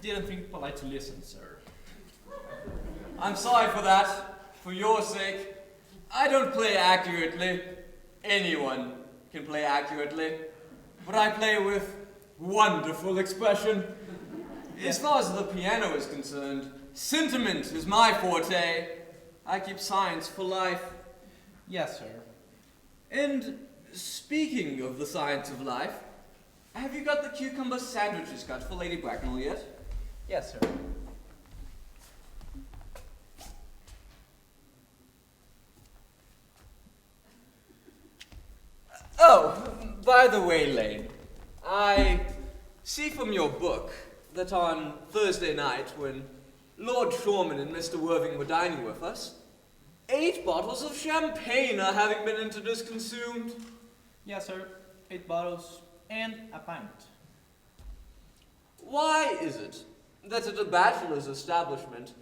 didn't think polite to listen, sir. I'm sorry for that. For your sake. I don't play accurately. Anyone can play accurately. But I play with wonderful expression. As far as the piano is concerned, sentiment is my forte. I keep science for life. Yes, sir. And speaking of the science of life, have you got the cucumber sandwiches cut for Lady Bracknell yet? Yes, sir. Oh, by the way, Lane, I see from your book that on Thursday night, when Lord Shoreman and Mr. Worthing were dining with us, 8 bottles of champagne are having been introduced consumed. Yes, sir. 8 bottles and a pint. Why is it that at a bachelor's establishment,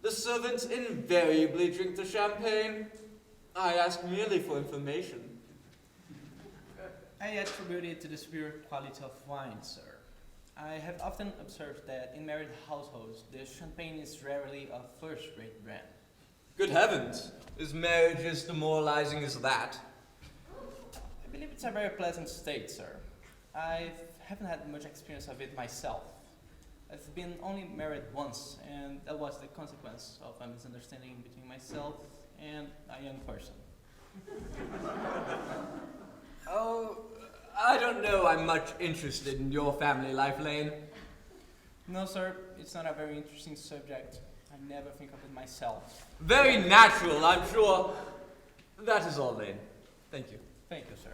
the servants invariably drink the champagne? I ask merely for information. I attribute it to the superior quality of wine, sir. I have often observed that in married households, the champagne is rarely a first-rate brand. Good heavens, is marriage as demoralizing as that? I believe it's a very pleasant state, sir. I haven't had much experience of it myself. I've been only married once, and that was the consequence of a misunderstanding between myself and a young person. Oh, I don't know I'm much interested in your family life, Lane. No, sir, it's not a very interesting subject. I never think of it myself. Very natural, I'm sure. That is all, Lane. Thank you. Thank you, sir.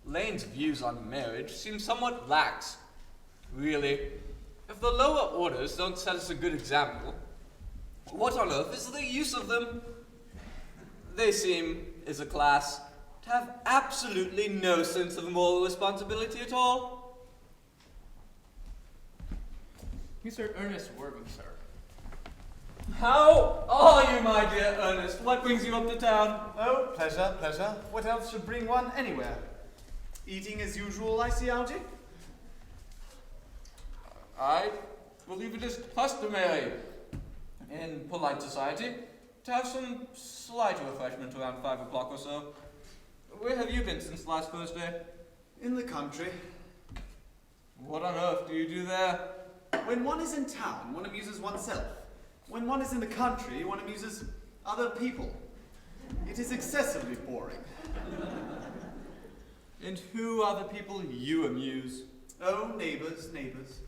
Lane's views on marriage seem somewhat lax. Really, if the lower orders don't set us a good example, what on earth is the use of them? They seem, as a class, to have absolutely no sense of moral responsibility at all. Mr. Earnest Worthing, sir. How are you, my dear Earnest? What brings you up to town? Oh, pleasure, pleasure. What else should bring one anywhere? Eating as usual, I see, Algy? I believe it is customary in polite society to have some slight refreshment around 5 o'clock or so. Where have you been since last Thursday? In the country. What on earth do you do there? When one is in town, one amuses oneself. When one is in the country, one amuses other people. It is excessively boring. And who are the people you amuse? Oh, neighbours, neighbours.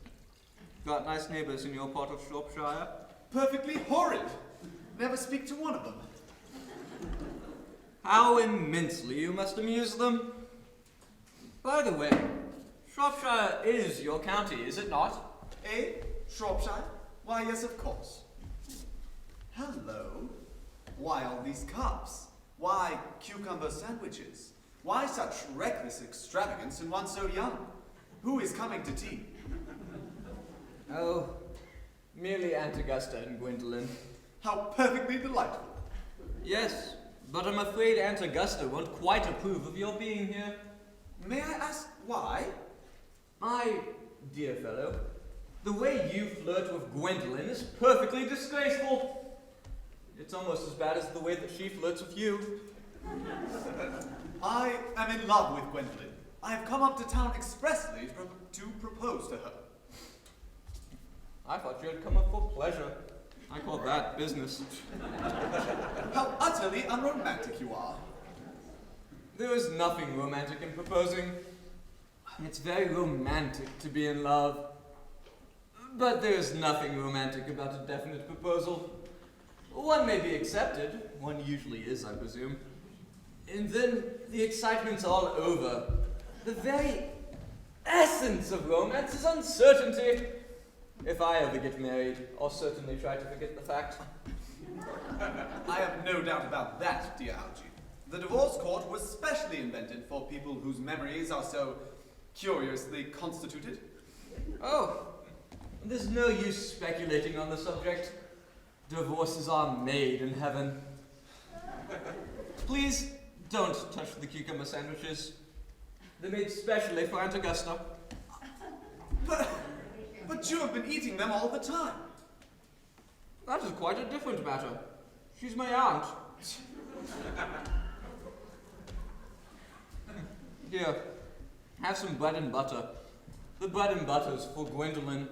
Got nice neighbours in your part of Shropshire? Perfectly horrid. Never speak to one of them. How immensely you must amuse them. By the way, Shropshire is your county, is it not? Eh? Shropshire? Why, yes, of course. Hello. Why all these cups? Why cucumber sandwiches? Why such reckless extravagance in one so young? Who is coming to tea? Oh, merely Aunt Augusta and Gwendolen. How perfectly delightful. Yes, but I'm afraid Aunt Augusta won't quite approve of your being here. May I ask why? My dear fellow, the way you flirt with Gwendolen is perfectly disgraceful. It's almost as bad as the way that she flirts with you. I am in love with Gwendolen. I have come up to town expressly to propose to her. I thought you had come up for pleasure. I call that business. How utterly unromantic you are. There is nothing romantic in proposing. It's very romantic to be in love. But there is nothing romantic about a definite proposal. One may be accepted. One usually is, I presume. And then the excitement's all over. The very essence of romance is uncertainty. If I ever get married, I'll certainly try to forget the fact. I have no doubt about that, dear Algy. The divorce court was specially invented for people whose memories are so curiously constituted. Oh, there's no use speculating on the subject. Divorces are made in heaven. Please don't touch the cucumber sandwiches. They're made specially for Aunt Augusta. But you have been eating them all the time. That is quite a different matter. She's my aunt. Here, have some bread and butter. The bread and butter's for Gwendolyn.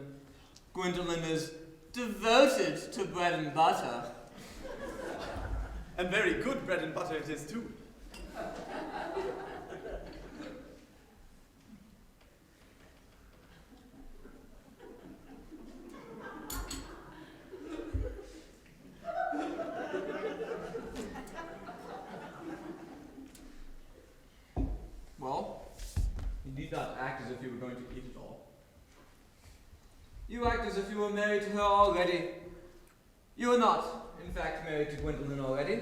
Gwendolyn is devoted to bread and butter. And very good bread and butter it is too. Well, you need not act as if you were going to eat it all. You act as if you were married to her already. You are not, in fact, married to Gwendolyn already.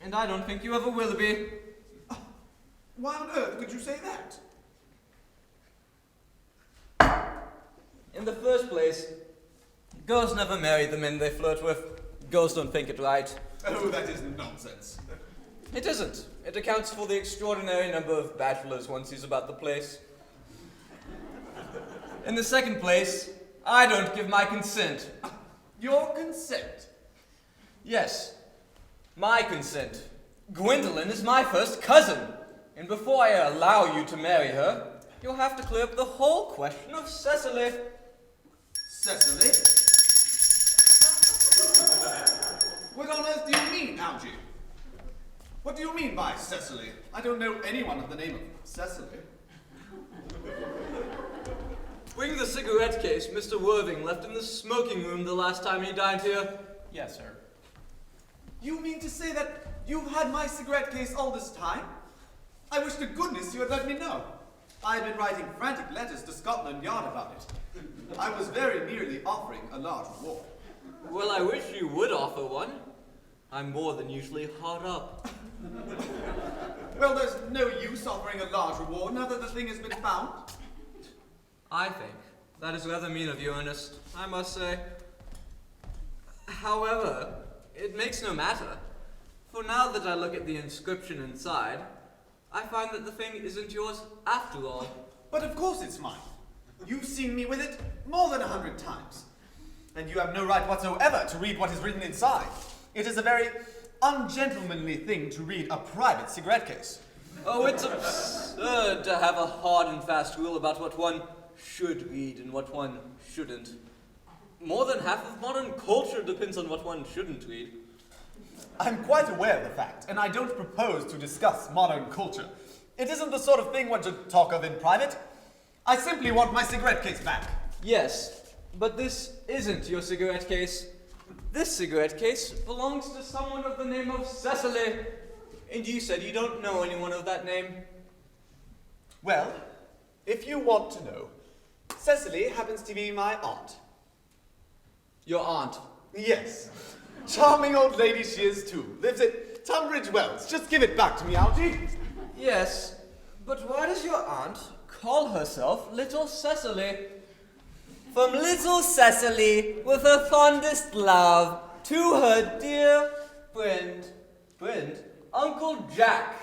And I don't think you ever will be. Why on earth would you say that? In the first place, girls never marry the men they flirt with. Girls don't think it right. Oh, that is nonsense. It isn't. It accounts for the extraordinary number of bachelors one sees about the place. In the second place, I don't give my consent. Your consent? Yes, my consent. Gwendolyn is my first cousin, and before I allow you to marry her, you'll have to clear up the whole question of Cecily. Cecily? What on earth do you mean, Algy? What do you mean by Cecily? I don't know anyone of the name of Cecily. Bring the cigarette case Mr. Worthing left in the smoking room the last time he dined here. Yes, sir. You mean to say that you've had my cigarette case all this time? I wish to goodness you had let me know. I have been writing frantic letters to Scotland Yard about it. I was very nearly offering a large reward. Well, I wish you would offer one. I'm more than usually hard up. Well, there's no use offering a large reward now that the thing has been found. I think that is rather mean of you, Ernest, I must say. However, it makes no matter, for now that I look at the inscription inside, I find that the thing isn't yours after all. But of course it's mine. You've seen me with it more than 100 times. And you have no right whatsoever to read what is written inside. It is a very ungentlemanly thing to read a private cigarette case. Oh, it's absurd to have a hard and fast rule about what one should read and what one shouldn't. More than half of modern culture depends on what one shouldn't read. I'm quite aware of the fact, and I don't propose to discuss modern culture. It isn't the sort of thing one should talk of in private. I simply want my cigarette case back. Yes, but this isn't your cigarette case. This cigarette case belongs to someone of the name of Cecily. And you said you don't know anyone of that name. Well, if you want to know, Cecily happens to be my aunt. Your aunt? Yes. Charming old lady she is too. Lives at Tunbridge Wells. Just give it back to me, Algy. Yes, but why does your aunt call herself Little Cecily? From little Cecily, with her fondest love, to her dear friend, Uncle Jack.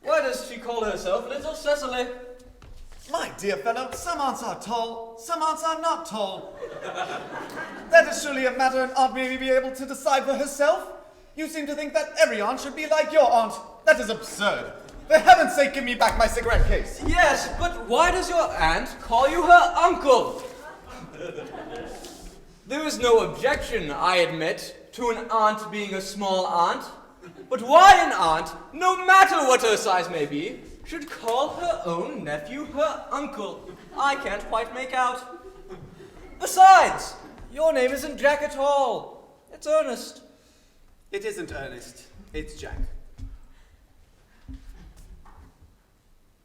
Why does she call herself Little Cecily? My dear fellow, some aunts are tall, some aunts are not tall. That is surely a matter an aunt may be able to decide for herself. You seem to think that every aunt should be like your aunt. That is absurd. For heaven's sake, give me back my cigarette case. Yes, but why does your aunt call you her uncle? There is no objection, I admit, to an aunt being a small aunt. But why an aunt, no matter what her size may be, should call her own nephew her uncle? I can't quite make out. Besides, your name isn't Jack at all. It's Ernest. It isn't Ernest. It's Jack.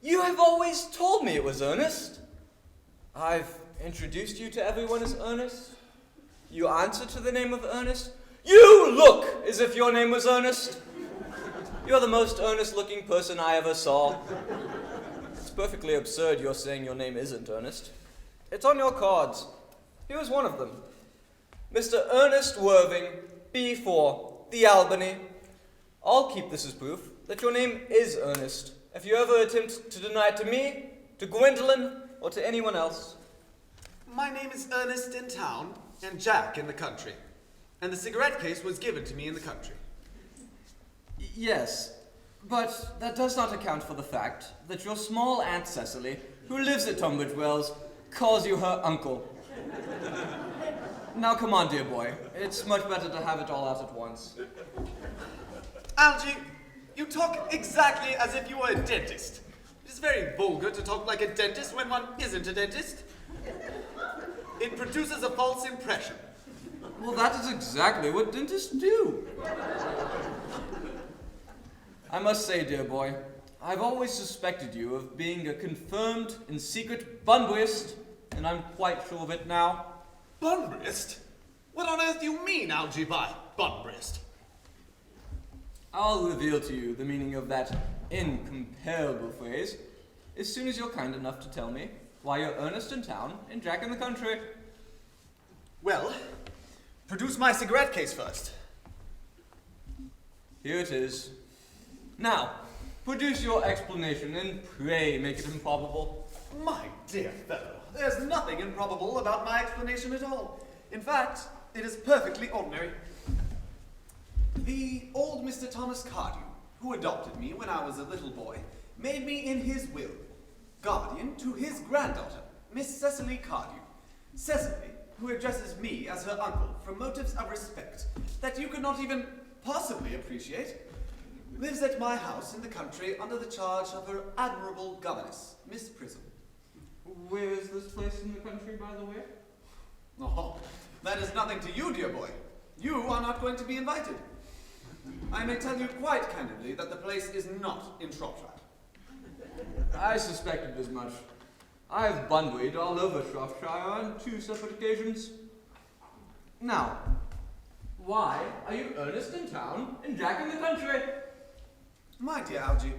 You have always told me it was Ernest. I've introduced you to everyone as Ernest. You answer to the name of Ernest. You look as if your name was Ernest. You're the most earnest-looking person I ever saw. It's perfectly absurd you're saying your name isn't Ernest. It's on your cards. Here's one of them. Mr. Ernest Worthing, B4, The Albany. I'll keep this as proof that your name is Earnest, if you ever attempt to deny it to me, to Gwendolyn, or to anyone else. My name is Ernest in town and Jack in the country. And the cigarette case was given to me in the country. Yes, but that does not account for the fact that your small Aunt Cecily, who lives at Tunbridge Wells, calls you her uncle. Now come on, dear boy. It's much better to have it all out at once. Algy, you talk exactly as if you were a dentist. It is very vulgar to talk like a dentist when one isn't a dentist. It produces a false impression. Well, that is exactly what dentists do. I must say, dear boy, I've always suspected you of being a confirmed and secret Bunburyist, and I'm quite sure of it now. Bunburyist? What on earth do you mean, Algy, by Bunburyist? I'll reveal to you the meaning of that incomparable phrase as soon as you're kind enough to tell me why you're Ernest in town and Jack in the country. Well, produce my cigarette case first. Here it is. Now, produce your explanation and pray make it improbable. My dear fellow, there's nothing improbable about my explanation at all. In fact, it is perfectly ordinary. The old Mr. Thomas Cardew, who adopted me when I was a little boy, made me in his will guardian to his granddaughter, Miss Cecily Cardew. Cecily, who addresses me as her uncle from motives of respect that you could not even possibly appreciate, lives at my house in the country under the charge of her admirable governess, Miss Prism. Where is this place in the country, by the way? Oh, that is nothing to you, dear boy. You are not going to be invited. I may tell you quite candidly that the place is not in Shropshire. I suspected as much. I've Bunburyed all over Shropshire on 2 separate occasions. Now, why are you Ernest in town and Jack in the country? My dear Algy,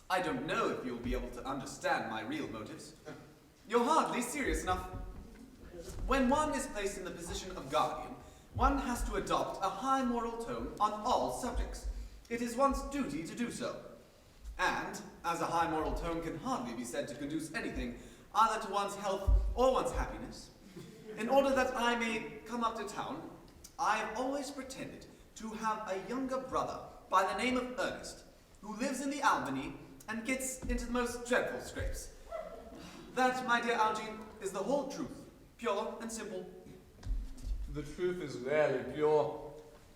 I don't know if you'll be able to understand my real motives. You're hardly serious enough. When one is placed in the position of guardian, one has to adopt a high moral tone on all subjects. It is one's duty to do so. And, as a high moral tone can hardly be said to conduce anything either to one's health or one's happiness, in order that I may come up to town, I have always pretended to have a younger brother by the name of Earnest, who lives in the Albany and gets into the most dreadful scrapes. That, my dear Algy, is the whole truth, pure and simple. The truth is rarely pure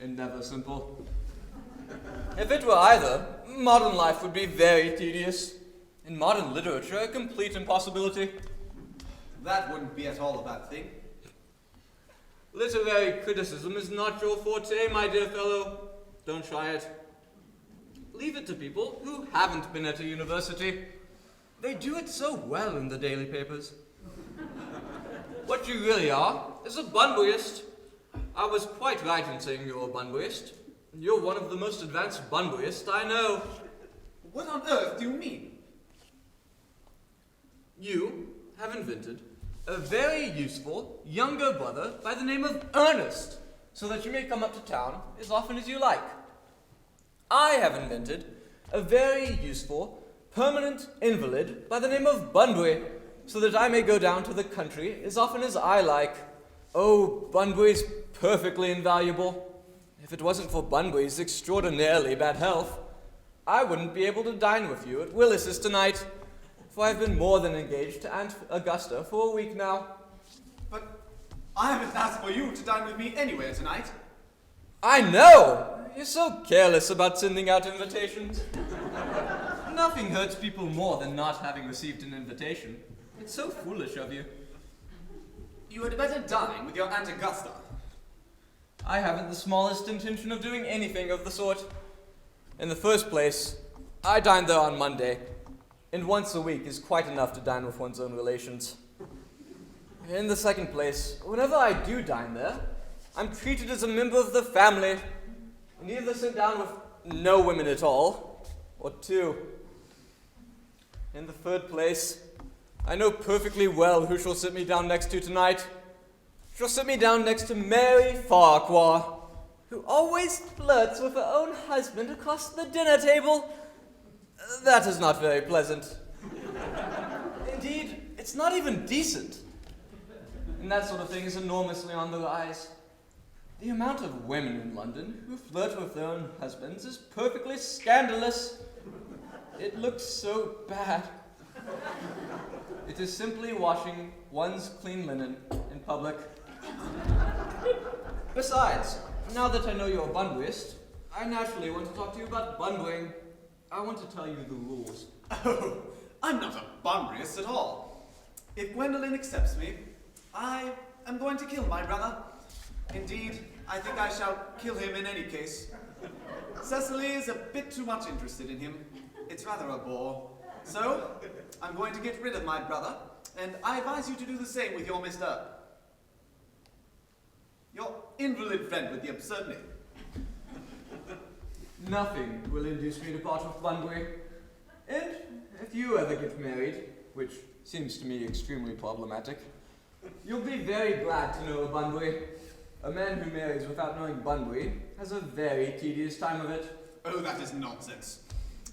and never simple. If it were either, modern life would be very tedious, and modern literature a complete impossibility. That wouldn't be at all a bad thing. Literary criticism is not your forte, my dear fellow. Don't try it. Leave it to people who haven't been at a university. They do it so well in the daily papers. What you really are is a Bunburyist. I was quite right in saying you're a Bunburyist. You're one of the most advanced Bunburyists I know. What on earth do you mean? You have invented a very useful younger brother by the name of Earnest, so that you may come up to town as often as you like. I have invented a very useful permanent invalid by the name of Bunbury, so that I may go down to the country as often as I like. Oh, Bunbury's perfectly invaluable. If it wasn't for Bunbury's extraordinarily bad health, I wouldn't be able to dine with you at Willis's tonight, for I've been more than engaged to Aunt Augusta for a week now. But I haven't asked for you to dine with me anywhere tonight. I know! You're so careless about sending out invitations. Nothing hurts people more than not having received an invitation. It's so foolish of you. You had better dine with your Aunt Augusta. I haven't the smallest intention of doing anything of the sort. In the first place, I dine there on Monday, and once a week is quite enough to dine with one's own relations. In the second place, whenever I do dine there, I'm treated as a member of the family, and either sit down with no women at all, or 2. In the third place, I know perfectly well who she'll sit me down next to tonight. She'll sit me down next to Mary Farquhar. who always flirts with her own husband across the dinner table. That is not very pleasant. Indeed, it's not even decent. And that sort of thing is enormously on the rise. The amount of women in London who flirt with their own husbands is perfectly scandalous. It looks so bad. It is simply washing one's clean linen in public. Besides, now that I know you're a bunburyist, I naturally want to talk to you about bunburying. I want to tell you the rules. Oh, I'm not a bunburyist at all. If Gwendolen accepts me, I am going to kill my brother. Indeed, I think I shall kill him in any case. Cecily is a bit too much interested in him. It's rather a bore. So, I'm going to get rid of my brother, and I advise you to do the same with your your invalid friend with the absurd name. Nothing will induce me to part with Bunbury. And if you ever get married, which seems to me extremely problematic, you'll be very glad to know a Bunbury. A man who marries without knowing Bunbury has a very tedious time of it. Oh, that is nonsense.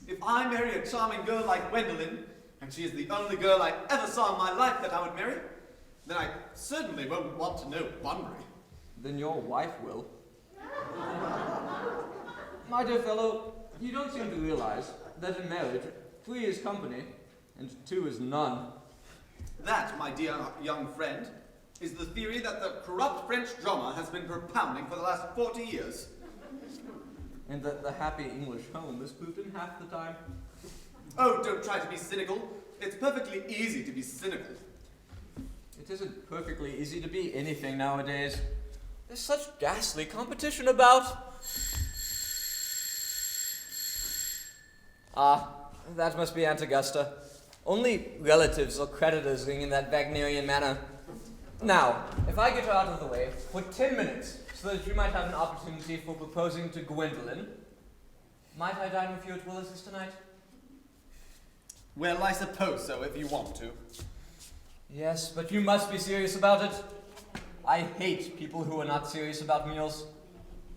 If I marry a charming girl like Gwendolen, and she is the only girl I ever saw in my life that I would marry, then I certainly won't want to know Bunbury. Then your wife will. My dear fellow, you don't seem to realize that in marriage, 3 is company, and 2 is none. That, my dear young friend, is the theory that the corrupt French drama has been propounding for the last 40 years. And that the happy English home is proved in half the time. Oh, don't try to be cynical. It's perfectly easy to be cynical. It isn't perfectly easy to be anything nowadays. There's such ghastly competition about. Ah, that must be Aunt Augusta. Only relatives or creditors ring in that Wagnerian manner. Now, if I get her out of the way for 10 minutes, so that you might have an opportunity for proposing to Gwendolen, might I dine with you at Willis's tonight? Well, I suppose so, if you want to. Yes, but you must be serious about it. I hate people who are not serious about meals.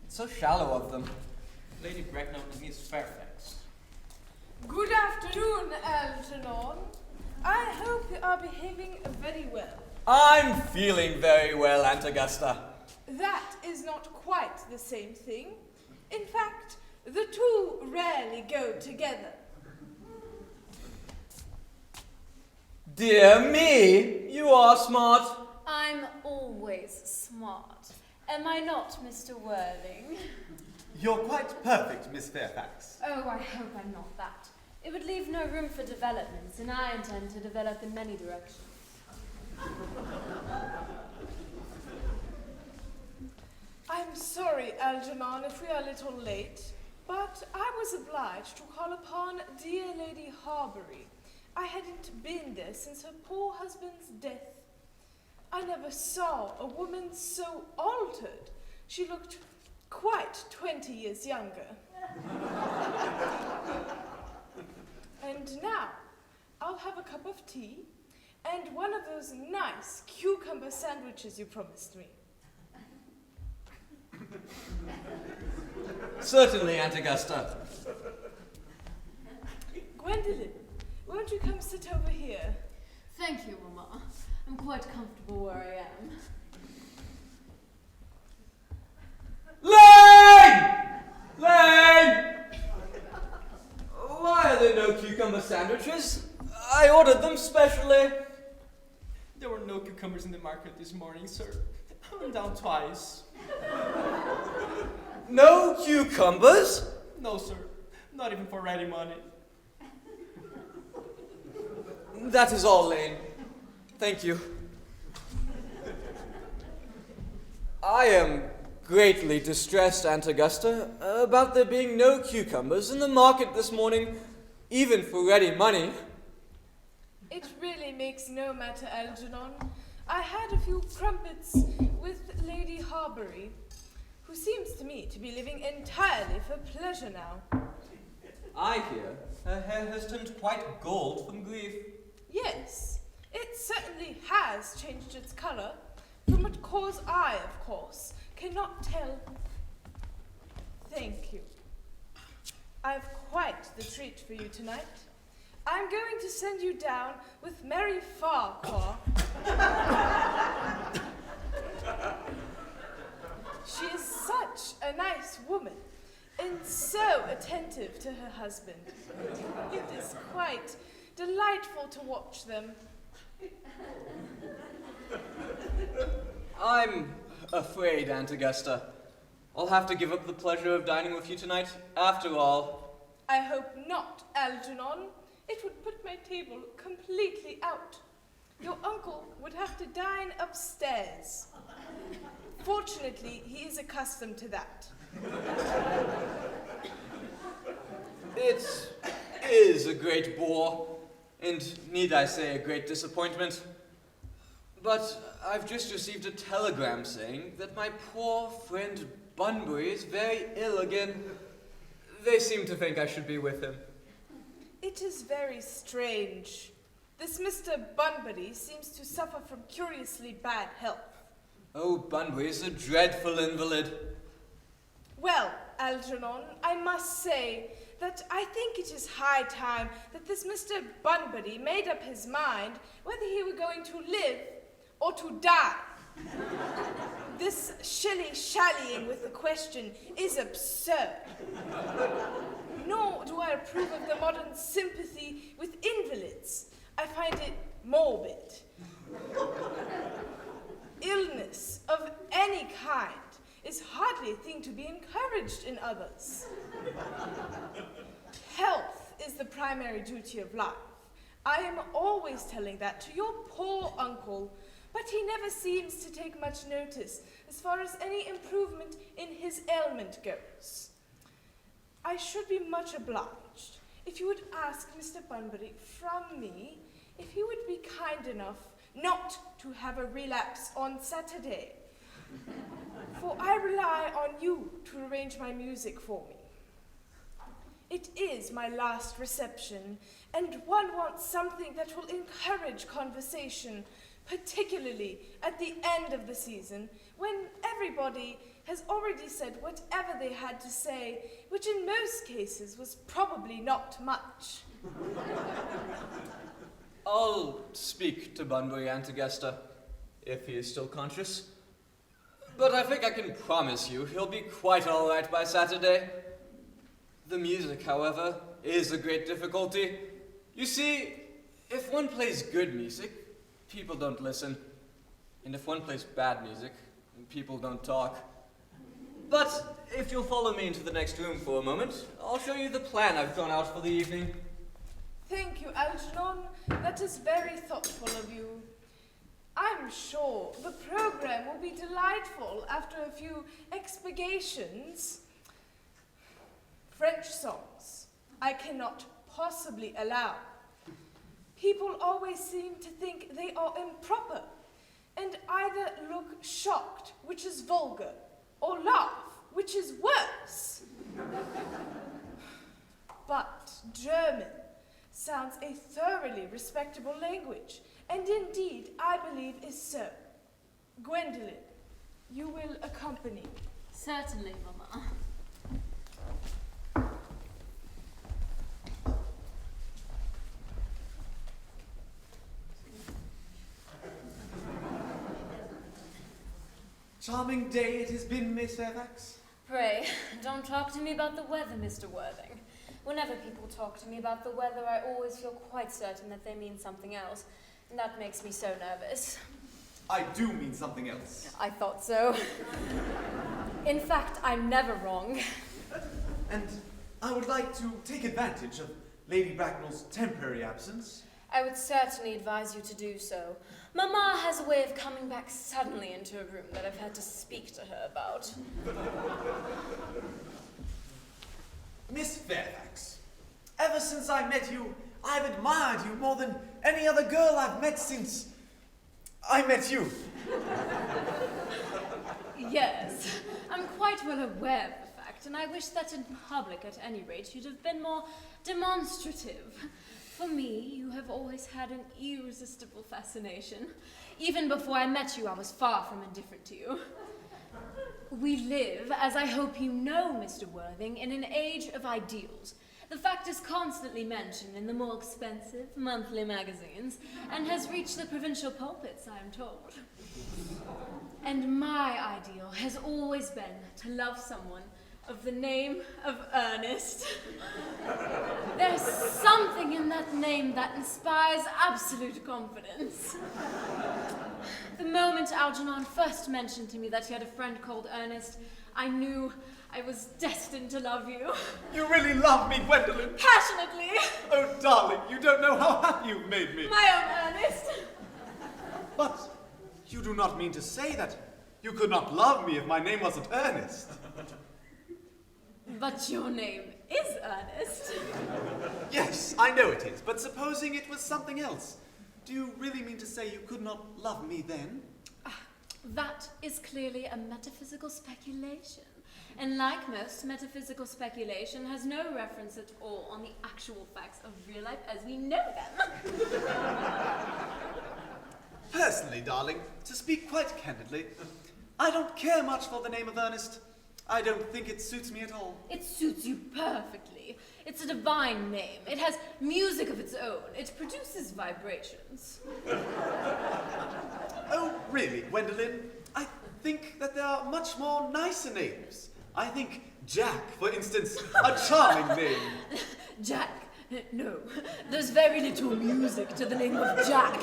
It's so shallow of them. Lady Bracknell and Miss Fairfax. Good afternoon, Algernon. I hope you are behaving very well. I'm feeling very well, Aunt Augusta. That is not quite the same thing. In fact, the two rarely go together. Dear me, you are smart. I'm always smart. Am I not, Mr. Worthing? You're quite perfect, Miss Fairfax. Oh, I hope I'm not that. It would leave no room for developments, and I intend to develop in many directions. I'm sorry, Algernon, if we are a little late, but I was obliged to call upon dear Lady Harbury. I hadn't been there since her poor husband's death. I never saw a woman so altered. She looked quite 20 years younger. And now, I'll have a cup of tea and one of those nice cucumber sandwiches you promised me. Certainly, Aunt Augusta. Gwendolen, won't you come sit over here? Thank you, Mamma. I'm quite comfortable where I am. Lane! Lane! Why are there no cucumber sandwiches? I ordered them specially. There were no cucumbers in the market this morning, sir. I went down twice. No cucumbers? No, sir. Not even for ready money. That is all, Lane. Thank you. I am greatly distressed, Aunt Augusta, about there being no cucumbers in the market this morning, even for ready money. It really makes no matter, Algernon. I had a few crumpets with Lady Harbury, who seems to me to be living entirely for pleasure now. I hear her hair has turned quite gold from grief. Yes, it certainly has changed its colour, from what cause I, of course, cannot tell. Thank you. I've quite the treat for you tonight. I'm going to send you down with Mary Farquhar. She is such a nice woman and so attentive to her husband. It is quite delightful to watch them. I'm afraid, Aunt Augusta, I'll have to give up the pleasure of dining with you tonight. After all, I hope not, Algernon. It would put my table completely out. Your uncle would have to dine upstairs. Fortunately, he is accustomed to that. it is a great bore, and need I say a great disappointment. But I've just received a telegram saying that my poor friend Bunbury is very ill again. They seem to think I should be with him. It is very strange. This Mr. Bunbury seems to suffer from curiously bad health. Oh, Bunbury is a dreadful invalid. Well, Algernon, I must say that I think it is high time that this Mr. Bunbury made up his mind whether he were going to live or to die. This shilly-shallying with the question is absurd. Nor do I approve of the modern sympathy with invalids. I find it morbid. Illness of any kind is hardly a thing to be encouraged in others. Health is the primary duty of life. I am always telling that to your poor uncle, but he never seems to take much notice as far as any improvement in his ailment goes. I should be much obliged if you would ask Mr. Bunbury from me if he would be kind enough not to have a relapse on Saturday, for I rely on you to arrange my music for me. It is my last reception, and one wants something that will encourage conversation, particularly at the end of the season, when everybody has already said whatever they had to say, which in most cases was probably not much. I'll speak to Bunbury, Aunt Augusta, if he is still conscious. But I think I can promise you he'll be quite all right by Saturday. The music, however, is a great difficulty. You see, if one plays good music, people don't listen. And if one plays bad music, people don't talk. But if you'll follow me into the next room for a moment, I'll show you the plan I've drawn out for the evening. Thank you, Algernon. That is very thoughtful of you. I'm sure the program will be delightful after a few expurgations. French songs I cannot possibly allow. People always seem to think they are improper, and either look shocked, which is vulgar, or laugh, which is worse. But German sounds a thoroughly respectable language, and indeed, I believe is so. Gwendolen, you will accompany. Certainly, Mama. Charming day it has been, Miss Fairfax. Pray, don't talk to me about the weather, Mr. Worthing. Whenever people talk to me about the weather, I always feel quite certain that they mean something else, and that makes me so nervous. I do mean something else. I thought so. In fact, I'm never wrong. And I would like to take advantage of Lady Bracknell's temporary absence. I would certainly advise you to do so. Mamma has a way of coming back suddenly into a room that I've had to speak to her about. Miss Fairfax, ever since I met you, I've admired you more than any other girl I've met since I met you. Yes, I'm quite well aware of the fact, and I wish that in public, at any rate, you'd have been more demonstrative. For me, you have always had an irresistible fascination. Even before I met you, I was far from indifferent to you. We live, as I hope you know, Mr. Worthing, in an age of ideals. The fact is constantly mentioned in the more expensive monthly magazines and has reached the provincial pulpits, I am told. And my ideal has always been to love someone of the name of Earnest. There's something in that name that inspires absolute confidence. The moment Algernon first mentioned to me that he had a friend called Earnest, I knew I was destined to love you. You really love me, Gwendolyn. Passionately. Oh, darling, you don't know how happy you've made me. My own Earnest. But you do not mean to say that you could not love me if my name wasn't Earnest. But your name is Earnest. Yes, I know it is, but supposing it was something else, do you really mean to say you could not love me then? That is clearly a metaphysical speculation. And like most, metaphysical speculation has no reference at all on the actual facts of real life as we know them. Personally, darling, to speak quite candidly, I don't care much for the name of Earnest. I don't think it suits me at all. It suits you perfectly. It's a divine name. It has music of its own. It produces vibrations. Oh, really, Gwendolyn? I think that there are much more nicer names. I think Jack, for instance, a charming name. Jack? No, there's very little music to the name of Jack.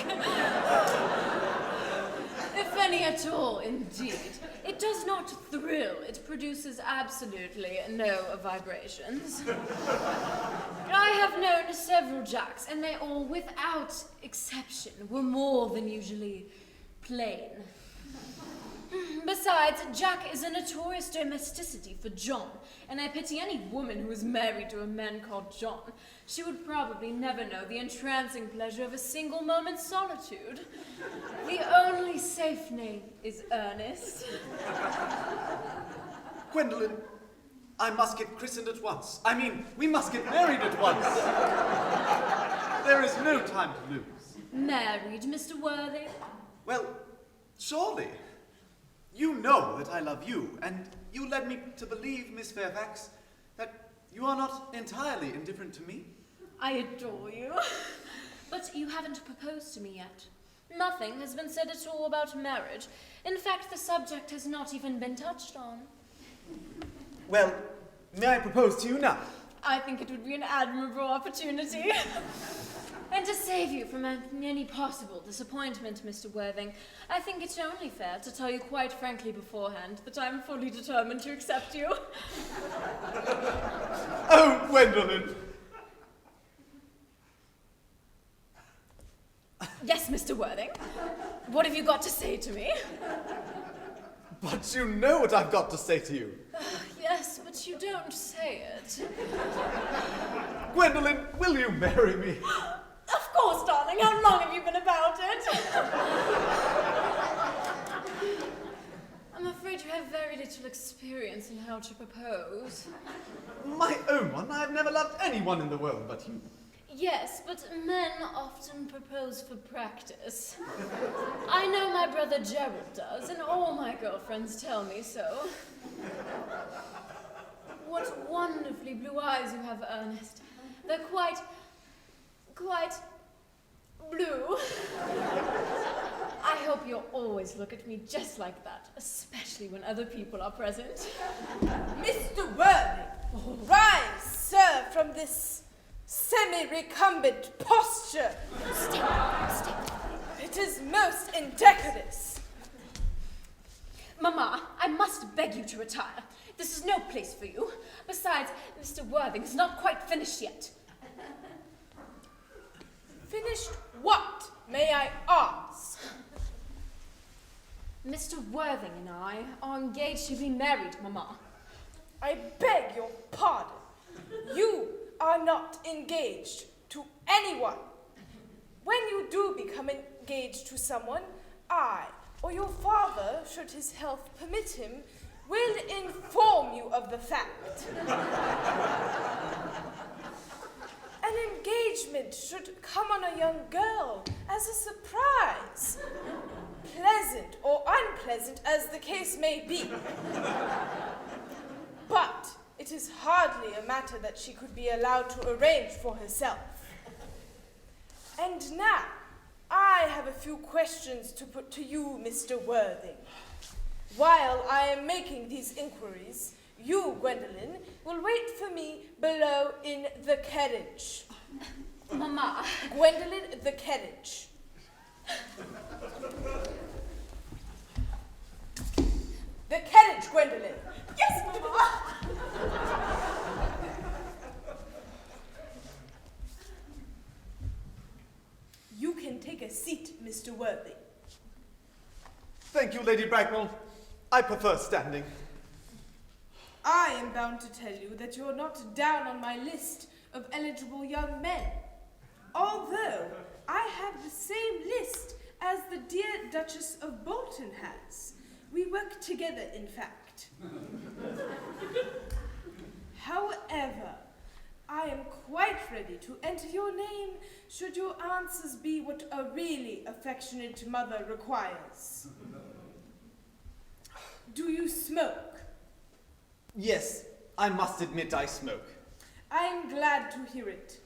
If any at all, indeed. It does not thrill. It produces absolutely no vibrations. I have known several Jacks, and they all, without exception, were more than usually plain. Besides, Jack is a notorious domesticity for John, and I pity any woman who is married to a man called John. She would probably never know the entrancing pleasure of a single moment's solitude. The only safe name is Earnest. Gwendolyn, I must get christened at once. I mean, we must get married at once. There is no time to lose. Married, Mr. Worthing? Well, surely. You know that I love you, and you led me to believe, Miss Fairfax, that you are not entirely indifferent to me. I adore you. But you haven't proposed to me yet. Nothing has been said at all about marriage. In fact, the subject has not even been touched on. Well, may I propose to you now? I think it would be an admirable opportunity. And to save you from any possible disappointment, Mr. Worthing, I think it's only fair to tell you quite frankly beforehand that I'm fully determined to accept you. Oh, Gwendolyn! Yes, Mr. Worthing. What have you got to say to me? But you know what I've got to say to you. Yes, but you don't say it. Gwendolyn, will you marry me? Of course, darling. How long have you been about it? I'm afraid you have very little experience in how to propose. My own one? I've never loved anyone in the world but you. Yes, but men often propose for practice. I know my brother Gerald does, and all my girlfriends tell me so. What wonderfully blue eyes you have, Ernest. They're quite blue. I hope you'll always look at me just like that, especially when other people are present. Mr. Worthing, rise, sir, from this semi-recumbent posture. Stay. It is most indecorous. Mamma, I must beg you to retire. This is no place for you. Besides, Mr. Worthing is not quite finished yet. Finished what, may I ask? Mr. Worthing and I are engaged to be married, Mamma. I beg your pardon. You are not engaged to anyone. When you do become engaged to someone, I, or your father, should his health permit him, will inform you of the fact. An engagement should come on a young girl as a surprise. pleasant or unpleasant as the case may be. But it is hardly a matter that she could be allowed to arrange for herself. And now, I have a few questions to put to you, Mr. Worthing. While I am making these inquiries, you, Gwendolen, will wait for me below in the carriage. Mama. Gwendolen, the carriage. The carriage, Gwendolen. Yes, Mama. You can take a seat, Mr. Worthing. Thank you, Lady Bracknell. I prefer standing. I am bound to tell you that you're not down on my list of eligible young men. Although I have the same list as the dear Duchess of Bolton has. We work together, in fact. However, I am quite ready to enter your name should your answers be what a really affectionate mother requires. Do you smoke? Yes, I must admit I smoke. I am glad to hear it.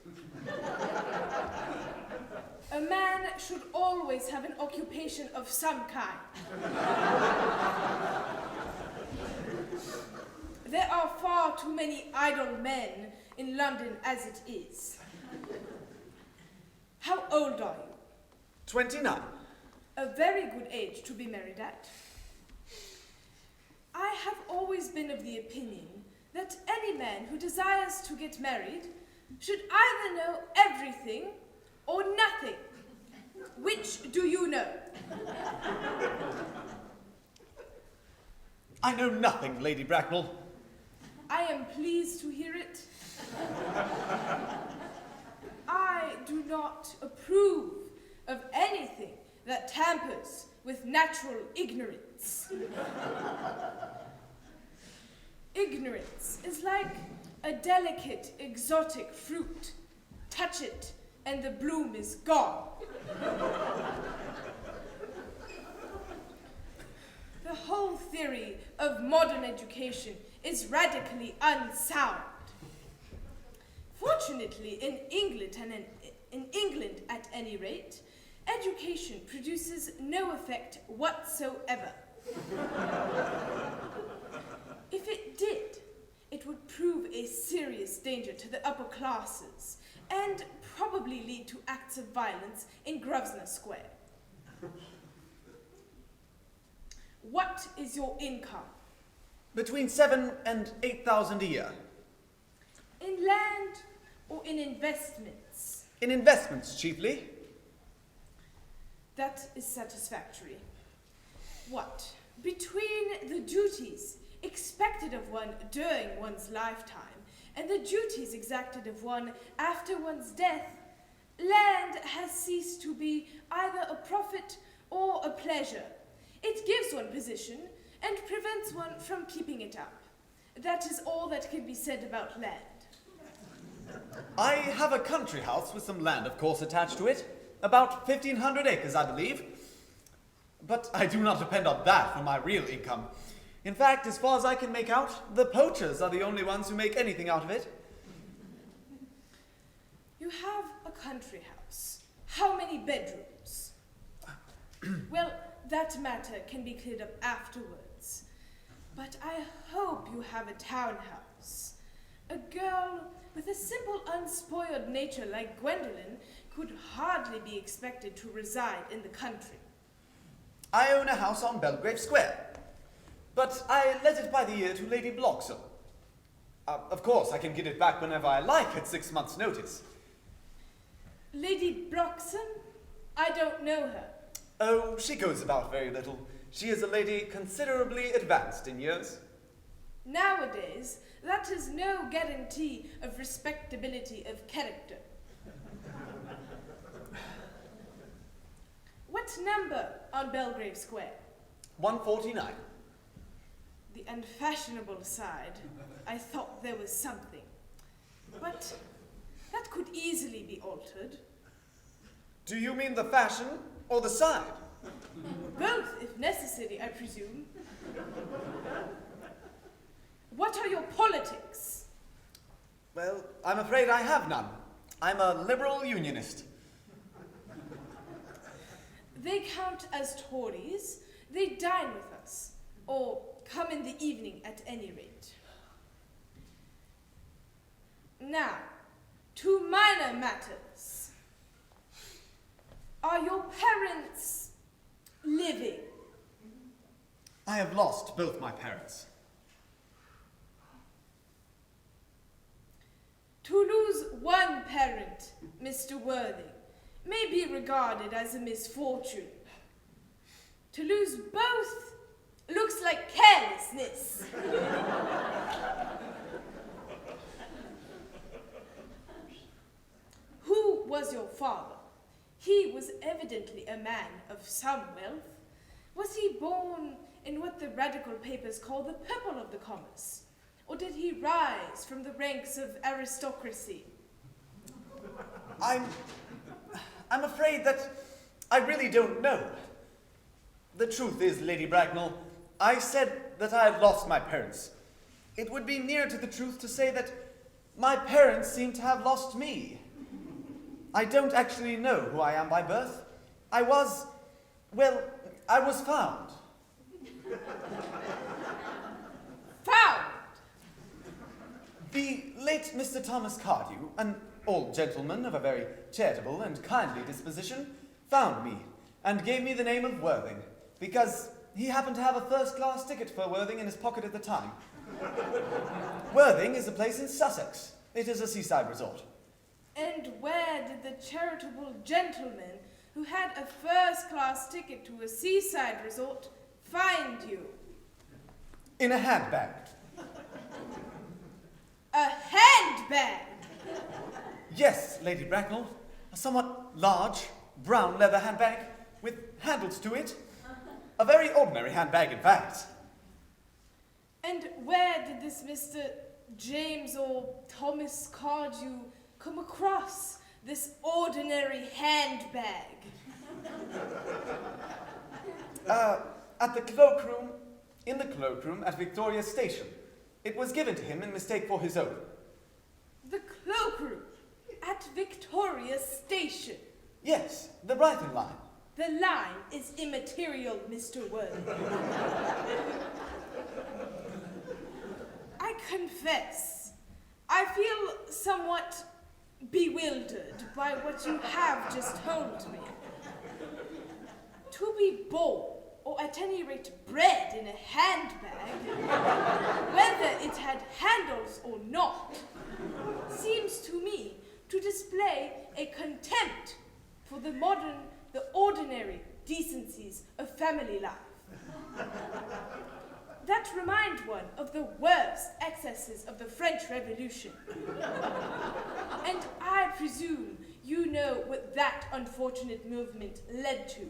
A man should always have an occupation of some kind. There are far too many idle men in London as it is. How old are you? 29. A very good age to be married at. I have always been of the opinion that any man who desires to get married should either know everything or nothing. Which do you know? I know nothing, Lady Bracknell. I am pleased to hear it. I do not approve of anything that tampers with natural ignorance. Ignorance is like a delicate, exotic fruit. Touch it, and the bloom is gone. The whole theory of modern education is radically unsound. Fortunately, in England at any rate, education produces no effect whatsoever. If it did, it would prove a serious danger to the upper classes and probably lead to acts of violence in Grosvenor Square. What is your income? Between 7,000 and 8,000 a year. In land or in investments? In investments, chiefly. That is satisfactory. What, between the duties expected of one during one's lifetime and the duties exacted of one after one's death, land has ceased to be either a profit or a pleasure. It gives one position and prevents one from keeping it up. That is all that can be said about land. I have a country house with some land, of course, attached to it. About 1,500 acres, I believe. But I do not depend on that for my real income. In fact, as far as I can make out, the poachers are the only ones who make anything out of it. You have a country house. How many bedrooms? Well, that matter can be cleared up afterwards. But I hope you have a townhouse. A girl with a simple, unspoiled nature like Gwendolen could hardly be expected to reside in the country. I own a house on Belgrave Square, but I let it by the year to Lady Bloxham. Of course, I can get it back whenever I like at 6 months' notice. Lady Bloxham? I don't know her. Oh, she goes about very little. She is a lady considerably advanced in years. Nowadays, that is no guarantee of respectability of character. What number on Belgrave Square? 149. The unfashionable side. I thought there was something. But that could easily be altered. Do you mean the fashion or the side? Both, if necessary, I presume. What are your politics? Well, I'm afraid I have none. I'm a liberal unionist. They count as Tories. They dine with us, or come in the evening at any rate. Now, to minor matters. Are your parents living? I have lost both my parents. To lose one parent, Mr. Worthing, may be regarded as a misfortune. To lose both looks like carelessness. Who was your father? He was evidently a man of some wealth. Was he born in what the radical papers call the purple of the commerce? Or did he rise from the ranks of aristocracy? I'm afraid that I really don't know. The truth is, Lady Bracknell, I said that I had lost my parents. It would be nearer to the truth to say that my parents seem to have lost me. I don't actually know who I am by birth. I was found. Found! The late Mr. Thomas Cardew, an old gentleman of a very charitable and kindly disposition, found me and gave me the name of Worthing, because he happened to have a first-class ticket for Worthing in his pocket at the time. Worthing is a place in Sussex. It is a seaside resort. And where did the charitable gentleman who had a first-class ticket to a seaside resort find you? In a handbag. A handbag! Yes, Lady Bracknell, a somewhat large, brown leather handbag with handles to it. A very ordinary handbag, in fact. And where did this Mr. James or Thomas Cardew come across this ordinary handbag? At the cloakroom, in the cloakroom at Victoria Station. It was given to him in mistake for his own. The cloakroom at Victoria Station. Yes, the Brighton line. The line is immaterial, Mr. Worthing. I confess, I feel somewhat bewildered by what you have just told me. To be born, or at any rate bred in a handbag, whether it had handles or not, seems to me to display a contempt for the ordinary decencies of family life. That remind one of the worst excesses of the French Revolution. And I presume you know what that unfortunate movement led to.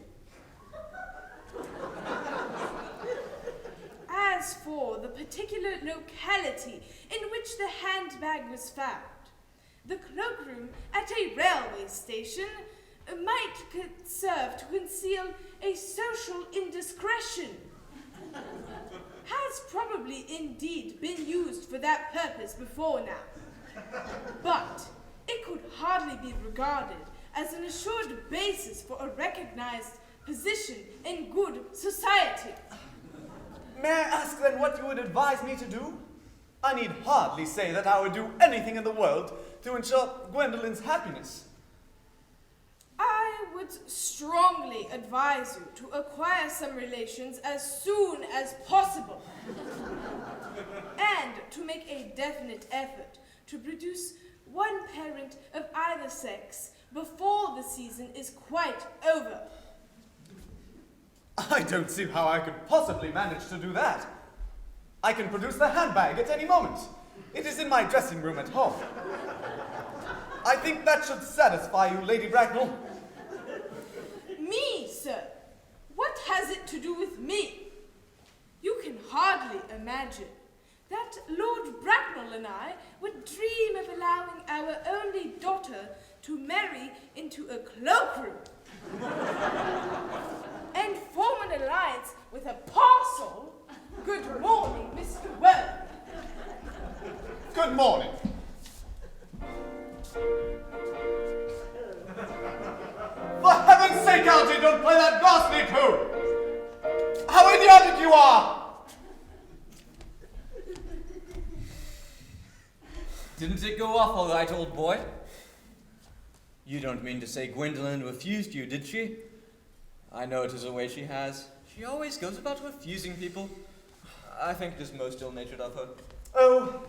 As for the particular locality in which the handbag was found, the cloakroom at a railway station might serve to conceal a social indiscretion. Has probably indeed been used for that purpose before now. But it could hardly be regarded as an assured basis for a recognized position in good society. May I ask then what you would advise me to do? I need hardly say that I would do anything in the world to ensure Gwendolyn's happiness. I would strongly advise you to acquire some relations as soon as possible. And to make a definite effort to produce one parent of either sex before the season is quite over. I don't see how I could possibly manage to do that. I can produce the handbag at any moment. It is in my dressing room at home. I think that should satisfy you, Lady Bracknell. Me, sir? What has it to do with me? You can hardly imagine that Lord Bracknell and I would dream of allowing our only daughter to marry into a cloakroom. and form an alliance with a parcel? Good morning, Mr. Worthing. Good morning. For heaven's sake, Algie, don't play that ghastly tune! How idiotic you are! Didn't it go off all right, old boy? You don't mean to say Gwendolen refused you, did she? I know it is a way she has. She always goes about refusing people. I think it is most ill-natured of her. Oh,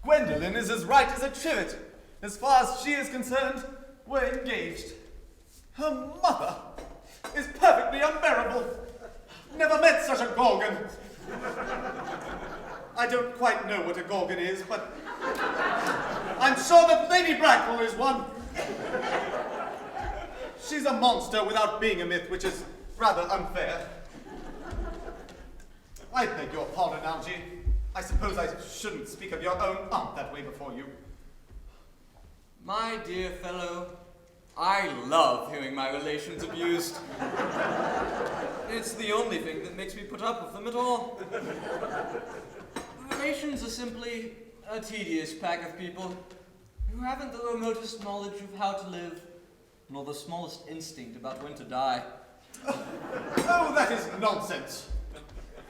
Gwendolen is as right as a trivet. As far as she is concerned, we're engaged. Her mother is perfectly unbearable. Never met such a gorgon. I don't quite know what a gorgon is, but I'm sure that Lady Bracknell is one. She's a monster without being a myth, which is rather unfair. I beg your pardon, Algie. I suppose I shouldn't speak of your own aunt that way before you. My dear fellow, I love hearing my relations abused. It's the only thing that makes me put up with them at all. Relations are simply a tedious pack of people who haven't the remotest knowledge of how to live, nor the smallest instinct about when to die. Oh, that is nonsense.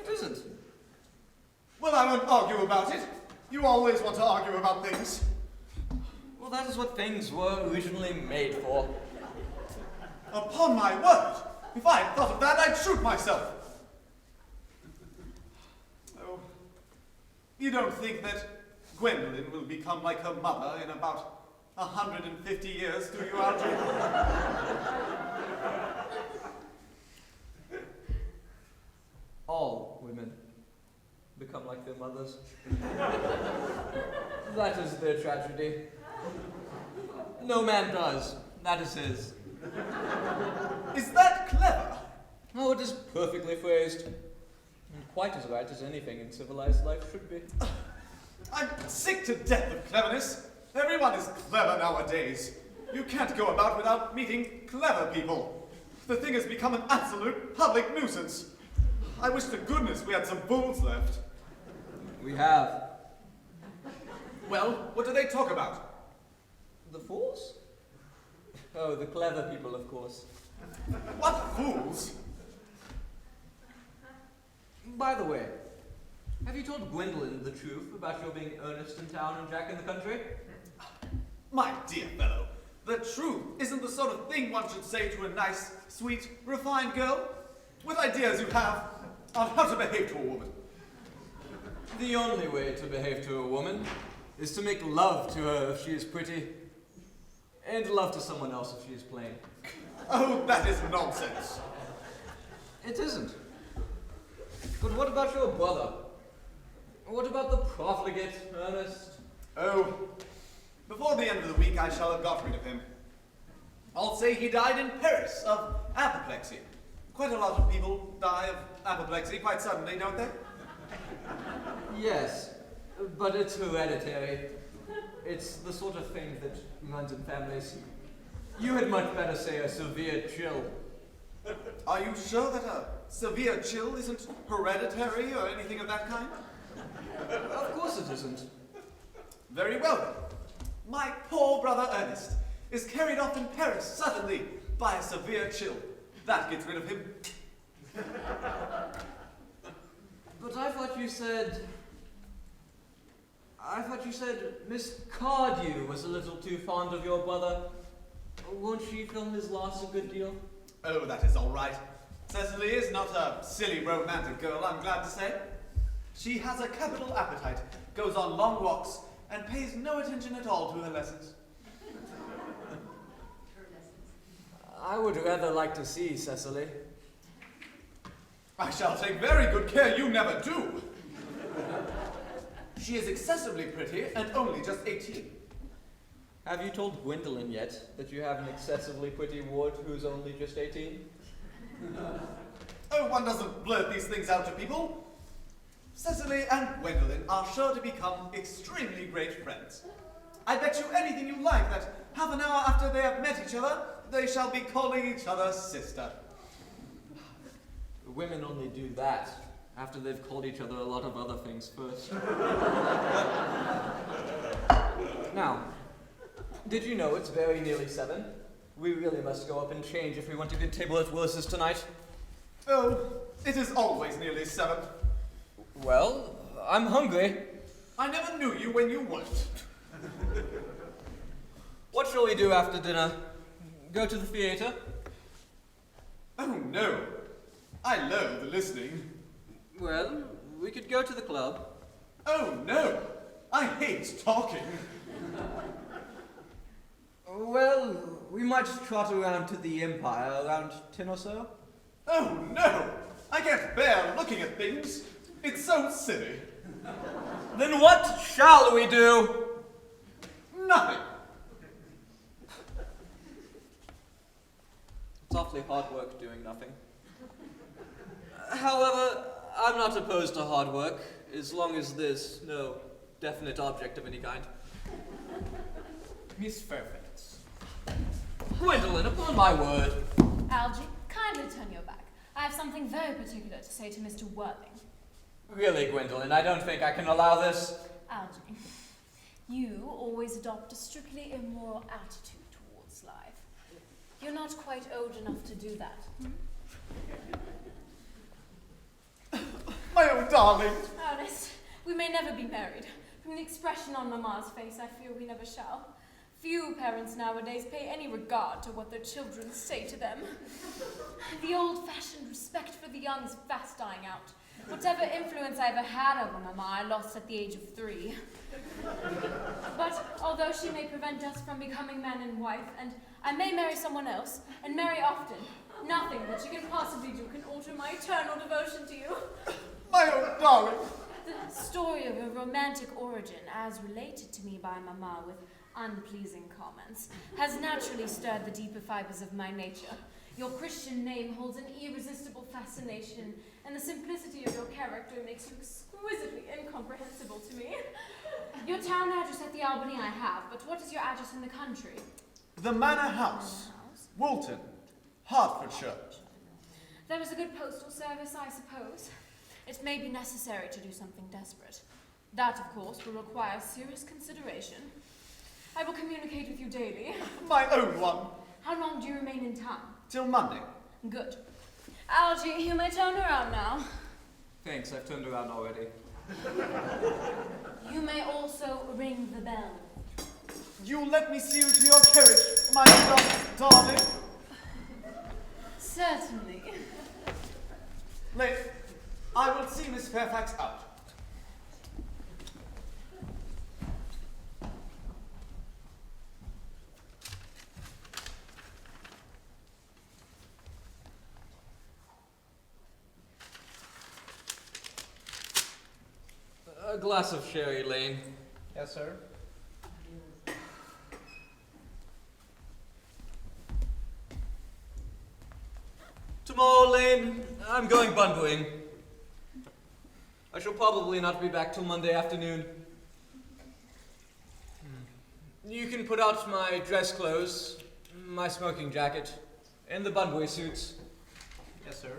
It isn't. Well, I won't argue about it. You always want to argue about things. Well, that is what things were originally made for. Upon my word, if I had thought of that, I'd shoot myself. Oh, you don't think that Gwendolen will become like her mother in about 150 years, do you, Algie? All women become like their mothers. That is their tragedy. No man does. That is his. Is that clever? Oh, it is perfectly phrased. And quite as right as anything in civilized life should be. I'm sick to death of cleverness. Everyone is clever nowadays. You can't go about without meeting clever people. The thing has become an absolute public nuisance. I wish to goodness we had some fools left. We have. Well, what do they talk about? The fools? Oh, the clever people, of course. What fools? By the way, have you told Gwendolen the truth about your being Earnest in town and Jack in the country? My dear fellow, the truth isn't the sort of thing one should say to a nice, sweet, refined girl. What ideas you have on how to behave to a woman? The only way to behave to a woman is to make love to her if she is pretty, and love to someone else if she is plain. Oh, that is nonsense. It isn't. But what about your brother? What about the profligate, Earnest? Oh, before the end of the week I shall have got rid of him. I'll say he died in Paris of apoplexy. Quite a lot of people die of apoplexy quite suddenly, don't they? Yes, but it's hereditary. It's the sort of thing that runs in families. You had much better say a severe chill. Are you sure that a severe chill isn't hereditary or anything of that kind? Of course it isn't. Very well then. My poor brother Earnest is carried off in Paris suddenly by a severe chill. That gets rid of him. But I thought you said Miss Cardew was a little too fond of your brother. Won't she feel his loss a good deal? Oh, that is all right. Cecily is not a silly romantic girl, I'm glad to say. She has a capital appetite, goes on long walks, and pays no attention at all to her lessons. I would rather like to see Cecily. I shall take very good care you never do. She is excessively pretty and only just 18. Have you told Gwendolen yet that you have an excessively pretty ward who's only just 18? Oh, one doesn't blurt these things out to people. Cecily and Gwendolen are sure to become extremely great friends. I bet you anything you like that half an hour after they have met each other, they shall be calling each other sister. Women only do that after they've called each other a lot of other things first. Now, did you know it's very nearly 7? We really must go up and change if we want a good table at Willis's tonight. Oh, it is always nearly 7. Well, I'm hungry. I never knew you when you weren't. What shall we do after dinner? Go to the theater? Oh no, I loathe listening. Well, we could go to the club. Oh no, I hate talking. Well, we might trot around to the Empire around 10 or so. Oh no, I can't bear looking at things. It's so silly. Then what shall we do? Nothing. It's awfully hard work doing nothing. However, I'm not opposed to hard work, as long as there's no definite object of any kind. Miss Fairfax. Gwendolyn, upon my word. Algy, kindly turn your back. I have something very particular to say to Mr. Worthing. Really, Gwendolyn, I don't think I can allow this. Algy, you always adopt a strictly immoral attitude towards life. You're not quite old enough to do that. My own darling. Ernest, we may never be married. From the expression on Mamma's face, I fear we never shall. Few parents nowadays pay any regard to what their children say to them. The old-fashioned respect for the young is fast dying out. Whatever influence I ever had over Mamma, I lost at the age of 3. But although she may prevent us from becoming man and wife, and I may marry someone else, and marry often, nothing that she can possibly do can alter my eternal devotion to you. My own darling. The story of a romantic origin, as related to me by Mamma with unpleasing comments, has naturally stirred the deeper fibers of my nature. Your Christian name holds an irresistible fascination, and the simplicity of your character makes you exquisitely incomprehensible to me. Your town address at the Albany I have, but what is your address in the country? The Manor House. Woolton, Hertfordshire. There is a good postal service, I suppose. It may be necessary to do something desperate. That, of course, will require serious consideration. I will communicate with you daily. My own one. How long do you remain in town? Till Monday. Good. Algy, you may turn around now. Thanks, I've turned around already. You may also ring the bell. You'll let me see you to your carriage, my darling? Certainly. Late. I will see Miss Fairfax out. A glass of sherry, Lane. Yes, sir. Tomorrow, Lane, I'm going Bunburying. I shall probably not be back till Monday afternoon. You can put out my dress clothes, my smoking jacket, and the Bunbury suits. Yes, sir.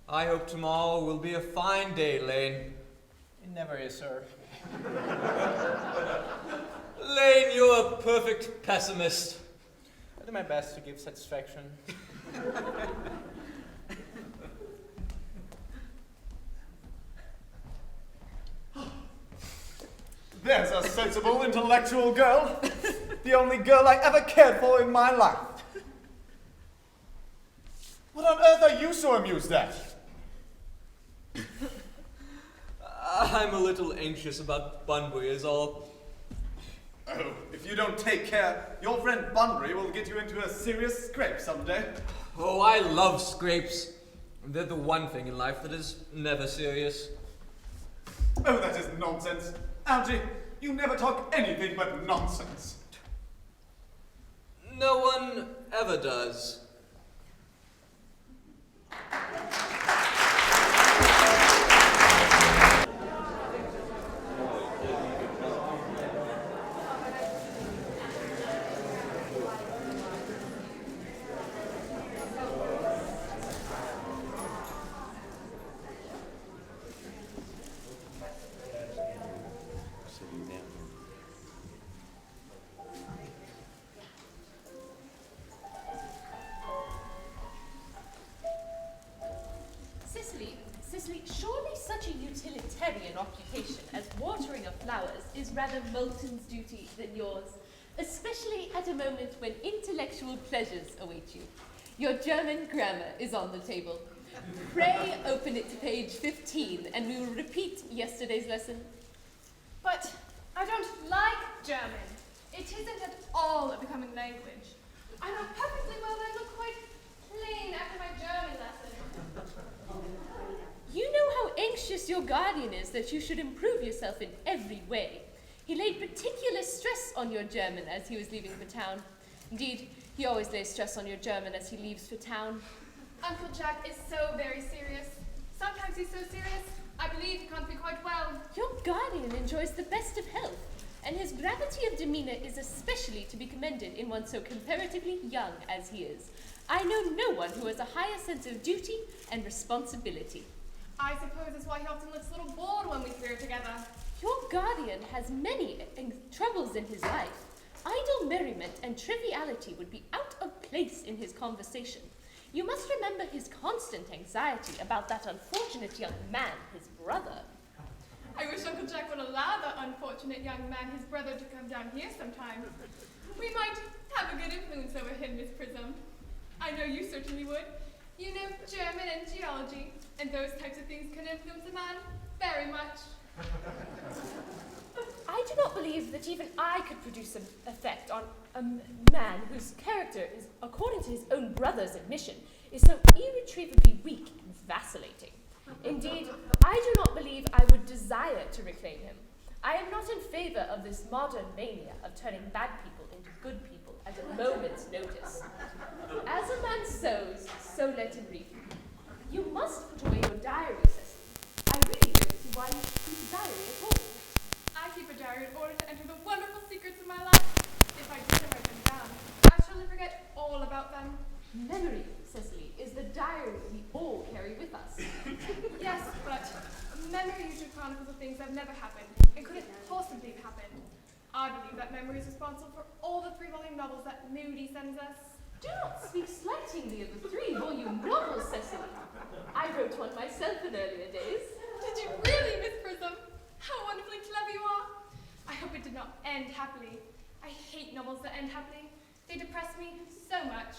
I hope tomorrow will be a fine day, Lane. It never is, sir. Lane, you're a perfect pessimist. I do my best to give satisfaction. There's a sensible, intellectual girl. The only girl I ever cared for in my life. What on earth are you so amused at? I'm a little anxious about Bunbury is all. Oh, if you don't take care, your friend Bunbury will get you into a serious scrape someday. Oh, I love scrapes. They're the one thing in life that is never serious. Oh, that is nonsense. Algy, you never talk anything but nonsense. No one ever does. airy an occupation as watering of flowers is rather Moulton's duty than yours, especially at a moment when intellectual pleasures await you. Your German grammar is on the table. Pray open it to page 15, and we will repeat yesterday's lesson. But I don't like German. It isn't at all a becoming language. I know perfectly well that I look quite plain after my German lesson. You know how anxious your guardian is that you should improve yourself in every way. He laid particular stress on your German as he was leaving for town. Indeed, he always lays stress on your German as he leaves for town. Uncle Jack is so very serious. Sometimes he's so serious, I believe he can't be quite well. Your guardian enjoys the best of health, and his gravity of demeanor is especially to be commended in one so comparatively young as he is. I know no one who has a higher sense of duty and responsibility. I suppose that's why he often looks a little bored when we three are together. Your guardian has many troubles in his life. Idle merriment and triviality would be out of place in his conversation. You must remember his constant anxiety about that unfortunate young man, his brother. I wish Uncle Jack would allow that unfortunate young man, his brother, to come down here sometime. We might have a good influence over him, Miss Prism. I know you certainly would. You know German and geology, and those types of things can influence a man very much. I do not believe that even I could produce an effect on a man whose character is, according to his own brother's admission, is so irretrievably weak and vacillating. Indeed, I do not believe I would desire to reclaim him. I am not in favor of this modern mania of turning bad people into good people at a moment's notice. As a man sows, so let him reap. You must put away your diary, Cecily. I really don't see why you should keep a diary at all. I keep a diary in order to enter the wonderful secrets of my life. If I didn't write them down, I'd surely forget all about them. Memory, Cecily, is the diary we all carry with us. Yes, but memory usually chronicles the things that have never happened and couldn't possibly have happened. I believe that memory is responsible for all the 3-volume novels that Moody sends us. Do not speak slightingly of the 3-volume novels, Cecily. I wrote one myself in earlier days. Did you really, Miss Prism? How wonderfully clever you are. I hope it did not end happily. I hate novels that end happily. They depress me so much.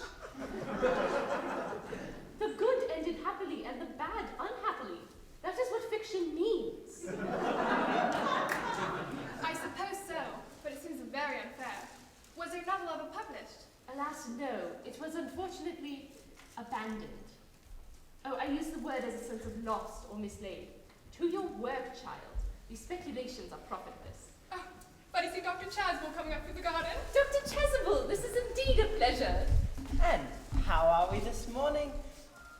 The good ended happily and the bad unhappily. That is what fiction means. I suppose so, but it seems very unfair. Was your novel ever published? Alas, no. It was unfortunately abandoned. Oh, I use the word as a sense of lost or mislaid. To your work, child. These speculations are profitless. Oh, but I see Dr. Chaswell coming up through the garden. Dr. Chasuble, this is indeed a pleasure. And how are we this morning?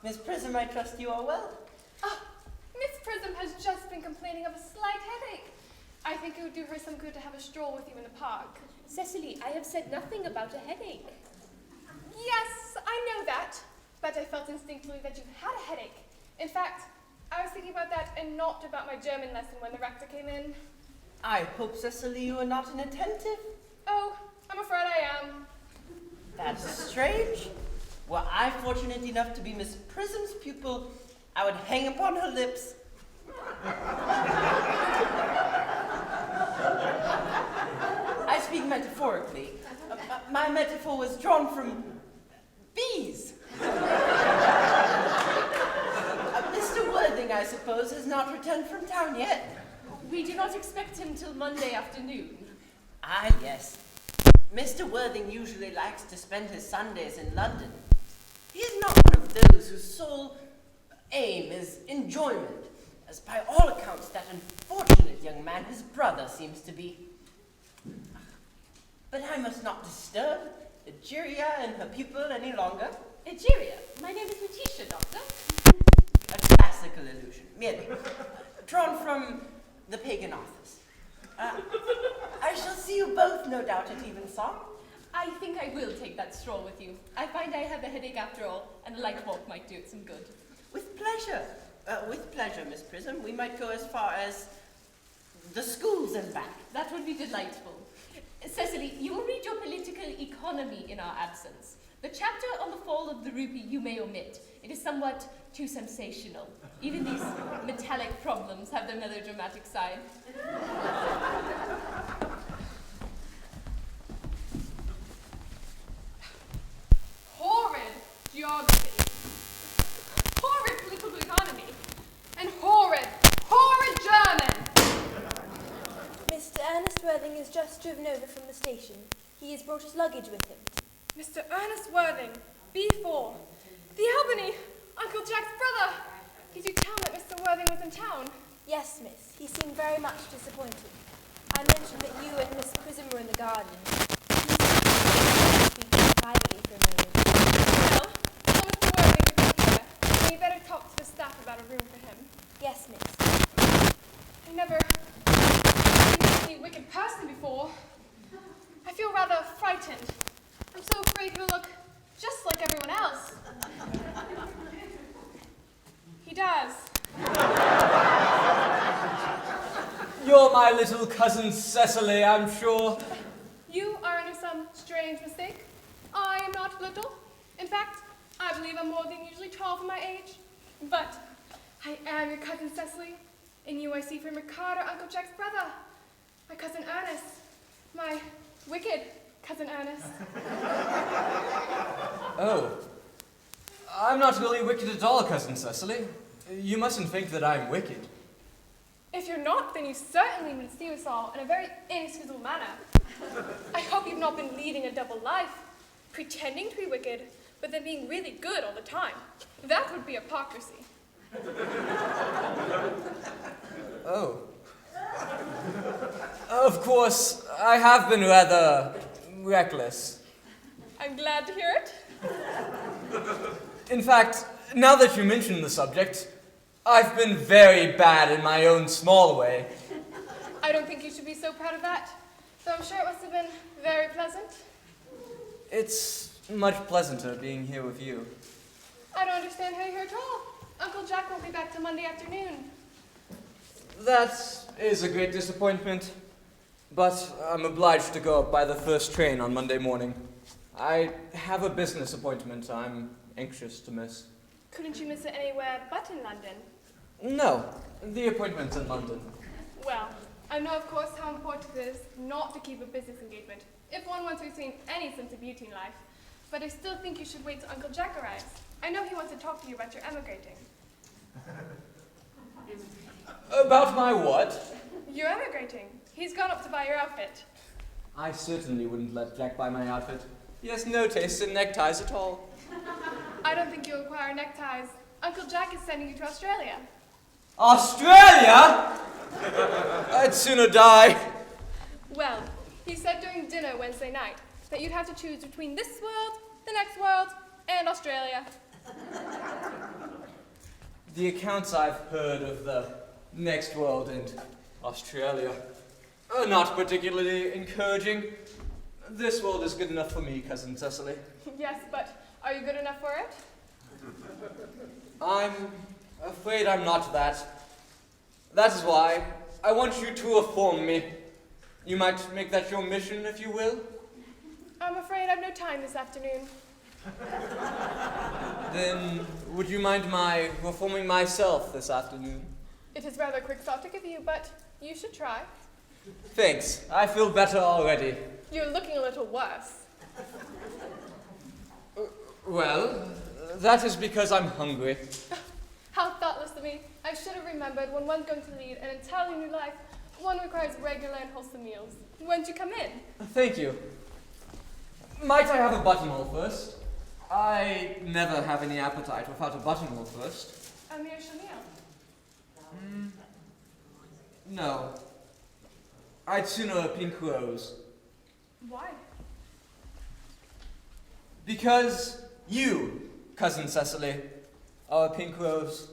Miss Prism, I trust you are well. Oh, Miss Prism has just been complaining of a slight headache. I think it would do her some good to have a stroll with you in the park. Cecily, I have said nothing about a headache. Yes, I know that, but I felt instinctively that you had a headache. In fact, I was thinking about that and not about my German lesson when the rector came in. I hope, Cecily, you are not inattentive. Oh, I'm afraid I am. That's strange. Were I fortunate enough to be Miss Prism's pupil, I would hang upon her lips. I speak metaphorically. My metaphor was drawn from bees. Mr. Worthing, I suppose, has not returned from town yet. We do not expect him till Monday afternoon. Ah, yes. Mr. Worthing usually likes to spend his Sundays in London. He is not one of those whose sole aim is enjoyment, as by all accounts that unfortunate young man, his brother, seems to be. But I must not disturb Egeria and her pupil any longer. Egeria, my name is Letitia, Doctor. A classical illusion, merely. Drawn from the pagan authors. I shall see you both, no doubt, at evensong. I think I will take that stroll with you. I find I have a headache after all, and a light walk might do it some good. With pleasure, Miss Prism. We might go as far as the schools and back. That would be delightful. Cecily, you will read your political economy in our absence. The chapter on the fall of the rupee you may omit. It is somewhat too sensational. Even these metallic problems have their melodramatic side. Horrid geography, horrid political economy, and horrid German! Mr. Ernest Worthing has just driven over from the station. He has brought his luggage with him. Mr. Ernest Worthing, B4, the Albany, Uncle Jack's brother. Did you tell him that Mr. Worthing was in town? Yes, miss. He seemed very much disappointed. I mentioned that you and Miss Prism were in the garden. He seemed to speak privately for a moment. Well, tell Mr. Worthing to come here, and you better talk to the staff about a room for him. Yes, miss. I never met any wicked person before. I feel rather frightened. I'm so afraid he'll look just like everyone else. He does. You're my little cousin Cecily, I'm sure. You are under some strange mistake. I am not little. In fact, I believe I'm more than usually tall for my age. But I am your cousin Cecily, and you I see from Ricardo, Uncle Jack's brother. My cousin Ernest. My wicked cousin Ernest. Oh. I'm not really wicked at all, cousin Cecily. You mustn't think that I'm wicked. If you're not, then you certainly would deceive us all in a very inexcusable manner. I hope you've not been leading a double life, pretending to be wicked, but then being really good all the time. That would be hypocrisy. Oh. Of course, I have been rather reckless. I'm glad to hear it. In fact, now that you mention the subject, I've been very bad in my own small way. I don't think you should be so proud of that, though I'm sure it must have been very pleasant. It's much pleasanter being here with you. I don't understand how you're here at all. Uncle Jack won't be back till Monday afternoon. That is a great disappointment, but I'm obliged to go up by the first train on Monday morning. I have a business appointment I'm anxious to miss. Couldn't you miss it anywhere but in London? No, the appointment's in London. Well, I know, of course, how important it is not to keep a business engagement if one wants to retain any sense of beauty in life. But I still think you should wait till Uncle Jack arrives. I know he wants to talk to you about your emigrating. About my what? You're emigrating. He's gone up to buy your outfit. I certainly wouldn't let Jack buy my outfit. He has no taste in neckties at all. I don't think you'll require neckties. Uncle Jack is sending you to Australia. Australia? I'd sooner die. Well, he said during dinner Wednesday night that you'd have to choose between this world, the next world, and Australia. The accounts I've heard of the next world and Australia are not particularly encouraging. This world is good enough for me, cousin Cecily. Yes, but are you good enough for it? I'm afraid I'm not that. That is why I want you to reform me. You might make that your mission, if you will. I'm afraid I've no time this afternoon. Then would you mind my reforming myself this afternoon? It is rather quixotic of you, but you should try. Thanks. I feel better already. You're looking a little worse. Well, that is because I'm hungry. How thoughtless of me. I should have remembered when one's going to lead an entirely new life, one requires regular and wholesome meals. Won't you come in? Thank you. Might I have a buttonhole first? I never have any appetite without a buttonhole first. A mere chenille. No. I'd sooner a pink rose. Why? Because you, cousin Cecily, are a pink rose.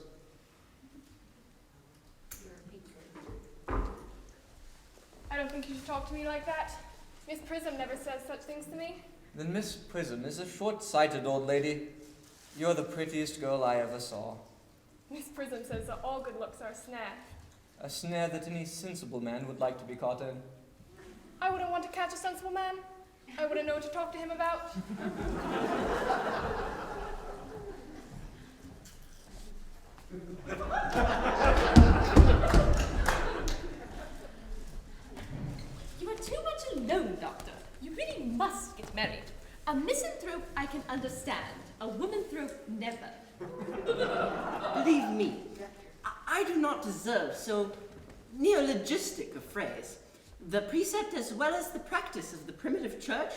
I don't think you should talk to me like that. Miss Prism never says such things to me. Then Miss Prism is a short-sighted old lady. You're the prettiest girl I ever saw. Miss Prism says that all good looks are a snare. A snare that any sensible man would like to be caught in. I wouldn't want to catch a sensible man. I wouldn't know what to talk to him about. You are too much alone, Doctor. You really must get married. A misanthrope I can understand. A womanthrope never. Believe me, I do not deserve so neologistic a phrase. The precept as well as the practice of the primitive church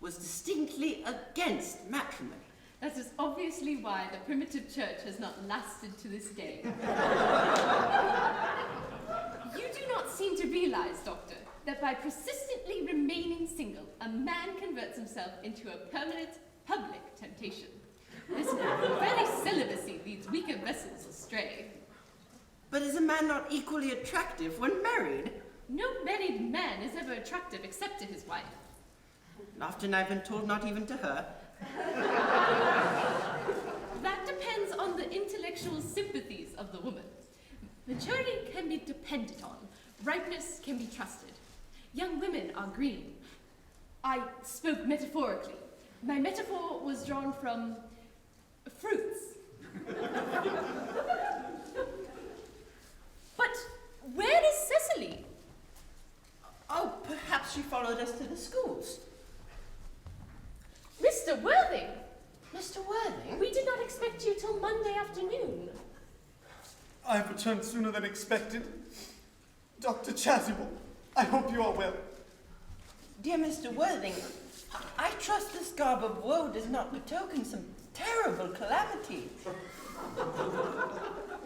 was distinctly against matrimony. That is obviously why the primitive church has not lasted to this day. You do not seem to realize, Doctor, that by persistently remaining single, a man converts himself into a permanent public temptation. This very celibacy leads weaker vessels astray. But is a man not equally attractive when married? No married man is ever attractive except to his wife. Often I've been told not even to her. That depends on the intellectual sympathies of the woman. Maturity can be depended on. Ripeness can be trusted. Young women are green. I spoke metaphorically. My metaphor was drawn from fruits. But where is Cecily? Oh, perhaps she followed us to the schools. Mr. Worthing! Mr. Worthing? We did not expect you till Monday afternoon. I have returned sooner than expected. Dr. Chasuble, I hope you are well. Dear Mr. Worthing, I trust this garb of woe does not betoken some terrible calamity.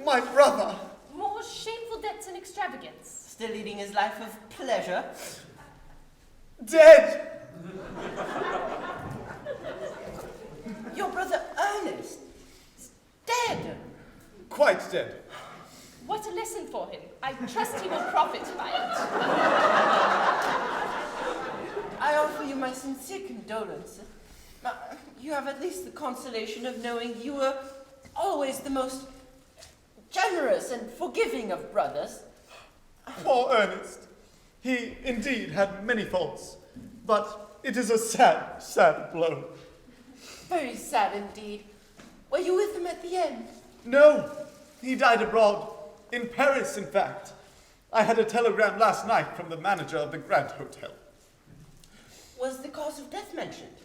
My brother! More shameful debts and extravagance. Still leading his life of pleasure. Dead! Your brother Earnest is dead. Quite dead. What a lesson for him. I trust he will profit by it. I offer you my sincere condolences. You have at least the consolation of knowing you were always the most generous and forgiving of brothers. Poor Ernest. He indeed had many faults, but it is a sad, sad blow. Very sad indeed. Were you with him at the end? No, he died abroad. In Paris, in fact. I had a telegram last night from the manager of the Grand Hotel. Was the cause of death mentioned?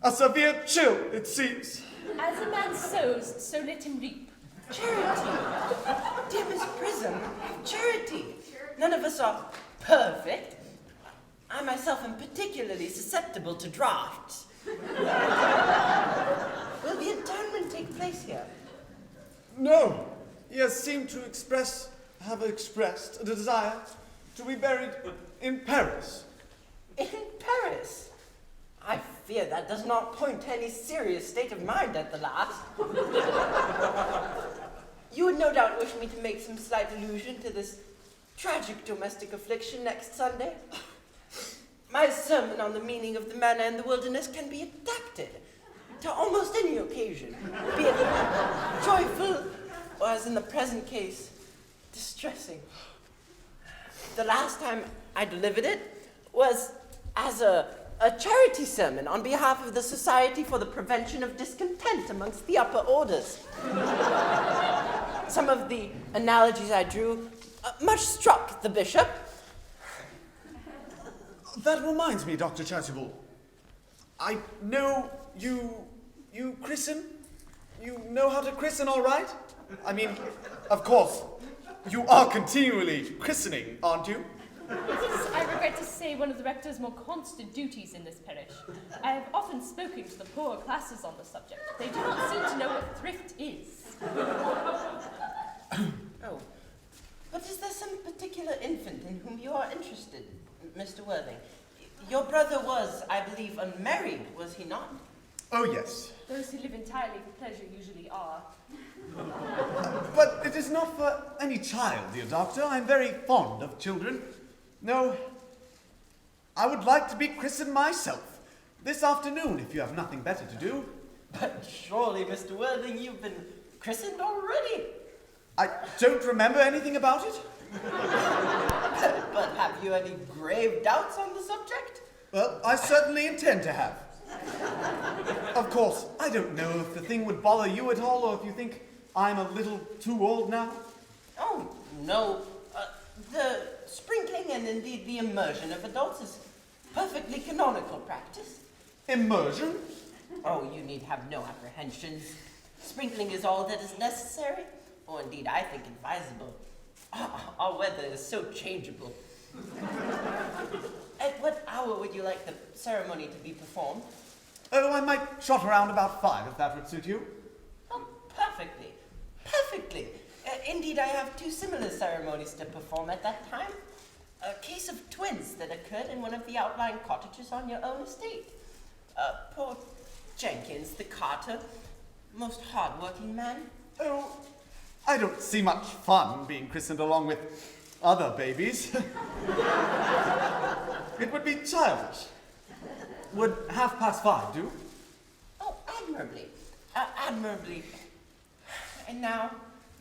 A severe chill, it seems. As a man sows, so let him reap. Charity. Dear Miss Prism, charity. None of us are perfect. I myself am particularly susceptible to drafts. Will the interment take place here? No, he has seemed to have expressed a desire to be buried in Paris. In Paris? I fear that does not point to any serious state of mind at the last. You would no doubt wish me to make some slight allusion to this tragic domestic affliction next Sunday. My sermon on the meaning of the manna in the wilderness can be adapted to almost any occasion, be it joyful or, as in the present case, distressing. The last time I delivered it was as a charity sermon on behalf of the Society for the Prevention of Discontent amongst the upper orders. Some of the analogies I drew much struck the bishop. That reminds me, Dr. Chasuble. I know you christen? You know how to christen all right? I mean, of course, you are continually christening, aren't you? It is, I regret to say, one of the rector's more constant duties in this parish. I have often spoken to the poorer classes on the subject. They do not seem to know what thrift is. Oh, but is there some particular infant in whom you are interested, Mr. Worthing? Your brother was, I believe, unmarried, was he not? Oh, yes. Those who live entirely for pleasure usually are. But it is not for any child, dear doctor. I'm very fond of children. No, I would like to be christened myself. This afternoon, if you have nothing better to do. But surely, Mr. Worthing, you've been christened already. I don't remember anything about it. But have you any grave doubts on the subject? Well, I certainly intend to have. Of course, I don't know if the thing would bother you at all, or if you think I'm a little too old now. Oh, no. The sprinkling and indeed the immersion of adults is perfectly canonical practice. Immersion? Oh, you need have no apprehensions. Sprinkling is all that is necessary, or indeed I think advisable. Our weather is so changeable. At what hour would you like the ceremony to be performed? Oh, I might trot around about 5, if that would suit you. Oh, perfectly. Perfectly. Indeed, I have 2 similar ceremonies to perform at that time. A case of twins that occurred in one of the outlying cottages on your own estate. Poor Jenkins, the carter, most hard-working man. Oh, I don't see much fun being christened along with other babies. It would be childish. Would 5:30 do? Oh, admirably. Admirably. And now,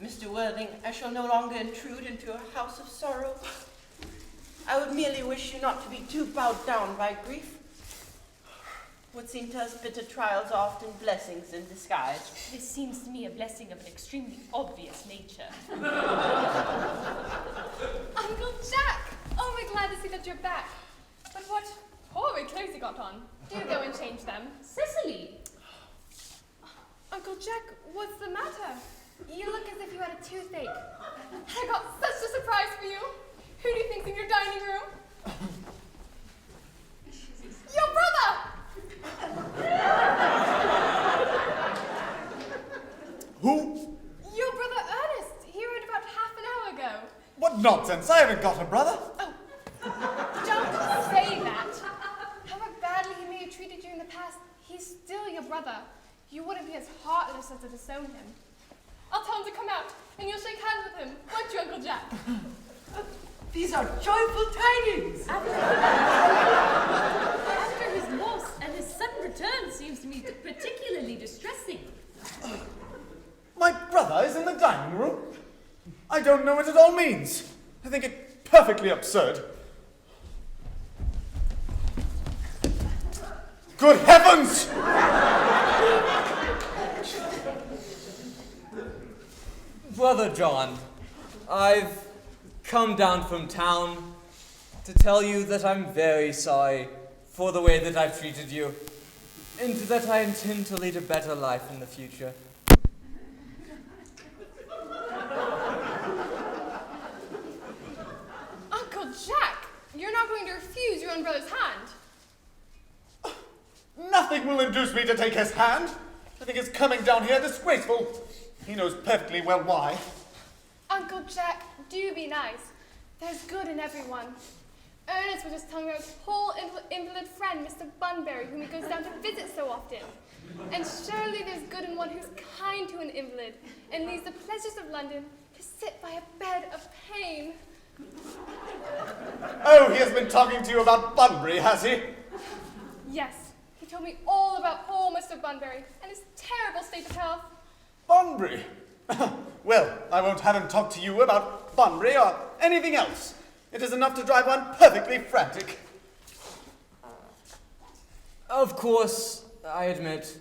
Mr. Worthing, I shall no longer intrude into a house of sorrow. I would merely wish you not to be too bowed down by grief. What seem to us bitter trials are often blessings in disguise. This seems to me a blessing of an extremely obvious nature. Uncle Jack! Oh, we're glad to see that you're back. But what horrid clothes you got on. Do go and change them. Cicely! Uncle Jack, what's the matter? You look as if you had a toothache. I got such a surprise for you. Who do you think's in your dining room? Your brother! Who? Your brother Ernest. He wrote about half an hour ago. What nonsense! I haven't got a brother. Oh, don't say that. However badly he may have treated you in the past, he's still your brother. You wouldn't be as heartless as to disown him. I'll tell him to come out, and you'll shake hands with him, won't you, Uncle Jack? These are joyful tidings! After his loss and his sudden return seems to me particularly distressing. My brother is in the dining room? I don't know what it all means. I think it perfectly absurd. Good heavens! Brother John, I've come down from town to tell you that I'm very sorry for the way that I've treated you, and that I intend to lead a better life in the future. Uncle Jack, you're not going to refuse your own brother's hand. Nothing will induce me to take his hand. I think his coming down here disgraceful. He knows perfectly well why. Uncle Jack, do be nice. There's good in everyone. Ernest was just telling me about his poor invalid friend, Mr. Bunbury, whom he goes down to visit so often. And surely there's good in one who's kind to an invalid and leaves the pleasures of London to sit by a bed of pain. Oh, he has been talking to you about Bunbury, has he? Yes, he told me all about poor Mr. Bunbury and his terrible state of health. Bunbury? Well, I won't have him talk to you about Bunbury or anything else. It is enough to drive one perfectly frantic. Of course, I admit,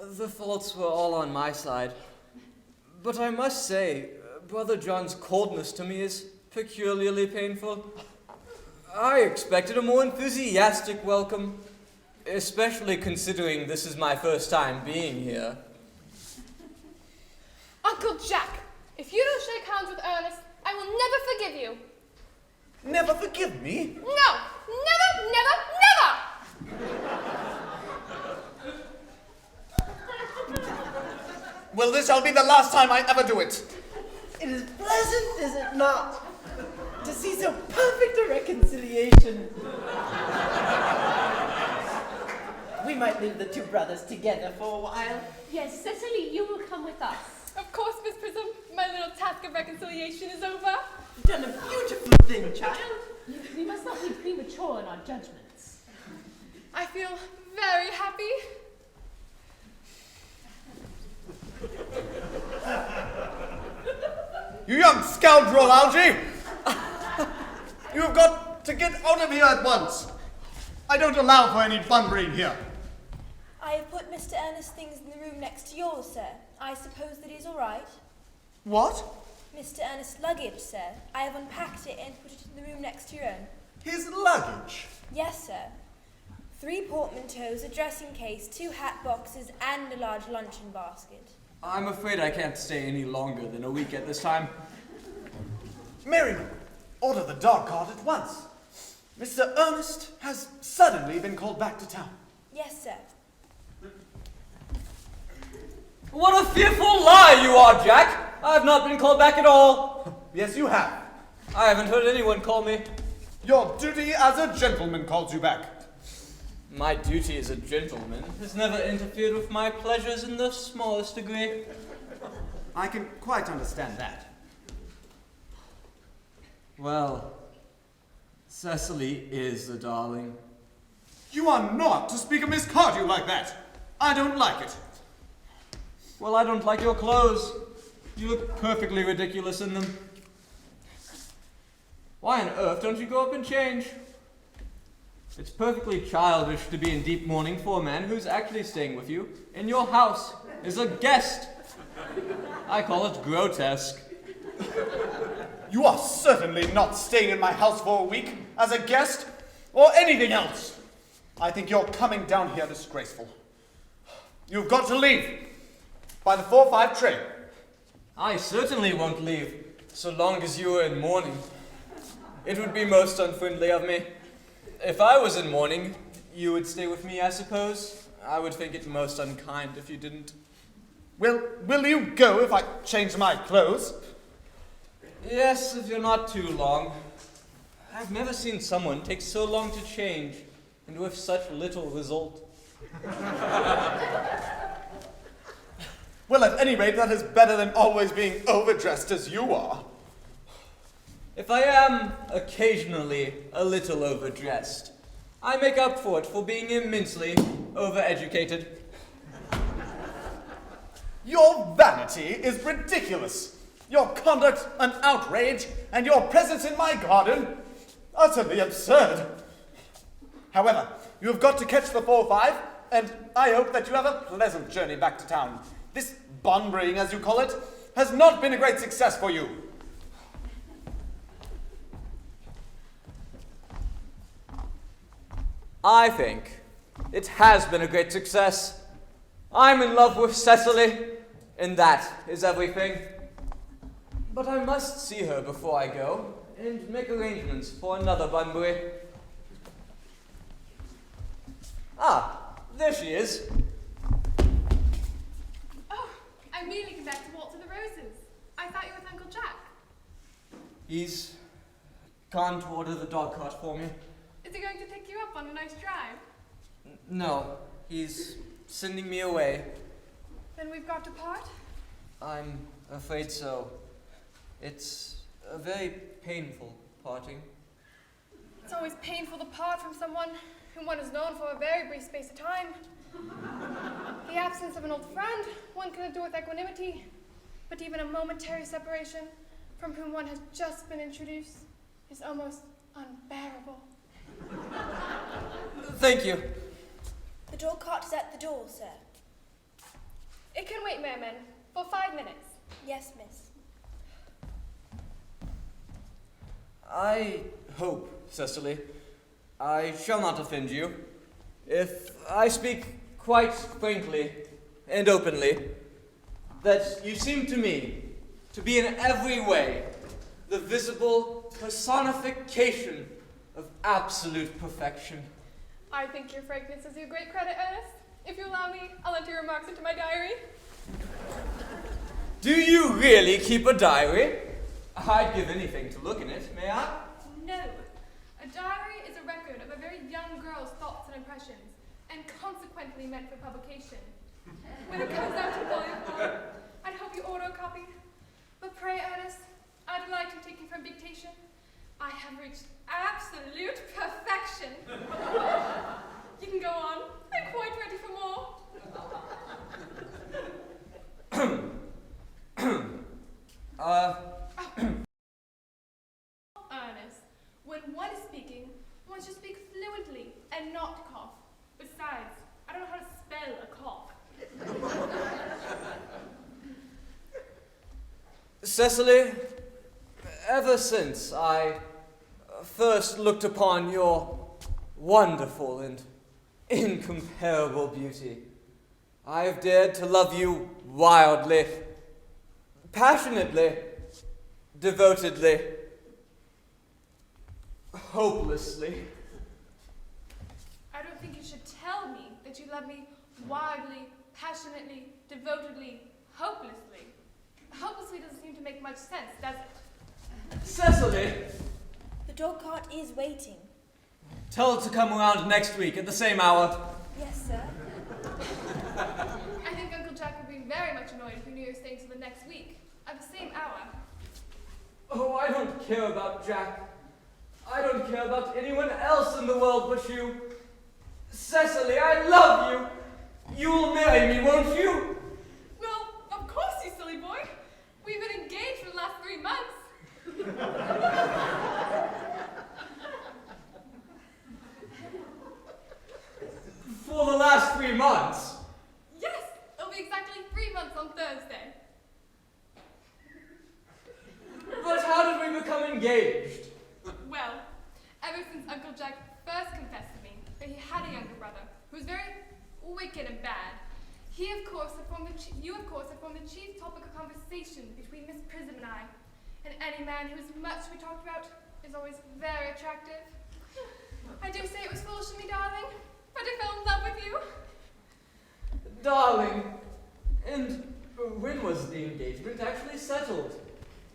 the faults were all on my side. But I must say, Brother John's coldness to me is peculiarly painful. I expected a more enthusiastic welcome, especially considering this is my first time being here. Uncle Jack, if you don't shake hands with Ernest, I will never forgive you. Never forgive me? No! Never, never, never! Well, this shall be the last time I ever do it. It is pleasant, is it not, to see so perfect a reconciliation? We might leave the 2 brothers together for a while. Yes, Cicely, you will come with us. Of course, Miss Prism, my little task of reconciliation is over. You've done a beautiful thing, child. We must not be premature in our judgments. I feel very happy. You young scoundrel, Algy! You have got to get out of here at once. I don't allow for any bunburying here. I have put Mr. Earnest's things in the room next to yours, sir. I suppose that is all right. What? Mr. Earnest's luggage, sir. I have unpacked it and put it in the room next to your own. His luggage? Yes, sir. 3 portmanteaus, a dressing case, 2 hat boxes, and a large luncheon basket. I'm afraid I can't stay any longer than a week at this time. Merriman, order the dog cart at once. Mr. Earnest has suddenly been called back to town. Yes, sir. What a fearful lie you are, Jack! I have not been called back at all. Yes, you have. I haven't heard anyone call me. Your duty as a gentleman calls you back. My duty as a gentleman has never interfered with my pleasures in the smallest degree. I can quite understand that. Well, Cecily is a darling. You are not to speak of Miss Cardew like that. I don't like it. Well, I don't like your clothes. You look perfectly ridiculous in them. Why on earth don't you go up and change? It's perfectly childish to be in deep mourning for a man who's actually staying with you in your house as a guest. I call it grotesque. You are certainly not staying in my house for a week as a guest or anything else. I think you're coming down here disgraceful. You've got to leave by the 4:05 train. I certainly won't leave so long as you are in mourning. It would be most unfriendly of me. If I was in mourning, you would stay with me, I suppose. I would think it most unkind if you didn't. Will you go if I change my clothes? Yes, if you're not too long. I've never seen someone take so long to change, and with such little result. Well, at any rate, that is better than always being overdressed as you are. If I am occasionally a little overdressed, I make up for it for being immensely overeducated. Your vanity is ridiculous. Your conduct an outrage, and your presence in my garden utterly absurd. However, you have got to catch the 4:05, and I hope that you have a pleasant journey back to town. This bunburying, as you call it, has not been a great success for you. I think it has been a great success. I'm in love with Cecily, and that is everything. But I must see her before I go, and make arrangements for another Bunbury. Ah, there she is. Oh, I'm merely come back to walk to the roses. I thought you were with Uncle Jack. He's gone to order the dog cart for me. Is he going to take you up on a nice drive? No, he's sending me away. Then we've got to part? I'm afraid so. It's a very painful parting. It's always painful to part from someone whom one has known for a very brief space of time. The absence of an old friend one can endure with equanimity, but even a momentary separation from whom one has just been introduced is almost unbearable. Thank you. The dog cart is at the door, sir. It can wait, Merriman, for 5 minutes. Yes, miss. I hope, Cecily, I shall not offend you if I speak quite frankly and openly that you seem to me to be in every way the visible personification of absolute perfection. I think your frankness is you great credit, Ernest. If you allow me, I'll enter your remarks into my diary. Do you really keep a diary? I'd give anything to look in it, may I? No. A diary is a record of a very young girl's thoughts and impressions, and consequently meant for publication. When it comes out in volume form, I'd hope you order a copy. But pray, Ernest, I delight in taking from dictation. I have reached absolute perfection. You can go on. I'm quite ready for more. Ernest, when one is speaking, one should speak fluently and not Cecily, ever since I first looked upon your wonderful and incomparable beauty, I have dared to love you wildly, passionately, devotedly, hopelessly. I don't think you should tell me that you love me wildly, passionately, devotedly, hopelessly. Hopelessly doesn't seem to make much sense, does it? Cecily! The dog cart is waiting. Tell her to come around next week at the same hour. Yes, sir. I think Uncle Jack would be very much annoyed if we knew you were staying till the next week, at the same hour. Oh, I don't care about Jack. I don't care about anyone else in the world but you. Cecily, I love you. You'll marry me, won't you? Well, of course, you silly boy. We've been engaged for the last 3 months. For the last 3 months? Yes, it'll be exactly 3 months on Thursday. But how did we become engaged? Well, ever since Uncle Jack first confessed to me that he had a younger brother who was very wicked and bad, you of course had formed the chief topic of conversation between Miss Prism and I. And any man who is much to be talked about is always very attractive. I do say it was foolish of me, darling, but I fell in love with you. Darling, and when was the engagement actually settled?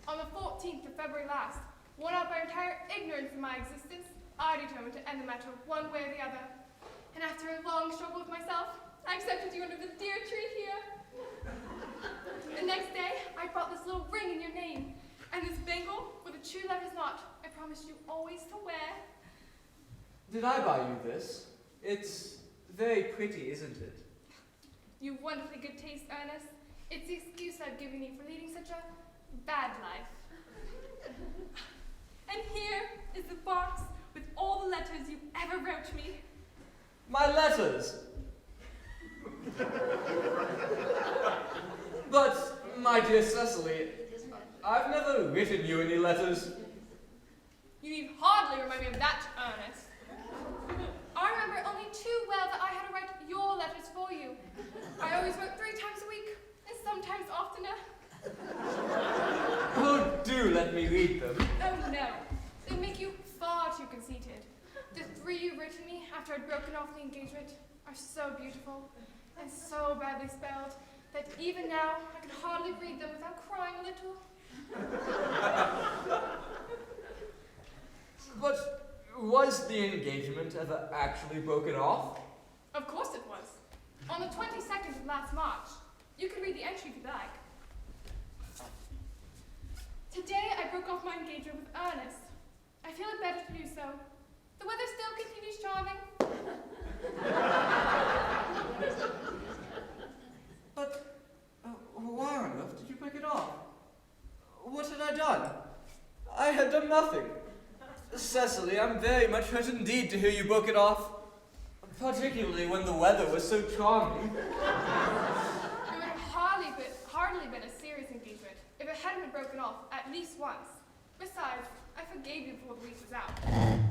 On the 14th of February last, worn out by entire ignorance of my existence, I determined to end the matter one way or the other. And after a long struggle with myself, I accepted you under the dear tree here. The next day, I brought this little ring in your name, and this bangle with a true lover's knot I promised you always to wear. Did I buy you this? It's very pretty, isn't it? You've wonderfully good taste, Ernest. It's the excuse I've given you for leading such a bad life. And here is the box with all the letters you ever wrote me. My letters? But, my dear Cecily, I've never written you any letters. You need hardly remind me of that, Ernest. I remember only too well that I had to write your letters for you. I always wrote 3 times a week, and sometimes oftener. Oh, do let me read them. Oh no, they make you far too conceited. The 3 you've written me after I'd broken off the engagement are so beautiful and so badly spelled that even now I can hardly read them without crying a little. But was the engagement ever actually broken off? Of course it was. On the 22nd of last March. You can read the entry if you like. Today I broke off my engagement with Earnest. I feel it better to do so. The weather still continues charming. But why on earth did you break it off? What had I done? I had done nothing. Cecily, I'm very much hurt indeed to hear you broke it off. Particularly when the weather was so charming. It would have hardly been a serious engagement if it hadn't been broken off at least once. Besides, I forgave you before the week was out.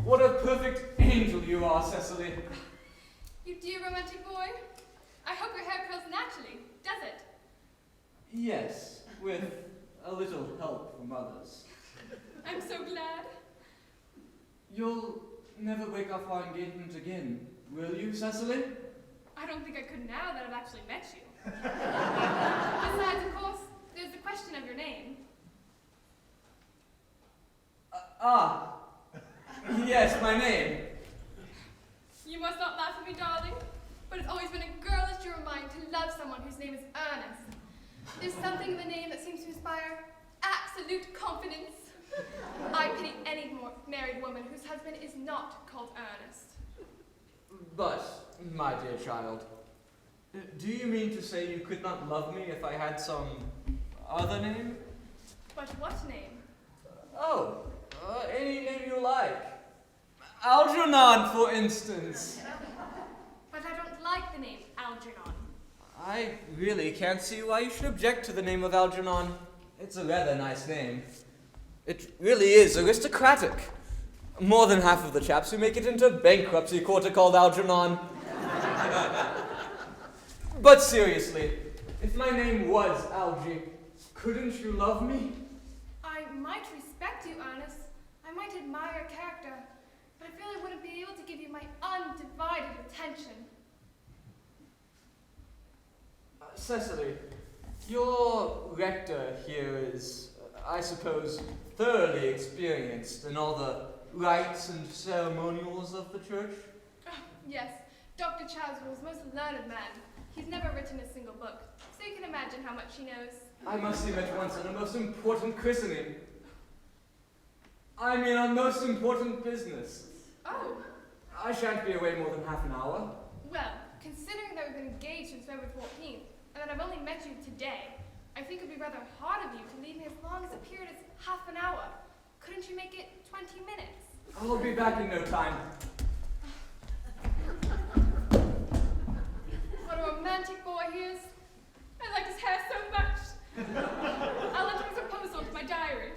What a perfect angel you are, Cecily. You dear romantic boy. I hope your hair curls naturally, does it? Yes, with a little help from others. I'm so glad. You'll never break off our engagement again, will you, Cecily? I don't think I could now that I've actually met you. Besides, of course, there's the question of your name. Yes, my name. You must not laugh at me, darling, but it's always been a girlish dream of mine to love someone whose name is Earnest. There's something in the name that seems to inspire absolute confidence. I pity any married woman whose husband is not called Earnest. But, my dear child, do you mean to say you could not love me if I had some other name? But what name? Oh, any name you like. Algernon, for instance. But I don't like the name Algernon. I really can't see why you should object to the name of Algernon. It's a rather nice name. It really is aristocratic. More than half of the chaps who make it into bankruptcy court are called Algernon. But seriously, if my name was Algie, couldn't you love me? I might respect you, Earnest. I might admire your character, but I feel I wouldn't be able to give you my undivided attention. Cecily, your rector here is, I suppose, thoroughly experienced in all the rites and ceremonials of the church? Yes, Dr. Chaswell's most learned man. He's never written a single book, so you can imagine how much he knows. I must see him at once on a most important christening. I mean, on most important business. Oh, I shan't be away more than half an hour. well, considering that we've been engaged since February 14th, and that I've only met you today, I think it would be rather hard of you to leave me as long as a period as half an hour. Couldn't you make it 20 minutes? I'll be back in no time. What a romantic boy he is. I like his hair so much. I'll enter his proposal into my diary.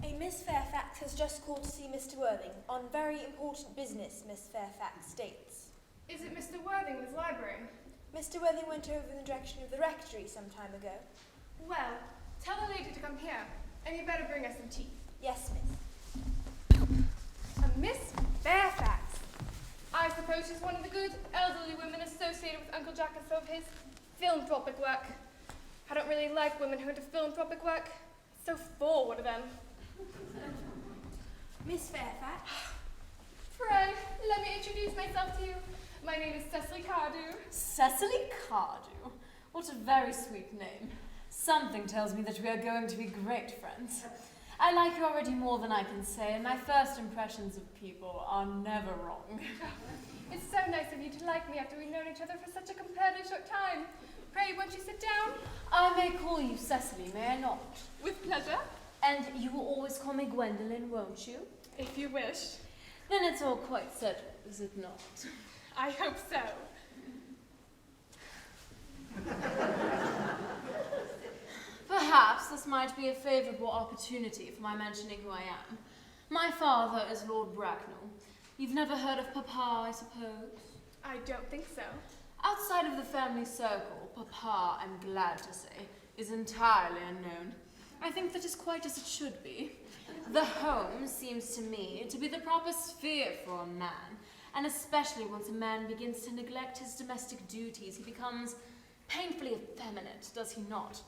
A Miss Fairfax has just called to see Mr. Worthing on very important business, Miss Fairfax states. Is it Mr. Worthing in his library? Mr. Worthing went over in the direction of the rectory some time ago. Well, tell the lady to come here, and you better bring us some tea. Yes, miss. A Miss Fairfax. I suppose she's one of the good elderly women associated with Uncle Jack and some of his philanthropic work. I don't really like women who are into philanthropic work. It's so forward of them. Miss Fairfax? Pray, let me introduce myself to you. My name is Cecily Cardew. Cecily Cardew? What a very sweet name. Something tells me that we are going to be great friends. I like you already more than I can say, and my first impressions of people are never wrong. It's so nice of you to like me after we've known each other for such a comparatively short time. Pray, won't you sit down? I may call you Cecily, may I not? With pleasure, And you will always call me Gwendolyn, won't you? if you wish. Then it's all quite settled, is it not? I hope so. Perhaps this might be a favourable opportunity for my mentioning who I am. My father is Lord Bracknell. You've never heard of Papa, I suppose? I don't think so. Outside of the family circle, Papa, I'm glad to say, is entirely unknown. I think that is quite as it should be. The home seems to me to be the proper sphere for a man, and especially once a man begins to neglect his domestic duties, he becomes painfully effeminate, does he not?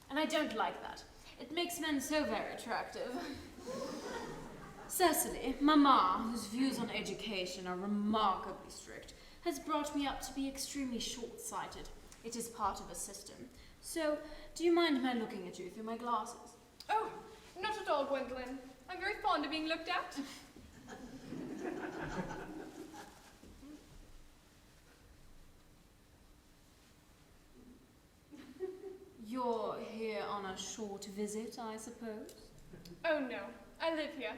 And I don't like that. It makes men so very attractive. Cecily, Mamma, whose views on education are remarkably strict, has brought me up to be extremely short-sighted. It is part of a system. So, do you mind my looking at you through my glasses? Oh, not at all, Gwendolyn. I'm very fond of being looked at. You're here on a short visit, I suppose? Oh no, I live here.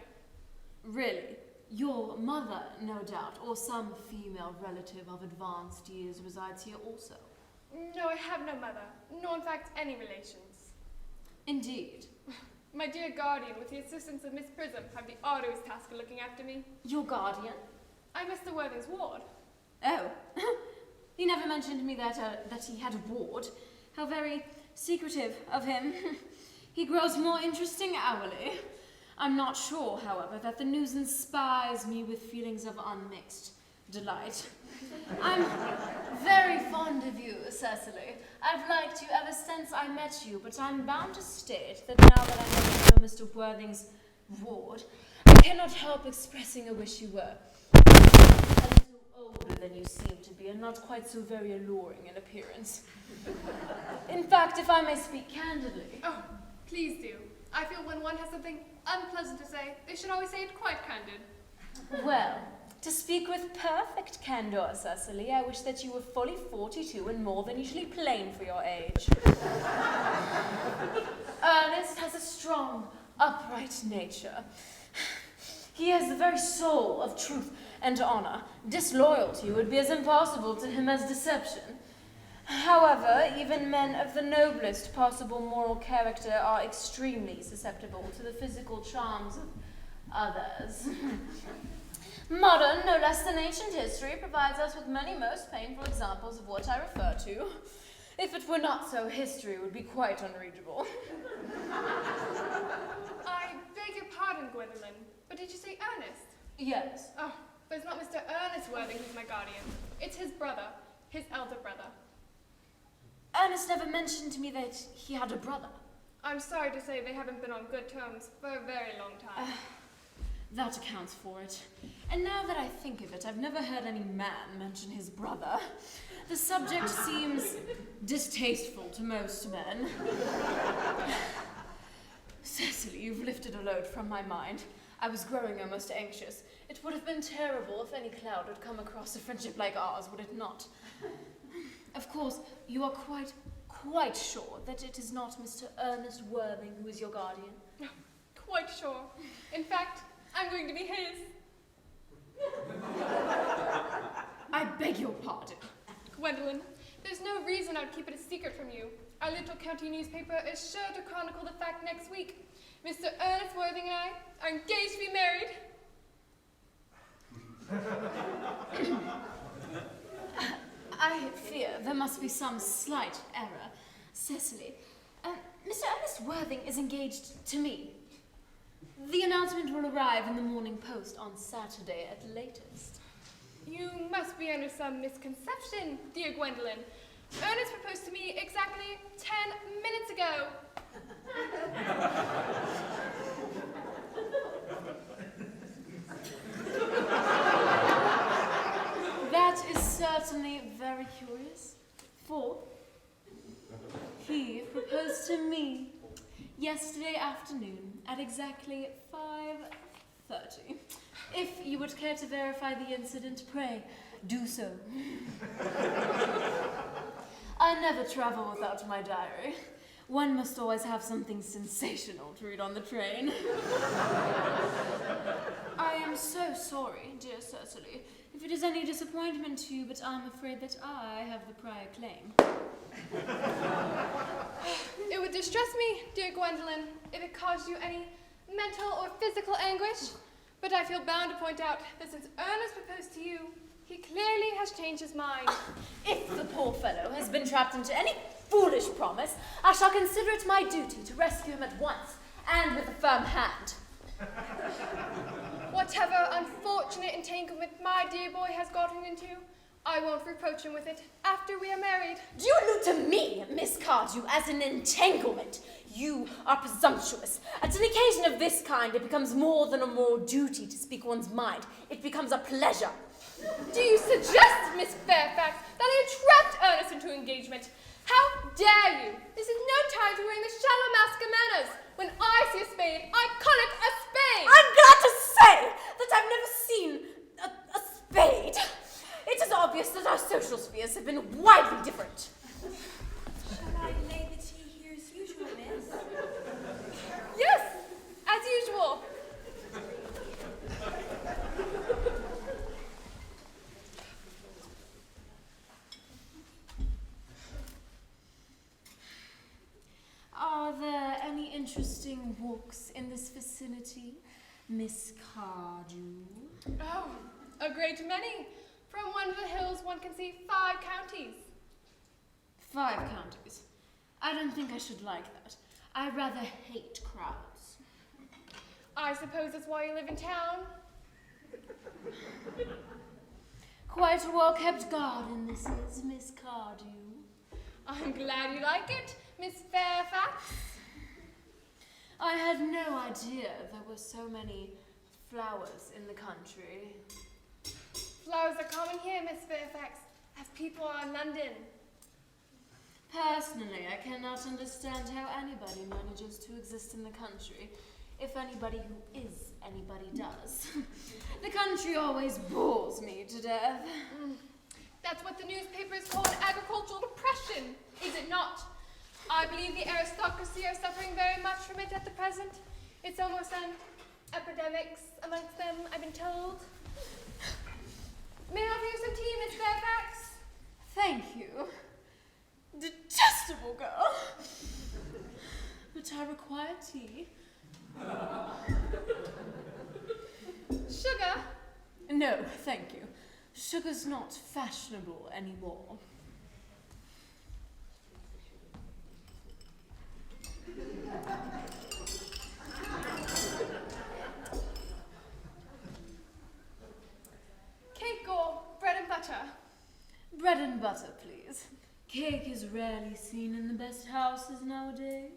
Really? Your mother, no doubt, or some female relative of advanced years resides here also? No, I have no mother, nor in fact any relations. Indeed. My dear guardian, with the assistance of Miss Prism, have the arduous task of looking after me. Your guardian? I'm Mr. Worthing's ward. Oh. He never mentioned to me that he had a ward. How very secretive of him. He grows more interesting hourly. I'm not sure, however, that the news inspires me with feelings of unmixed delight. I'm very fond of you, Cecily. I've liked you ever since I met you, but I'm bound to state that now that I know Mr. Worthing's ward, I cannot help expressing a wish you were a little older than you seem to be, and not quite so very alluring in appearance. In fact, if I may speak candidly. Oh, please do. I feel when one has something unpleasant to say, they should always say it quite candid. Well, to speak with perfect candor, Cecily, I wish that you were fully 42 and more than usually plain for your age. Ernest has a strong, upright nature. He has the very soul of truth and honor. Disloyalty would be as impossible to him as deception. However, even men of the noblest possible moral character are extremely susceptible to the physical charms of others. Modern, no less than ancient history, provides us with many most painful examples of what I refer to. If it were not so, history would be quite unreadable. I beg your pardon, Gwendolyn, but did you say Ernest? Yes. Oh, but it's not Mr. Ernest Worthing who's my guardian. It's his brother, his elder brother. Ernest never mentioned to me that he had a brother. I'm sorry to say they haven't been on good terms for a very long time. That accounts for it. And now that I think of it, I've never heard any man mention his brother. The subject seems distasteful to most men. Cecily, you've lifted a load from my mind. I was growing almost anxious. It would have been terrible if any cloud had come across a friendship like ours, would it not? Of course, you are quite sure that it is not Mr. Ernest Worthing who is your guardian? Quite sure. In fact, I'm going to be his. I beg your pardon. Gwendolyn, there's no reason I'd keep it a secret from you. Our little county newspaper is sure to chronicle the fact next week. Mr. Ernest Worthing and I are engaged to be married. I fear there must be some slight error. Cecily, Mr. Ernest Worthing is engaged to me. The announcement will arrive in the Morning Post on Saturday at latest. You must be under some misconception, dear Gwendolyn. Ernest proposed to me exactly 10 minutes ago. That is certainly very curious, for he proposed to me yesterday afternoon at exactly 5:30. If you would care to verify the incident, pray do so. I never travel without my diary. One must always have something sensational to read on the train. I am so sorry, dear Cecily, if it is any disappointment to you, but I'm afraid that I have the prior claim. It would distress me, dear Gwendolyn, if it caused you any mental or physical anguish, but I feel bound to point out that since Ernest proposed to you, he clearly has changed his mind. If the poor fellow has been trapped into any foolish promise, I shall consider it my duty to rescue him at once, and with a firm hand. Whatever unfortunate entanglement my dear boy has gotten into, I won't reproach him with it after we are married. Do you allude to me, Miss Cardew, as an entanglement? You are presumptuous. At an occasion of this kind, it becomes more than a moral duty to speak one's mind. It becomes a pleasure. Do you suggest, Miss Fairfax, that I trapped Ernest into engagement? How dare you? This is no time to wearing the shallow mask of manners. When I see a spade, I call it a spade. I'm glad to say that I've never seen a spade. It is obvious that our social spheres have been widely different. Shall I lay the tea here as usual, miss? Yes, as usual. Are there any interesting walks in this vicinity, Miss Cardew? Oh, a great many. From one of the hills, one can see 5 counties. 5 counties. I don't think I should like that. I rather hate crowds. I suppose that's why you live in town. Quite a well-kept garden, this is, Miss Cardew. I'm glad you like it, Miss Fairfax. I had no idea there were so many flowers in the country. Flowers are common here, Miss Fairfax, as people are in London. Personally, I cannot understand how anybody manages to exist in the country, if anybody who is anybody does. The country always bores me to death. That's what the newspapers call an agricultural depression, is it not? I believe the aristocracy are suffering very much from it at the present. It's almost an epidemic amongst them, I've been told. May I offer you some tea, Miss Fairfax? Thank you. tea? Sugar? No, thank you. Sugar's not fashionable anymore. Cake or bread and butter? Bread and butter, please. Cake is rarely seen in the best houses nowadays.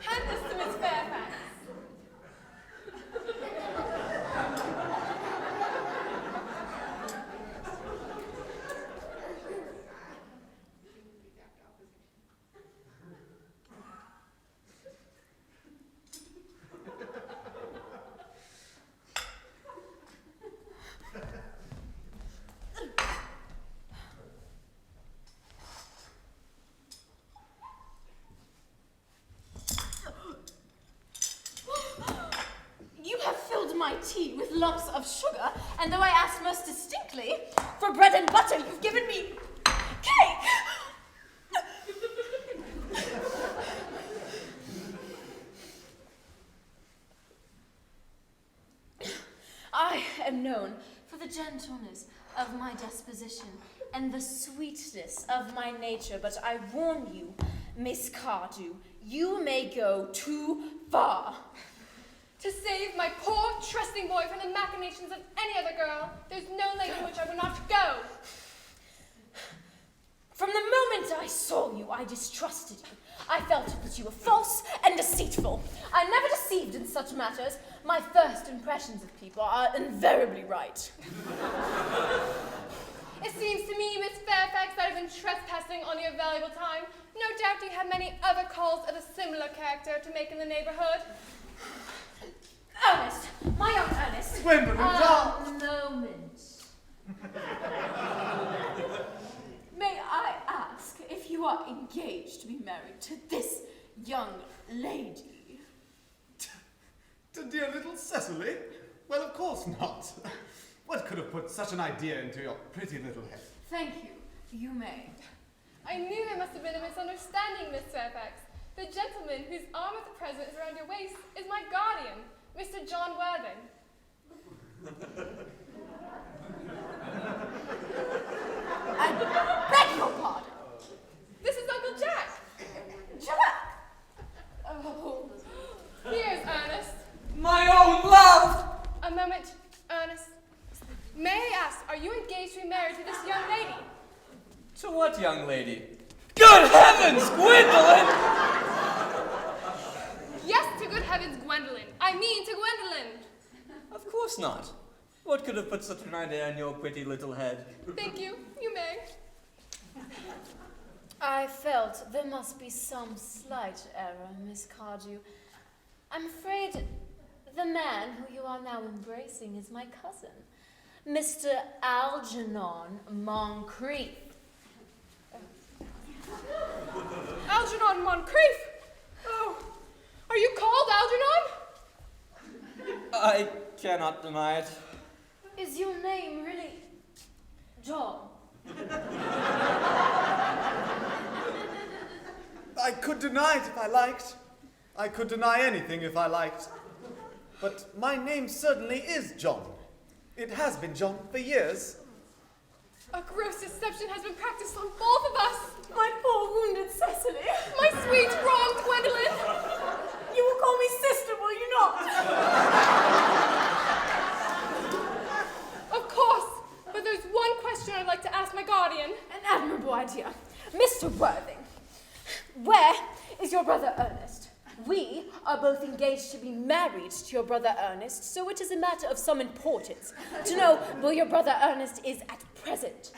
Hand this to Miss Fairfax. You have filled my tea with lumps of sugar, and though I asked most distinctly for bread and butter, you've given me cake! I am known for the gentleness of my disposition and the sweetness of my nature, but I warn you, Miss Cardew, you may go too far. To save my poor, trusting boy from the machinations of any other girl, there's no length to which I would not go. From the moment I saw you, I distrusted you. I felt that you were false and deceitful. I'm never deceived in such matters. My first impressions of people are invariably right. It seems to me, Miss Fairfax, that I've been trespassing on your valuable time. No doubt you have many other calls of a similar character to make in the neighborhood. Ernest, my own Ernest. Gwendolyn, A moment. May I ask if you are engaged to be married to this young lady? To dear little Cecily? Well, of course not. What could have put such an idea into your pretty little head? Thank you. You may. I knew there must have been a misunderstanding, Miss Fairfax. The gentleman whose arm at the present is around your waist is my guardian, Mr. John Worthing. I beg your pardon. This is Uncle Jack. Jack! Oh. Here's Ernest. My own love! A moment, Ernest. May I ask, are you engaged to be married to this young lady? To what young lady? Good heavens, Gwendolyn! Yes, to good heavens, Gwendolyn. I mean to Gwendolyn. Of course not. What could have put such an idea in your pretty little head? Thank you. You may. I felt there must be some slight error, Miss Cardew. I'm afraid the man who you are now embracing is my cousin, Mr. Algernon Moncrief. Algernon Moncrief? Oh, are you called Algernon? I cannot deny it. Is your name really John? I could deny it if I liked. I could deny anything if I liked. But my name certainly is John. It has been John for years. A gross deception has been practiced on both of us. My poor wounded Cecily. My sweet, wrong Gwendolyn. You will call me sister, will you not? Of course, but there's one question I'd like to ask my guardian. An admirable idea. Mr. Worthing, where is your brother Ernest? We are both engaged to be married to your brother Ernest, so it is a matter of some importance to know where your brother Ernest is at present.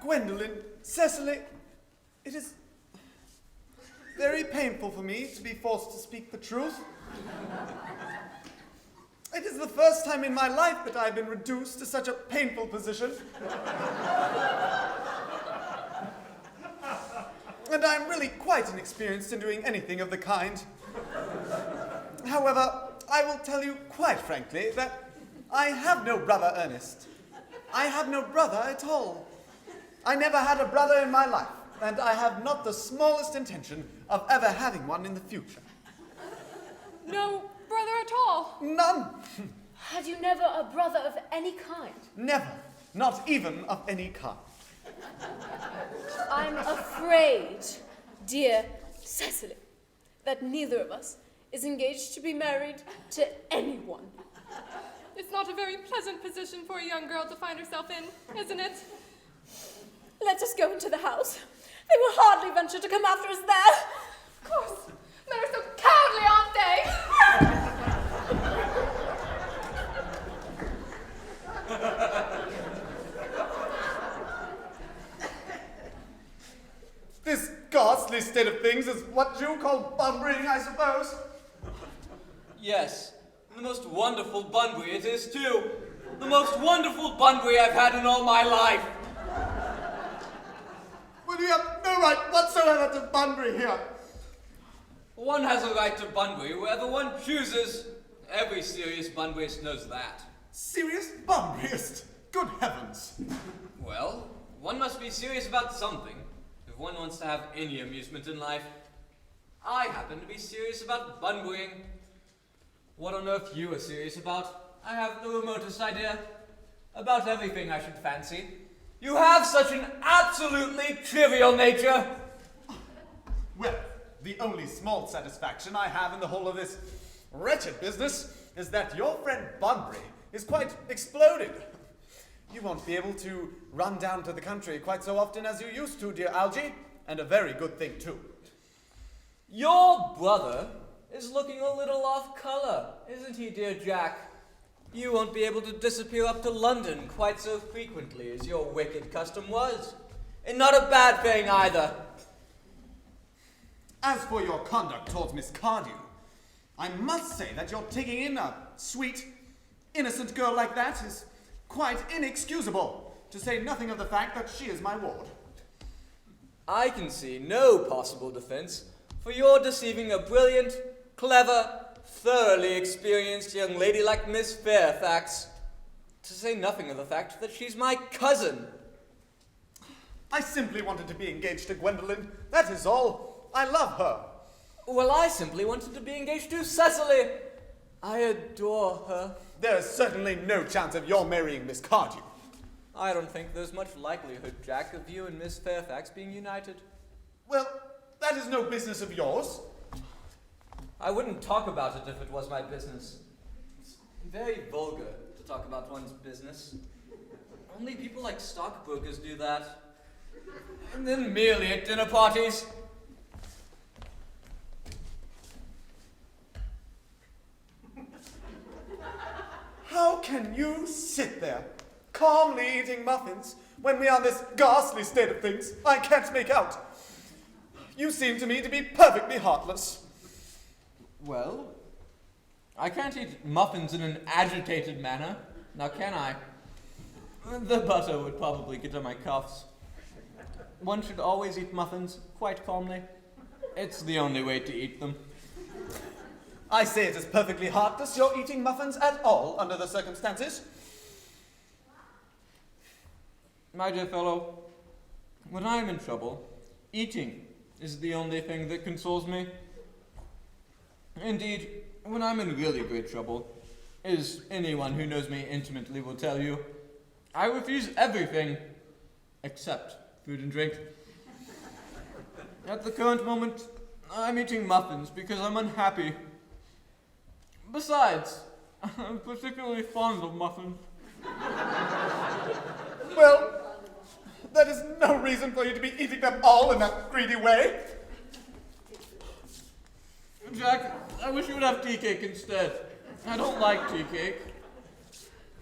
Gwendolyn, Cecily, it is very painful for me to be forced to speak the truth. It is the first time in my life that I have been reduced to such a painful position. And I'm really quite inexperienced in doing anything of the kind. However, I will tell you quite frankly that I have no brother, Earnest. I have no brother at all. I never had a brother in my life, and I have not the smallest intention of ever having one in the future. No brother at all. None. Had you never a brother of any kind? Never. Not even of any kind. I'm afraid, dear Cecily, that neither of us is engaged to be married to anyone. It's not a very pleasant position for a young girl to find herself in, isn't it? Let us go into the house. They will hardly venture to come after us there. Of course. Men are so cowardly, aren't they? This ghastly state of things is what you call bunburying, I suppose? Yes, the most wonderful Bunbury it is too. The most wonderful Bunbury I've had in all my life. Well, you have no right whatsoever to Bunbury here. One has a right to Bunbury wherever one chooses. Every serious Bunburyist knows that. Serious Bunburyist? Good heavens. Well, one must be serious about something if one wants to have any amusement in life. I happen to be serious about Bunburying. What on earth you are serious about? I have the remotest idea. About everything, I should fancy. You have such an absolutely trivial nature. Well, the only small satisfaction I have in the whole of this wretched business is that your friend Bunbury is quite exploded. You won't be able to run down to the country quite so often as you used to, dear Algie, and a very good thing too. Your brother is looking a little off color, isn't he, dear Jack? You won't be able to disappear up to London quite so frequently as your wicked custom was. And not a bad thing either. As for your conduct towards Miss Cardew, I must say that your taking in a sweet, innocent girl like that is quite inexcusable, to say nothing of the fact that she is my ward. I can see no possible defense for your deceiving a brilliant, clever, thoroughly experienced young lady like Miss Fairfax, to say nothing of the fact that she's my cousin. I simply wanted to be engaged to Gwendolen, that is all. I love her. Well, I simply wanted to be engaged to Cecily. I adore her. There is certainly no chance of your marrying Miss Cardew. I don't think there's much likelihood, Jack, of you and Miss Fairfax being united. Well, that is no business of yours. I wouldn't talk about it if it was my business. It's very vulgar to talk about one's business. Only people like stockbrokers do that. And then merely at dinner parties. How can you sit there, calmly eating muffins, when we are in this ghastly state of things? I can't make out. You seem to me to be perfectly heartless. Well, I can't eat muffins in an agitated manner, now can I? The butter would probably get on my cuffs. One should always eat muffins quite calmly. It's the only way to eat them. I say it is perfectly heartless you're eating muffins at all under the circumstances. My dear fellow, when I am in trouble, eating is the only thing that consoles me. Indeed, when I'm in really great trouble, as anyone who knows me intimately will tell you, I refuse everything except food and drink. At the current moment, I'm eating muffins because I'm unhappy. Besides, I'm particularly fond of muffins. Well, that is no reason for you to be eating them all in that greedy way. Jack, I wish you would have tea cake instead. I don't like tea cake.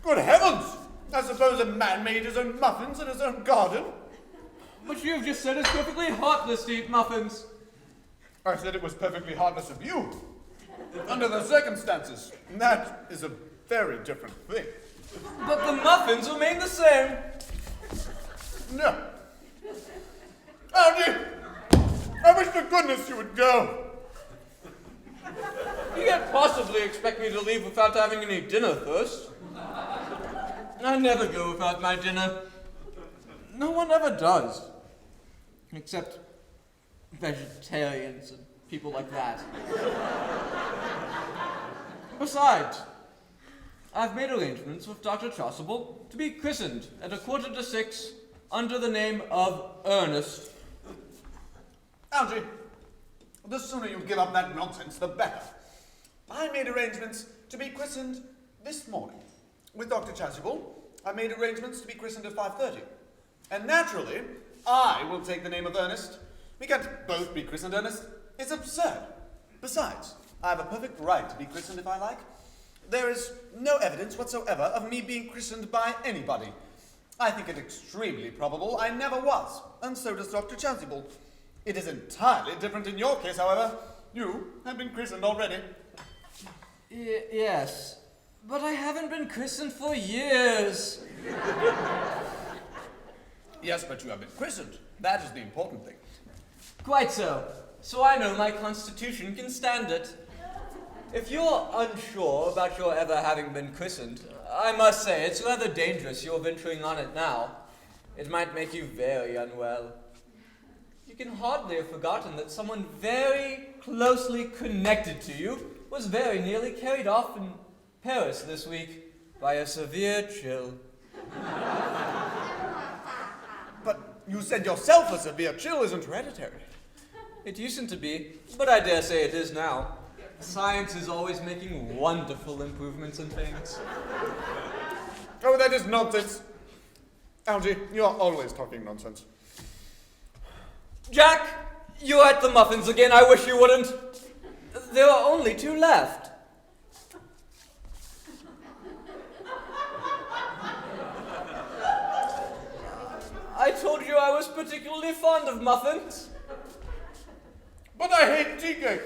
Good heavens! I suppose a man made his own muffins in his own garden. But you've just said it's perfectly heartless to eat muffins. I said it was perfectly heartless of you. Under the circumstances, that is a very different thing. But the muffins remain the same. No. Algie, I wish to goodness you would go. Yet possibly expect me to leave without having any dinner first? I never go without my dinner. No one ever does. Except vegetarians and people like that. Besides, I've made arrangements with Dr. Chasuble to be christened at 5:45 under the name of Earnest. Algy, the sooner you give up that nonsense, the better. I made arrangements to be christened this morning. With Dr. Chasuble, I made arrangements to be christened at 5:30. And naturally, I will take the name of Earnest. We can't both be christened Earnest. It's absurd. Besides, I have a perfect right to be christened if I like. There is no evidence whatsoever of me being christened by anybody. I think it extremely probable I never was, and so does Dr. Chasuble. It is entirely different in your case, however. You have been christened already. Yes, but I haven't been christened for years. Yes, but you have been christened. That is the important thing. Quite so. So I know my constitution can stand it. If you're unsure about your ever having been christened, I must say it's rather dangerous you're venturing on it now. It might make you very unwell. You can hardly have forgotten that someone very closely connected to you was very nearly carried off in Paris this week by a severe chill. But you said yourself a severe chill isn't hereditary. It used to be, but I dare say it is now. Science is always making wonderful improvements in things. Oh, that is nonsense. Algy, you are always talking nonsense. Jack, you're at the muffins again. I wish you wouldn't. There are only 2 left. I told you I was particularly fond of muffins. But I hate tea cake.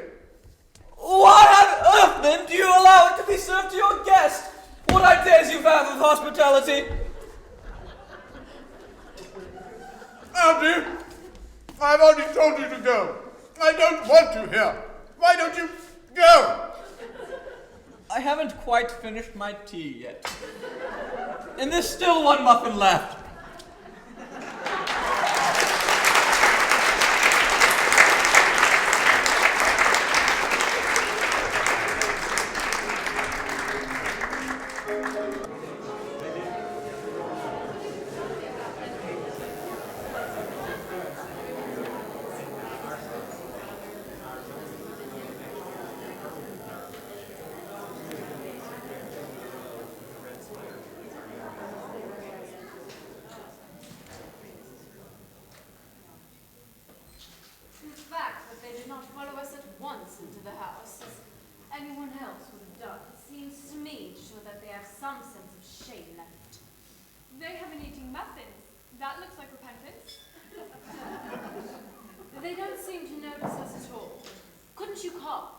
Why on earth, then, do you allow it to be served to your guest? What ideas you have of hospitality? Algy, I've already told you to go. I don't want you here. Why don't you go? I haven't quite finished my tea yet. And there's still 1 muffin left. The fact that they did not follow us at once into the house, as anyone else would have done, seems to me to show that they have some sense of shame left. They have been eating muffins. That looks like repentance. They don't seem to notice us at all. Couldn't you cough?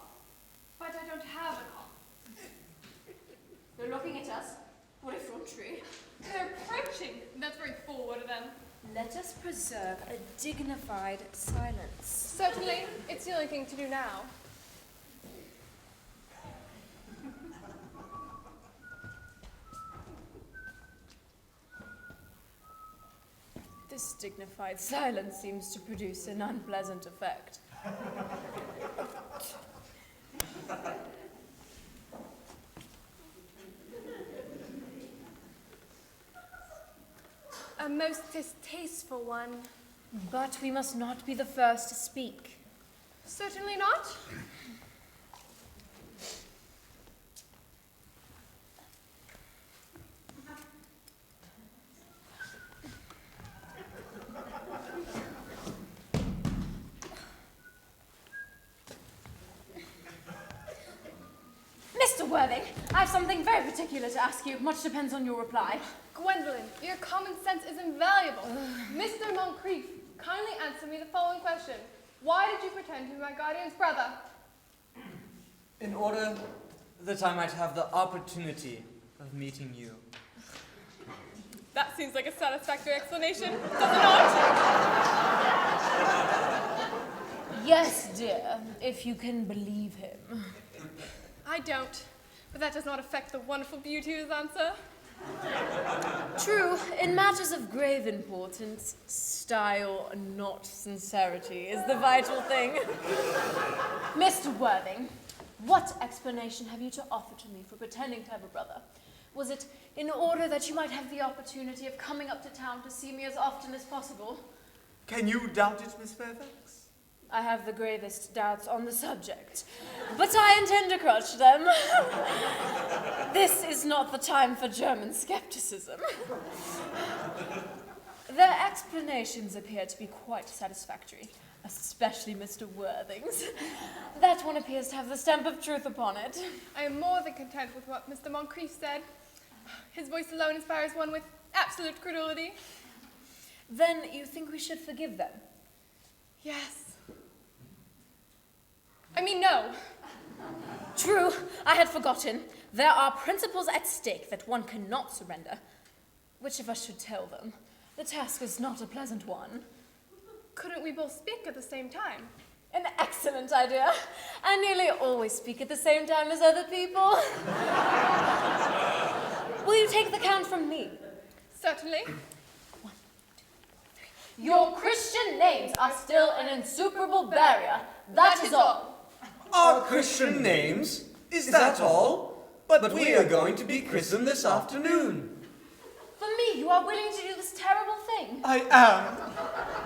But I don't have a cough. They're looking at us. What effrontery. They're approaching. That's very forward of them. Let us preserve a dignified silence. Certainly, it's the only thing to do now. This dignified silence seems to produce an unpleasant effect. A most distasteful one. But we must not be the first to speak. Certainly not. Mr. Worthing, I have something very particular to ask you. Much depends on your reply. Gwendolyn, your common sense is invaluable. Mr. Moncrief, kindly answer me the following question. Why did you pretend to be my guardian's brother? In order that I might have the opportunity of meeting you. That seems like a satisfactory explanation, does it not? Yes, dear, if you can believe him. I don't. But that does not affect the wonderful beauty of his answer. True, in matters of grave importance, style, not sincerity, is the vital thing. Mr. Worthing, what explanation have you to offer to me for pretending to have a brother? Was it in order that you might have the opportunity of coming up to town to see me as often as possible? Can you doubt it, Miss Fairfax? I have the gravest doubts on the subject, but I intend to crush them. This is not the time for German skepticism. Their explanations appear to be quite satisfactory, especially Mr. Worthing's. That one appears to have the stamp of truth upon it. I am more than content with what Mr. Moncrief said. His voice alone inspires one with absolute credulity. Then you think we should forgive them? Yes. I mean, no. True, I had forgotten. There are principles at stake that one cannot surrender. Which of us should tell them? The task is not a pleasant one. Couldn't we both speak at the same time? An excellent idea. I nearly always speak at the same time as other people. Will you take the count from me? Certainly. Your Christian names are still an insuperable barrier. That is all. Our Christian names? Is that all? But we are going to be christened this afternoon. For me, you are willing to do this terrible thing. I am.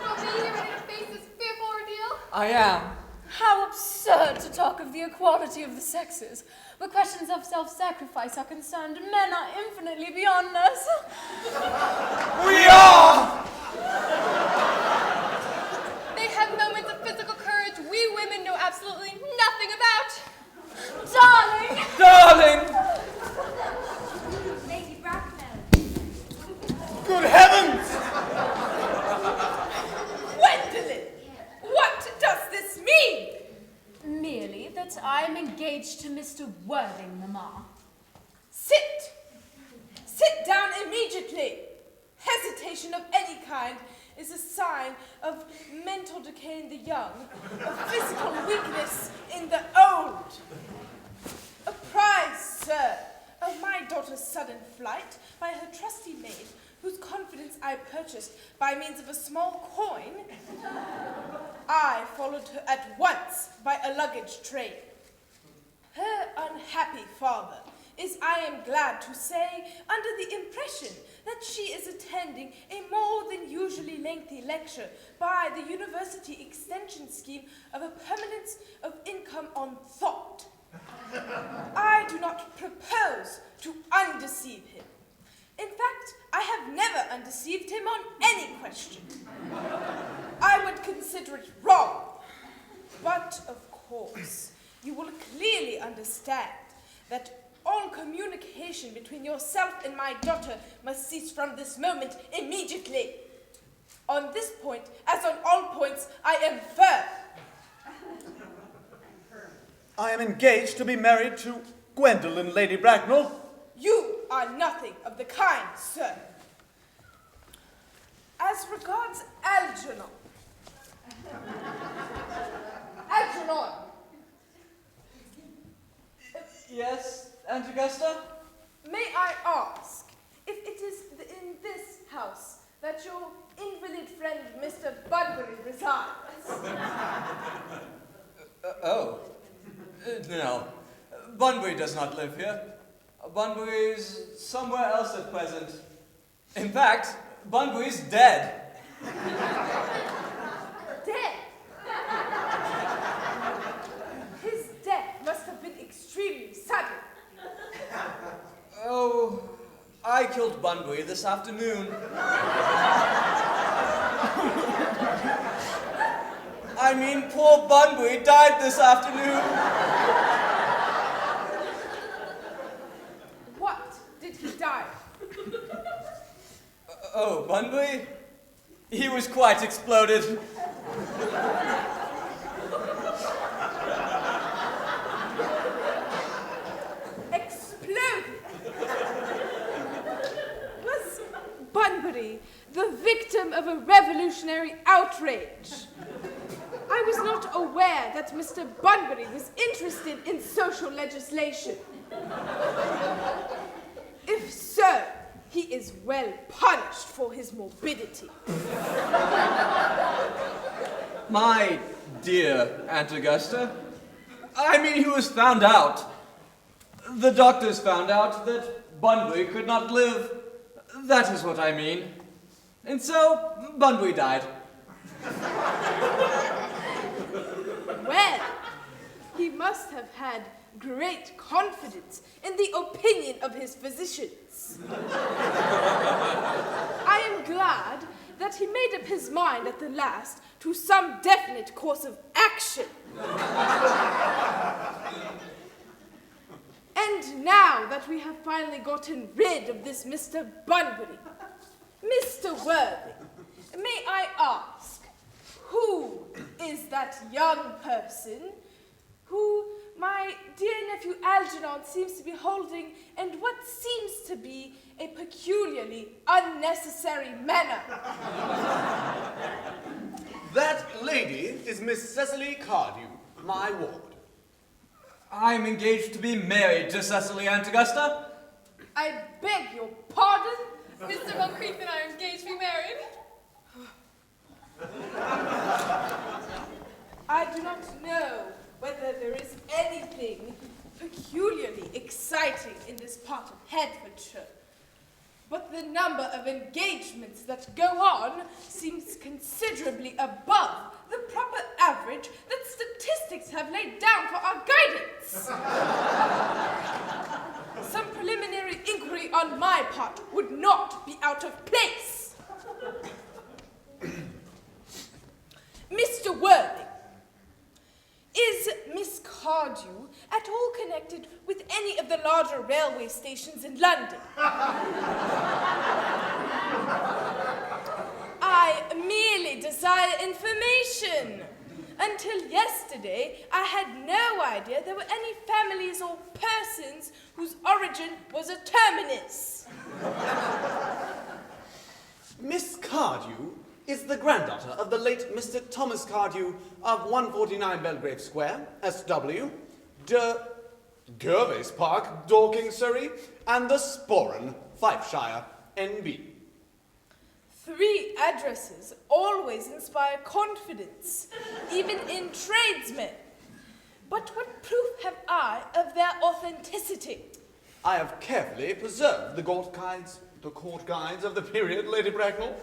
Are we ready to face this fearful ordeal? I am. How absurd to talk of the equality of the sexes. Where questions of self-sacrifice are concerned, men are infinitely beyond us. We are! They have moments of physical courage we women know absolutely nothing about. Darling! Darling! Lady Bracknell. Good heavens! Gwendolyn! What does this mean? Merely that I am engaged to Mr. Worthing, Mamma. Sit! Sit down immediately! Hesitation of any kind is a sign of mental decay in the young, of physical weakness in the old. Apprised, sir, of my daughter's sudden flight by her trusty maid, whose confidence I purchased by means of a small coin, I followed her at once by a luggage train. Her unhappy father is, I am glad to say, under the impression that she is attending a more than usually lengthy lecture by the University Extension Scheme of a Permanence of Income on Thought. I do not propose to undeceive him. In fact, I have never undeceived him on any question. I would consider it wrong. But, of course, you will clearly understand that all communication between yourself and my daughter must cease from this moment immediately. On this point, as on all points, I am firm. I am engaged to be married to Gwendolyn, Lady Bracknell. You are nothing of the kind, sir. As regards Algernon. Algernon! Yes, Aunt Augusta? May I ask if it is in this house that your invalid friend Mr. Bunbury resides? No. Bunbury does not live here. Bunbury is somewhere else at present. In fact, Bunbury's dead. Dead? His death must have been extremely sudden. Oh, I killed Bunbury this afternoon. I mean, poor Bunbury died this afternoon. What did he die? Oh, Bunbury? He was quite exploded. Exploded? Was Bunbury the victim of a revolutionary outrage. I was not aware that Mr. Bunbury was interested in social legislation. If so, he is well punished for his morbidity. My dear Aunt Augusta, I mean, he was found out. The doctors found out that Bunbury could not live. That is what I mean. And so, Bunbury died. Well, he must have had great confidence in the opinion of his physicians. I am glad that he made up his mind at the last to some definite course of action. And now that we have finally gotten rid of this Mr. Bunbury, Mr. Worthing, may I ask, who is that young person who my dear nephew Algernon seems to be holding in what seems to be a peculiarly unnecessary manner? That lady is Miss Cecily Cardew, my ward. I'm engaged to be married to Cecily, Aunt Augusta. I beg your pardon? Mr. Moncrief and I are engaged to be married. I do not know whether there is anything peculiarly exciting in this part of Hertfordshire, but the number of engagements that go on seems considerably above the proper average that statistics have laid down for our guidance. Some preliminary inquiry on my part would not be out of place. Mr. Worthing, is Miss Cardew at all connected with any of the larger railway stations in London? I merely desire information. Until yesterday, I had no idea there were any families or persons whose origin was a terminus. Miss Cardew is the granddaughter of the late Mr. Thomas Cardew of 149 Belgrave Square, SW, Gervais Park, Dorking, Surrey, and the Sporran, Fifeshire, NB. 3 addresses always inspire confidence, even in tradesmen. But what proof have I of their authenticity? I have carefully preserved the court guides of the period, Lady Bracknell.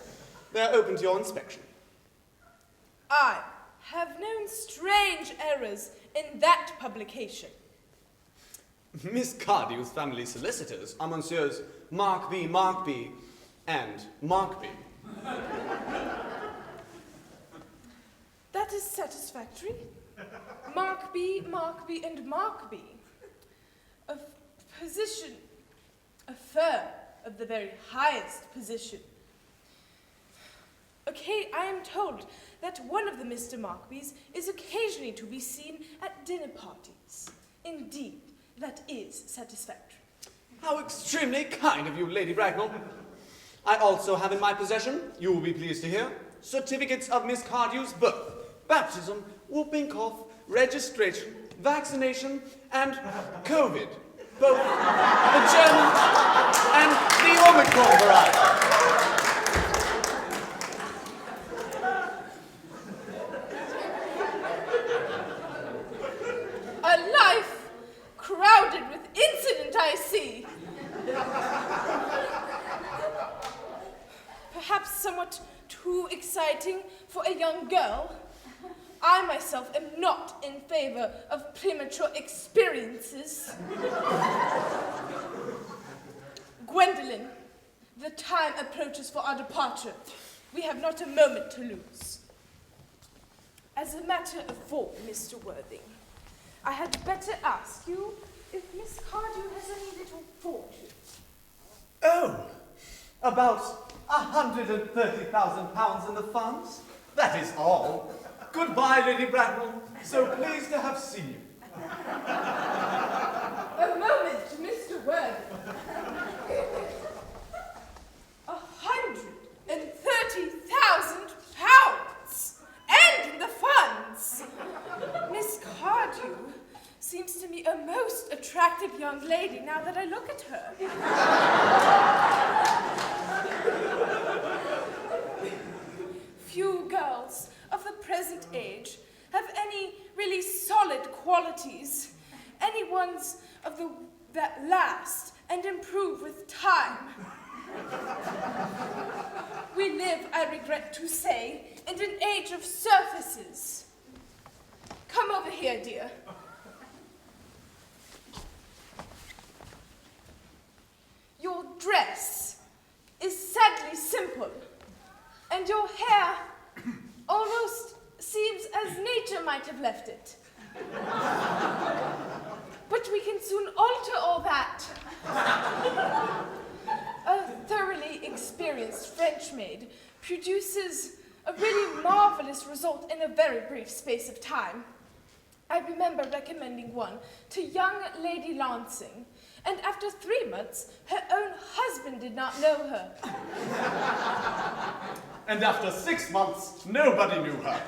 They are open to your inspection. I have known strange errors in that publication. Miss Cardew's family solicitors are Messieurs Markby, and Markby. That is satisfactory. Markby, and Markby. A position, a firm of the very highest position. Okay, I am told that one of the Mr. Markbys is occasionally to be seen at dinner parties. Indeed, that is satisfactory. How extremely kind of you, Lady Bracknell. I also have in my possession, you will be pleased to hear, certificates of Miss Cardew's birth, baptism, whooping cough, registration, vaccination, and COVID. Both the German and the Omicron variety. A life crowded with incident, I see. Perhaps somewhat too exciting for a young girl. I myself am not in favor of premature experiences. Gwendolen, the time approaches for our departure. We have not a moment to lose. As a matter of form, Mr. Worthing, I had better ask you if Miss Cardew has any little fortune. Oh, about £130,000 in the funds. That is all. Goodbye, Lady Bracknell. So pleased to have seen you. A moment, Mr. Worthing. £130,000. £1,000! And the funds! Miss Cardew seems to me a most attractive young lady now that I look at her. Few girls of the present age have any really solid qualities, any ones of that last and improve with time. We live, I regret to say, in an age of surfaces. Come over here, dear. Your dress is sadly simple, and your hair almost seems as nature might have left it. But we can soon alter all that. A thoroughly experienced French maid produces a really marvelous result in a very brief space of time. I remember recommending one to young Lady Lansing, and after 3 months, her own husband did not know her. And after 6 months, nobody knew her.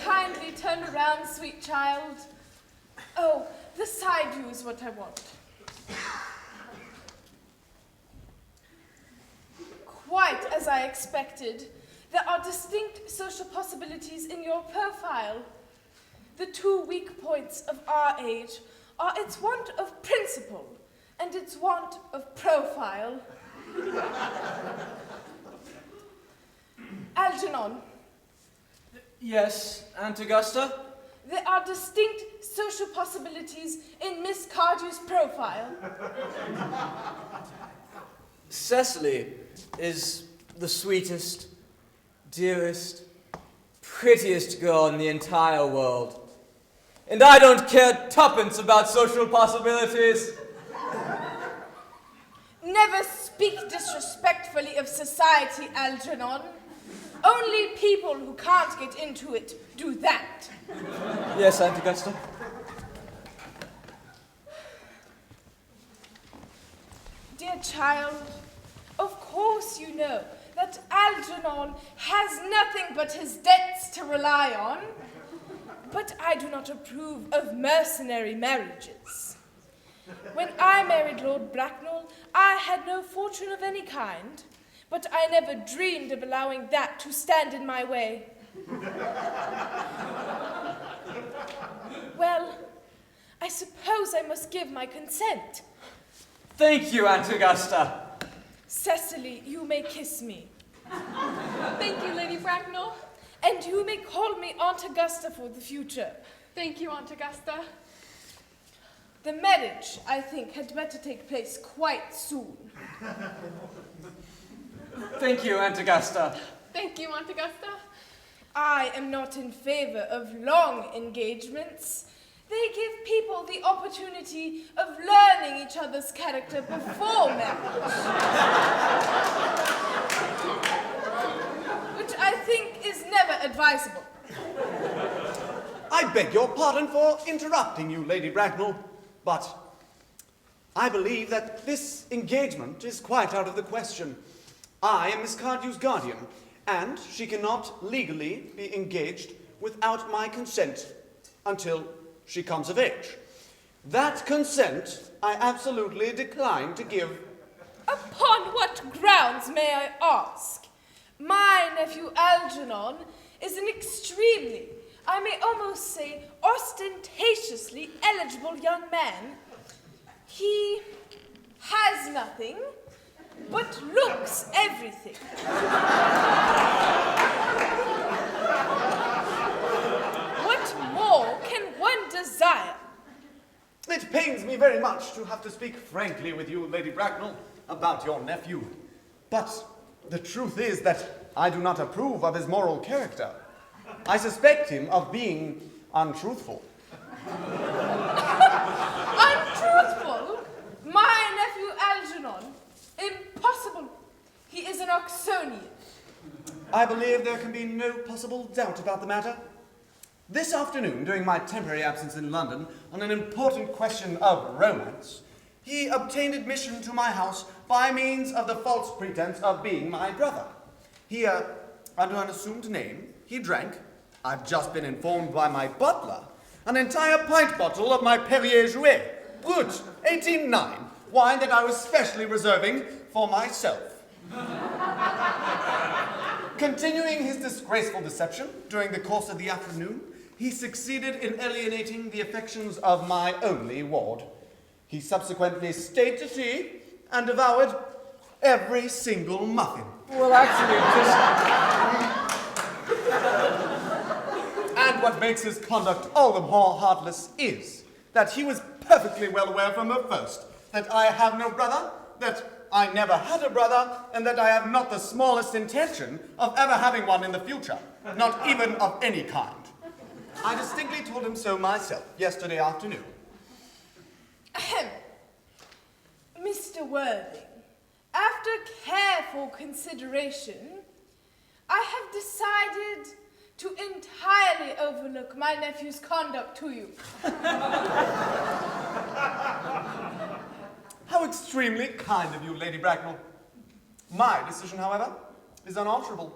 Kindly turn around, sweet child. Oh, the side view is what I want. Quite as I expected, there are distinct social possibilities in your profile. The 2 weak points of our age are its want of principle and its want of profile. Algernon. Yes, Aunt Augusta? There are distinct social possibilities in Miss Cardew's profile. Cecily is the sweetest, dearest, prettiest girl in the entire world. And I don't care tuppence about social possibilities. Never speak disrespectfully of society, Algernon. Only people who can't get into it do that. Yes, Aunt Augusta? Dear child, of course you know that Algernon has nothing but his debts to rely on. But I do not approve of mercenary marriages. When I married Lord Bracknell, I had no fortune of any kind, but I never dreamed of allowing that to stand in my way. Well, I suppose I must give my consent. Thank you, Aunt Augusta. Cecily, you may kiss me. Thank you, Lady Bracknell. And you may call me Aunt Augusta for the future. Thank you, Aunt Augusta. The marriage, I think, had better take place quite soon. Thank you, Aunt Augusta. Thank you, Aunt Augusta. I am not in favor of long engagements. They give people the opportunity of learning each other's character before marriage. Which I think is never advisable. I beg your pardon for interrupting you, Lady Bracknell, but I believe that this engagement is quite out of the question. I am Miss Cardew's guardian, and she cannot legally be engaged without my consent until she comes of age. That consent I absolutely decline to give. Upon what grounds, may I ask? My nephew Algernon is an extremely, I may almost say ostentatiously eligible young man. He has nothing, but looks everything. What more can one desire? It pains me very much to have to speak frankly with you, Lady Bracknell, about your nephew. But the truth is that I do not approve of his moral character. I suspect him of being untruthful. Untruthful? My nephew Algernon? Impossible. He is an Oxonian. I believe there can be no possible doubt about the matter. This afternoon, during my temporary absence in London, on an important question of romance, he obtained admission to my house by means of the false pretense of being my brother. He, under an assumed name, he drank, I've just been informed by my butler, an entire pint bottle of my Perrier Jouet, Brut, 1809, wine that I was specially reserving for myself. Continuing his disgraceful deception during the course of the afternoon, he succeeded in alienating the affections of my only ward. He subsequently stayed to tea and devoured every single muffin. Well, actually, And what makes his conduct all the more heartless is that he was perfectly well aware from the first that I have no brother, that I never had a brother, and that I have not the smallest intention of ever having one in the future, not even of any kind. I distinctly told him so myself yesterday afternoon. Ahem. Mr. Worthing, after careful consideration, I have decided to entirely overlook my nephew's conduct to you. How extremely kind of you, Lady Bracknell. My decision, however, is unalterable.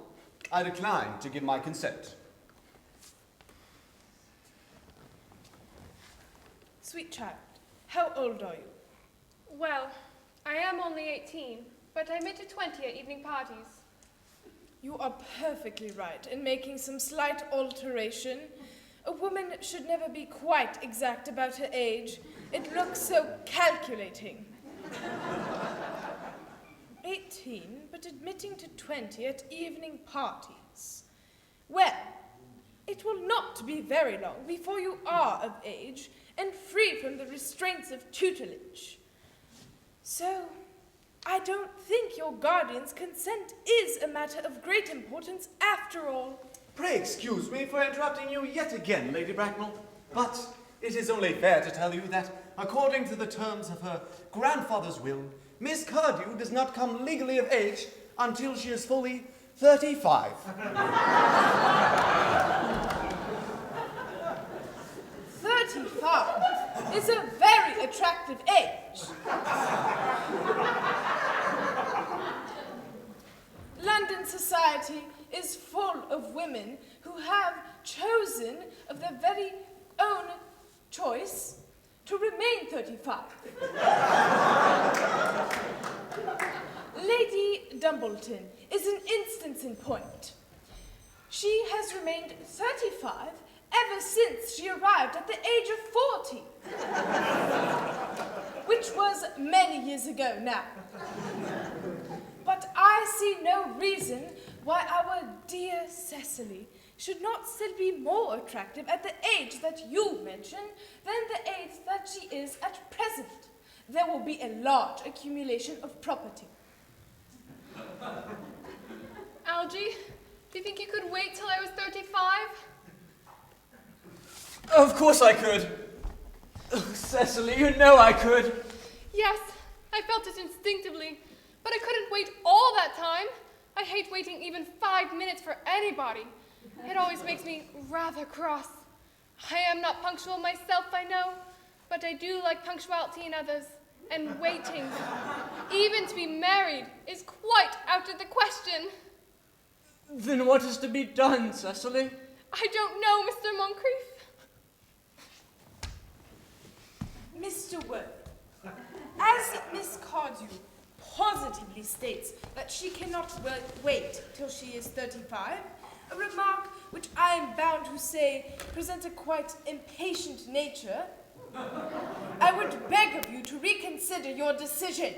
I decline to give my consent. Sweet child, how old are you? Well, I am only 18, but I admit to 20 at evening parties. You are perfectly right in making some slight alteration. A woman should never be quite exact about her age. It looks so calculating. 18, but admitting to 20 at evening parties. Well, it will not be very long before you are of age and free from the restraints of tutelage. So, I don't think your guardian's consent is a matter of great importance after all. Pray excuse me for interrupting you yet again, Lady Bracknell, but it is only fair to tell you that, according to the terms of her grandfather's will, Miss Cardew does not come legally of age until she is fully 35. 35 is a very attractive age. London society is full of women who have chosen of their very own choice to remain 35. Lady Dumbleton is an instance in point. She has remained 35 ever since she arrived at the age of 40, which was many years ago now. But I see no reason why our dear Cecily should not still be more attractive at the age that you mentioned than the age that she is at present. There will be a large accumulation of property. Algie, do you think you could wait till I was 35? of course I could. Oh, Cecily, you know I could. Yes, I felt it instinctively, but I couldn't wait all that time. I hate waiting even 5 minutes for anybody. It always makes me rather cross. I am not punctual myself, I know, but I do like punctuality in others. And waiting, even to be married, is quite out of the question. Then what is to be done, Cecily? I don't know, Mr. Moncrief. Mr. Worthing, as Miss Cardew positively states that she cannot wait till she is 35, a remark which I am bound to say presents a quite impatient nature, I would beg of you to reconsider your decision.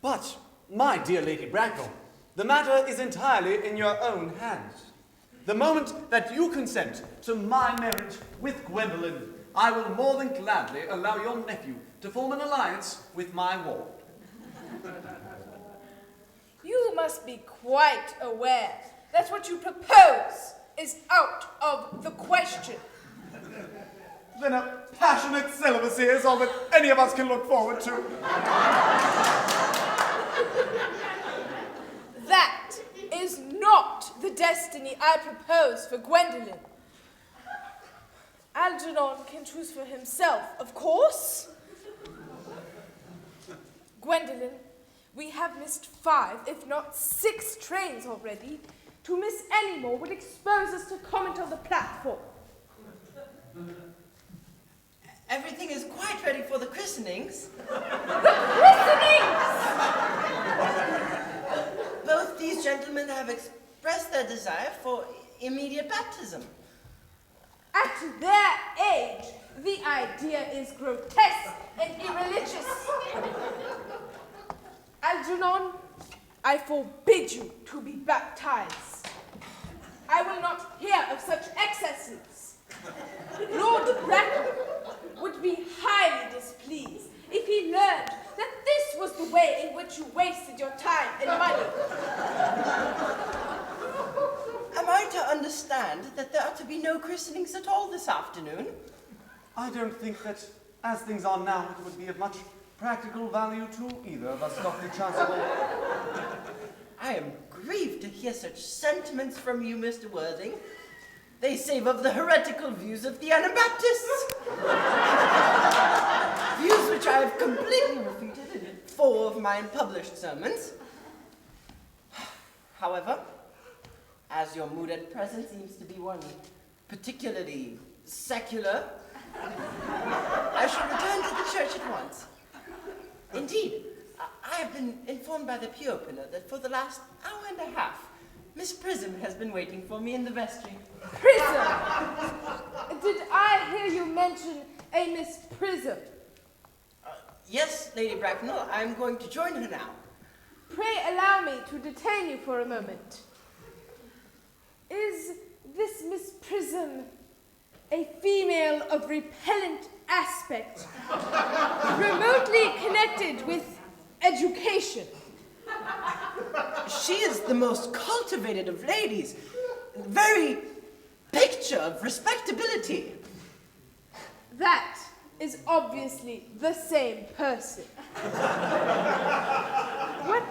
But, my dear Lady Bracknell, the matter is entirely in your own hands. The moment that you consent to my marriage with Gwendolen, I will more than gladly allow your nephew to form an alliance with my ward. You must be quite aware that what you propose is out of the question. Then a passionate celibacy is all that any of us can look forward to. That is not the destiny I propose for Gwendolen. Algernon can choose for himself, of course. Gwendolyn, we have missed 5, if not 6 trains already. To miss any more would expose us to comment on the platform. Everything is quite ready for the christenings. Christenings! Both these gentlemen have expressed their desire for immediate baptism. At their age, the idea is grotesque and irreligious. Algernon, I forbid you to be baptized. I will not hear of such excesses. Lord Bracknell would be highly displeased if he learned that this was the way in which you wasted your time and money. Am I to understand that there are to be no christenings at all this afternoon? I don't think that, as things are now, it would be of much practical value to either of us, Dr. Chancellor. I am grieved to hear such sentiments from you, Mr. Worthing. They save of the heretical views of the Anabaptists. Views which I have completely refuted in 4 of my unpublished sermons. However, as your mood at present seems to be one particularly secular, I shall return to the church at once. Indeed, I have been informed by the pew opener that for the last hour and a half, Miss Prism has been waiting for me in the vestry. Prism! Did I hear you mention a Miss Prism? Yes, Lady Bracknell, I'm going to join her now. Pray allow me to detain you for a moment. Is this Miss Prism a female of repellent aspect, remotely connected with education? She is the most cultivated of ladies, very picture of respectability. That is obviously the same person. What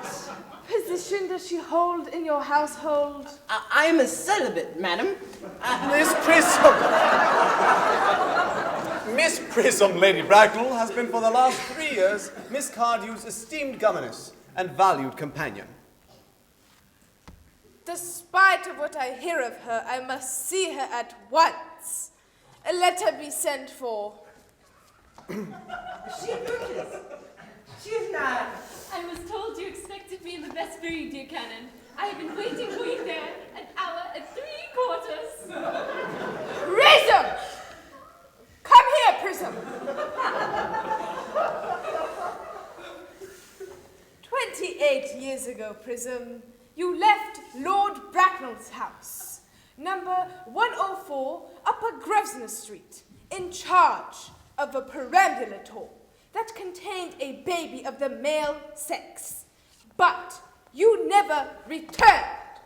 position does she hold in your household? I am a celibate, madam. Miss Prism! Miss Prism, Lady Bracknell, has been for the last 3 years Miss Cardew's esteemed governess and valued companion. Despite of what I hear of her, I must see her at once. Let her be sent for. She approaches. She is not. I was told you expected me in the vestry, dear Canon. I have been waiting for you there an hour and 3/4. Prism! Come here, Prism! 28 years ago, Prism, you left Lord Bracknell's house, number 104 Upper Grosvenor Street, in charge of a perambulator that contained a baby of the male sex. But you never returned.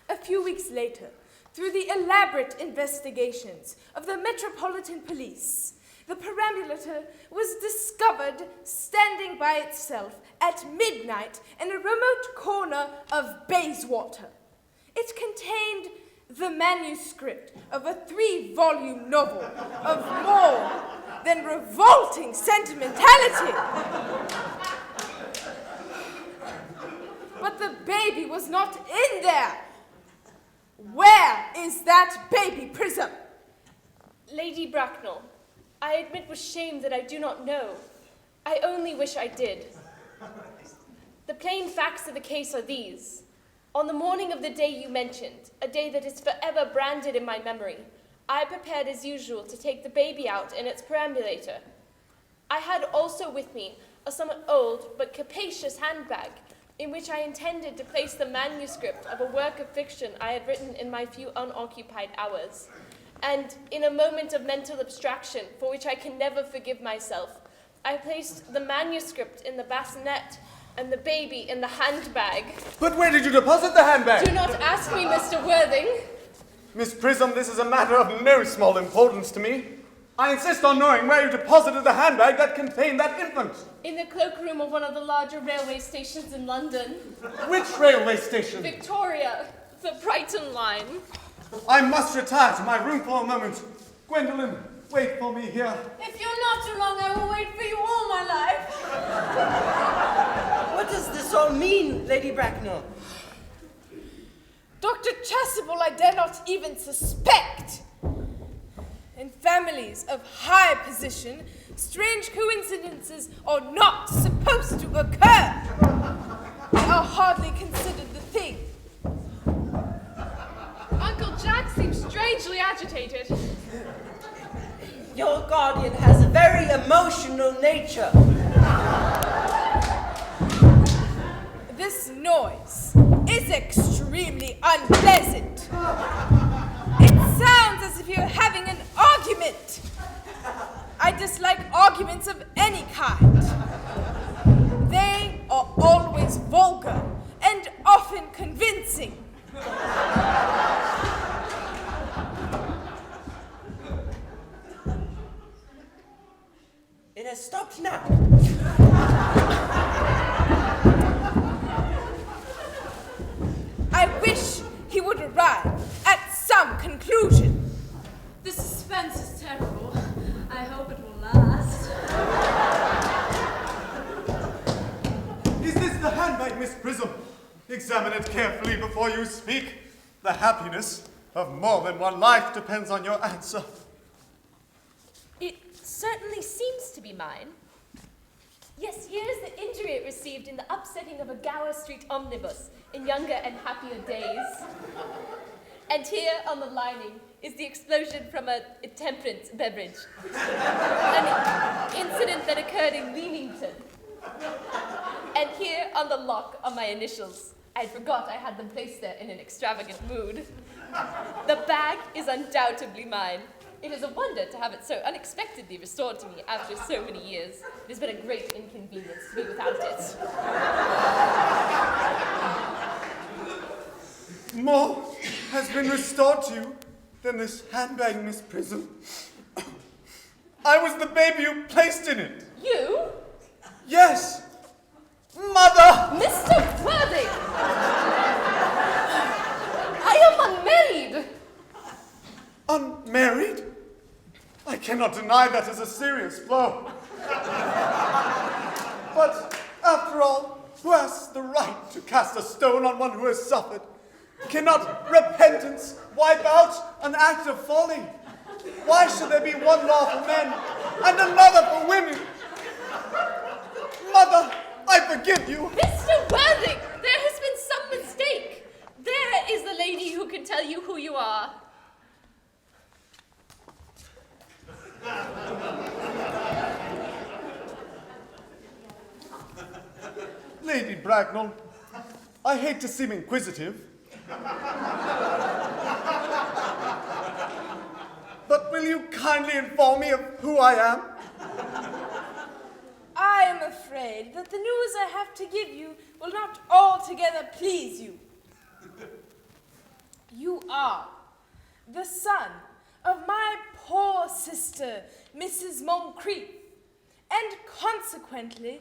A few weeks later, through the elaborate investigations of the Metropolitan Police, the perambulator was discovered standing by itself at midnight in a remote corner of Bayswater. It contained the manuscript of a 3-volume novel of more than revolting sentimentality. But the baby was not in there. Where is that baby, Prism? Lady Bracknell, I admit with shame that I do not know. I only wish I did. The plain facts of the case are these. On the morning of the day you mentioned, a day that is forever branded in my memory, I prepared as usual to take the baby out in its perambulator. I had also with me a somewhat old but capacious handbag in which I intended to place the manuscript of a work of fiction I had written in my few unoccupied hours. And in a moment of mental abstraction, for which I can never forgive myself, I placed the manuscript in the bassinet and the baby in the handbag. But where did you deposit the handbag? Do not ask me, Mr. Worthing. Miss Prism, this is a matter of no small importance to me. I insist on knowing where you deposited the handbag that contained that infant. In the cloakroom of one of the larger railway stations in London. Which railway station? Victoria, the Brighton line. I must retire to my room for a moment. Gwendolyn, Wait for me here. If you're not too long, I will wait for you all my life. What does this all mean, Lady Bracknell? Dr. Chasuble I dare not even suspect. In families of high position, strange coincidences are not supposed to occur. They are hardly considered the thing. Uncle Jack seems strangely agitated. Your guardian has a very emotional nature. This noise is extremely unpleasant. It sounds as if you're having an argument. I dislike arguments of any kind. They are always vulgar and often convincing. It has stopped now. I wish he would arrive at some conclusion. The suspense is terrible. I hope it will last. Is this the handbag, Miss Prism? Examine it carefully before you speak. The happiness of more than one life depends on your answer. It certainly seems to be mine. Yes, here is the injury it received in the upsetting of a Gower Street omnibus in younger and happier days. And here on the lining is the explosion from a temperance beverage. An incident that occurred in Leamington. And here on the lock are my initials. I forgot I had them placed there in an extravagant mood. The bag is undoubtedly mine. It is a wonder to have it so unexpectedly restored to me after so many years. It has been a great inconvenience to be without it. More has been restored to you than this handbag, Miss Prism. I was the baby you placed in it. You? Yes! Mother! Mr. Worthing! I am unmarried! Unmarried? I cannot deny that is a serious blow. But after all, who has the right to cast a stone on one who has suffered? Cannot repentance wipe out an act of folly? Why should there be one law for men and another for women? Mother, I forgive you. Mr. Worthing, there has been some mistake. There is the lady who can tell you who you are. Lady Bracknell, I hate to seem inquisitive, but will you kindly inform me of who I am? I am afraid that the news I have to give you will not altogether please you. You are the son of my poor sister, Mrs. Moncrief, and consequently,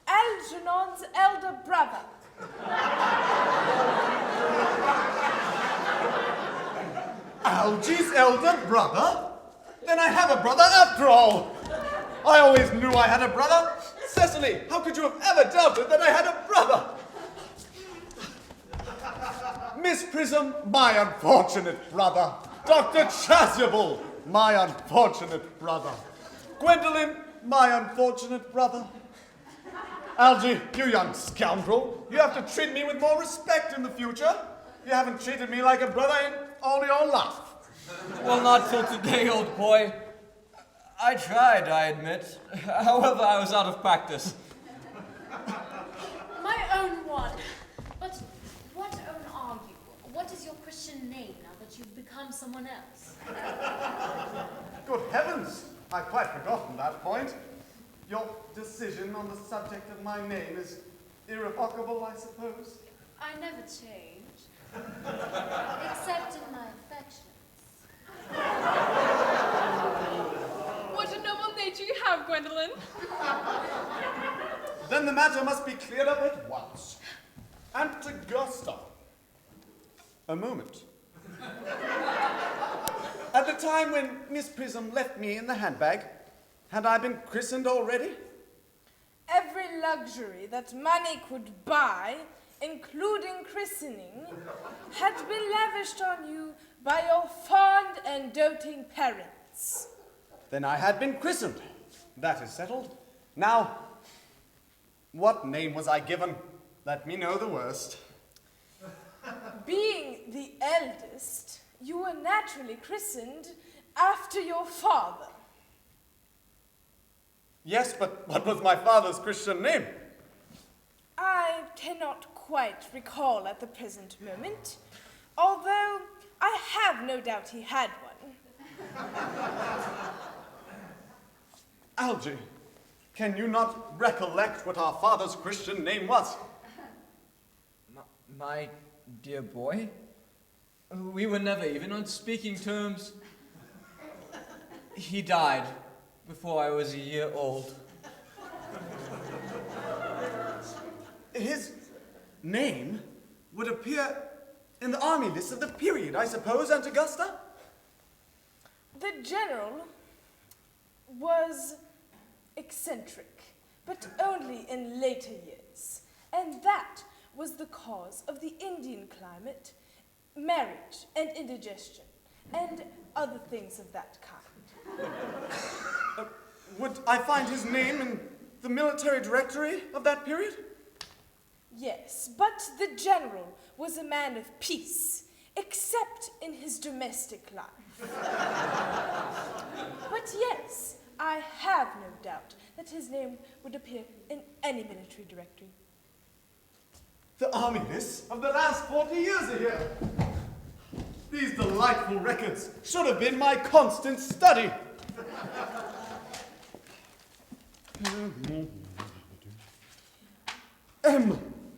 Algernon's elder brother. Algy's elder brother? Then I have a brother after all. I always knew I had a brother. Cecily, how could you have ever doubted that I had a brother? Miss Prism, my unfortunate brother. Dr. Chasuble, my unfortunate brother. Gwendolen, my unfortunate brother. Algy, you young scoundrel, you have to treat me with more respect in the future. You haven't treated me like a brother in all your life. Well, not till today, old boy. I tried, I admit. However, I was out of practice. My own one. But what own are you? What is your Christian name now that you've become someone else? Good heavens, I've quite forgotten that point. Your decision on the subject of my name is irrevocable, I suppose. I never change. Except in my affections. What a noble nature you have, Gwendolen. Then the matter must be cleared up at once. Antagosta. A moment. At the time when Miss Prism left me in the handbag, had I been christened already? Every luxury that money could buy, including christening, had been lavished on you by your fond and doting parents. Then I had been christened. That is settled. Now, what name was I given? Let me know the worst. Being the eldest, you were naturally christened after your father. Yes, but what was my father's Christian name? I cannot quite recall at the present moment, although I have no doubt he had one. Algy, can you not recollect what our father's Christian name was? My dear boy, we were never even on speaking terms. He died before I was a year old. His name would appear in the army list of the period, I suppose, Aunt Augusta? The general was eccentric, but only in later years, and that was the cause of the Indian climate, marriage and indigestion, and other things of that kind. Would I find his name in the military directory of that period? Yes, but the general was a man of peace, except in his domestic life. But yes, I have no doubt that his name would appear in any military directory. The army lists of the last 40 years are here. These delightful records should have been my constant study.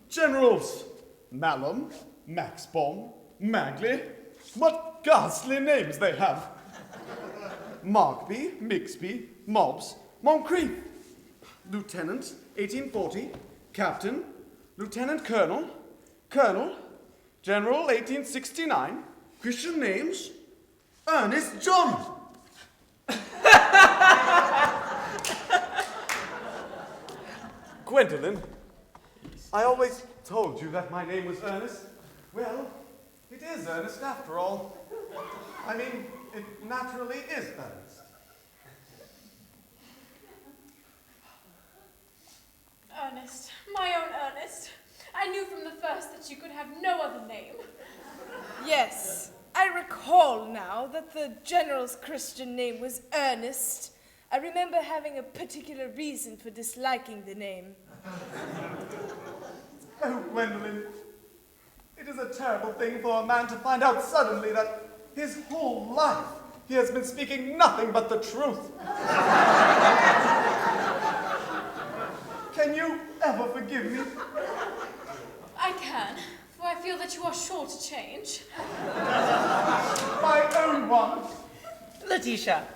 Generals. Malum, Maxbom, Magley. What ghastly names they have. Markby, Mixby, Mobbs, Moncrief. Lieutenant, 1840. Captain, Lieutenant Colonel, Colonel, General, 1869. Christian names, Earnest John. Gwendolyn, I always told you that my name was Ernest. Well, it is Ernest after all. I mean, it naturally is Ernest. Ernest, my own Ernest. I knew from the first that you could have no other name. Yes, I recall now that the general's Christian name was Earnest. I remember having a particular reason for disliking the name. Oh, Gwendolyn, it is a terrible thing for a man to find out suddenly that his whole life he has been speaking nothing but the truth. Can you ever forgive me? I can, for I feel that you are sure to change. My own one. Letitia.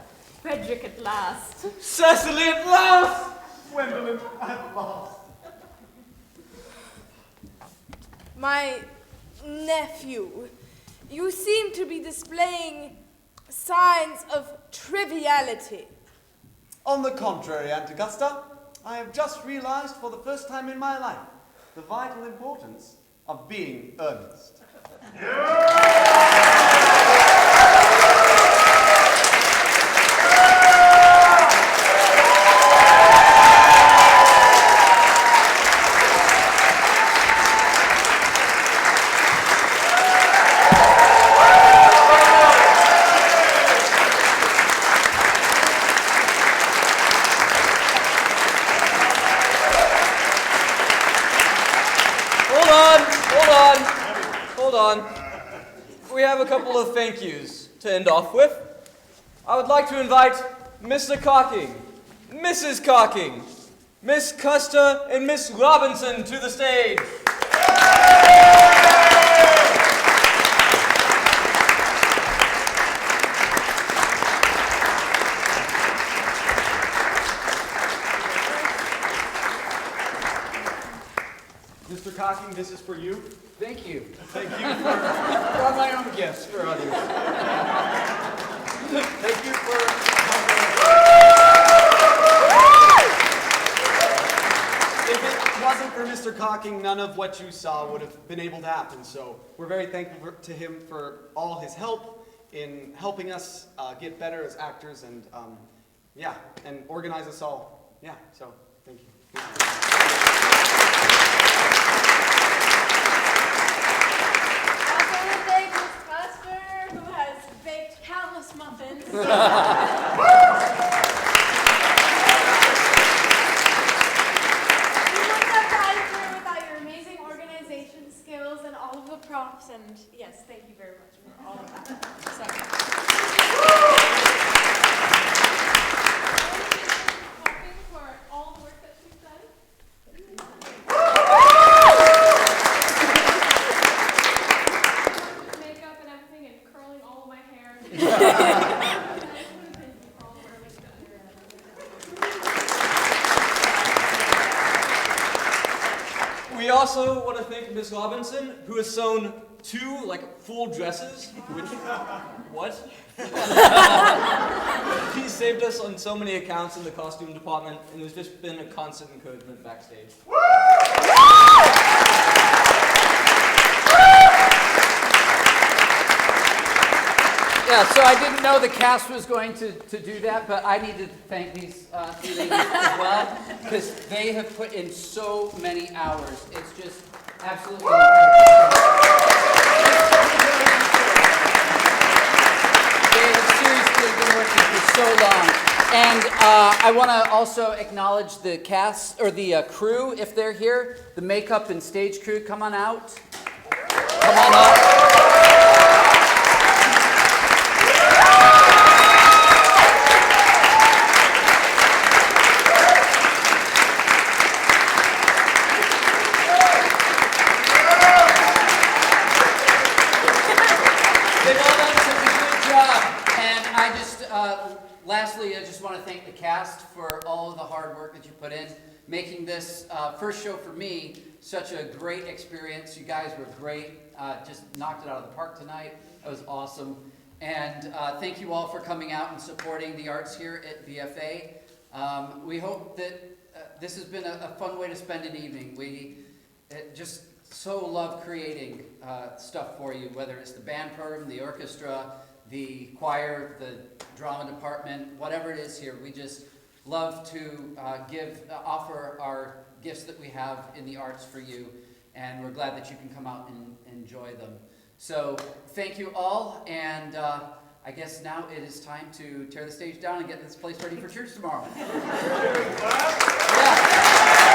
Frederick at last. Cecily at last! Gwendolyn at last. My nephew, you seem to be displaying signs of triviality. On the contrary, Aunt Augusta, I have just realized for the first time in my life the vital importance of being earnest. Hold on. We have a couple of thank yous to end off with. I would like to invite Mr. Cocking, Mrs. Cocking, Miss Custer, and Miss Robinson to the stage. Mr. Cocking, this is for you. Thank you. Thank you for Brought my own gifts for others. Thank you for If it wasn't for Mr. Cocking, none of what you saw would have been able to happen. So we're very thankful to him for all his help in helping us get better as actors and, and organize us all. Yeah, so thank you. Also want to thank Miss Custer, who has baked countless muffins. We wouldn't have gotten here without your amazing organization skills and all of the props. And yes, thank you very much for all of that. Sorry. Hoping for all the work that she's done. Makeup and everything and curling all of my hair. I just want to thank you for all the work you've done. We also want to thank Miss Robinson, who has sewn 2 full dresses, which what? He saved us on so many accounts in the costume department, and has just been a constant encouragement backstage. Yeah, so I didn't know the cast was going to do that, but I need to thank these 3 ladies as well, because they have put in so many hours. It's just absolutely incredible. They have seriously been working for so long. And I want to also acknowledge the cast, or the crew, if they're here. The makeup and stage crew, come on out. Come on up. Lastly, I just want to thank the cast for all of the hard work that you put in, making this first show for me such a great experience. You guys were great, just knocked it out of the park tonight. That was awesome. And thank you all for coming out and supporting the arts here at VFA. We hope that this has been a fun way to spend an evening. We just so love creating stuff for you, whether it's the band program, the orchestra, the choir, the drama department, whatever it is here. We just love to offer our gifts that we have in the arts for you, and we're glad that you can come out and enjoy them. So thank you all, and I guess now it is time to tear the stage down and get this place ready for church tomorrow. Yeah.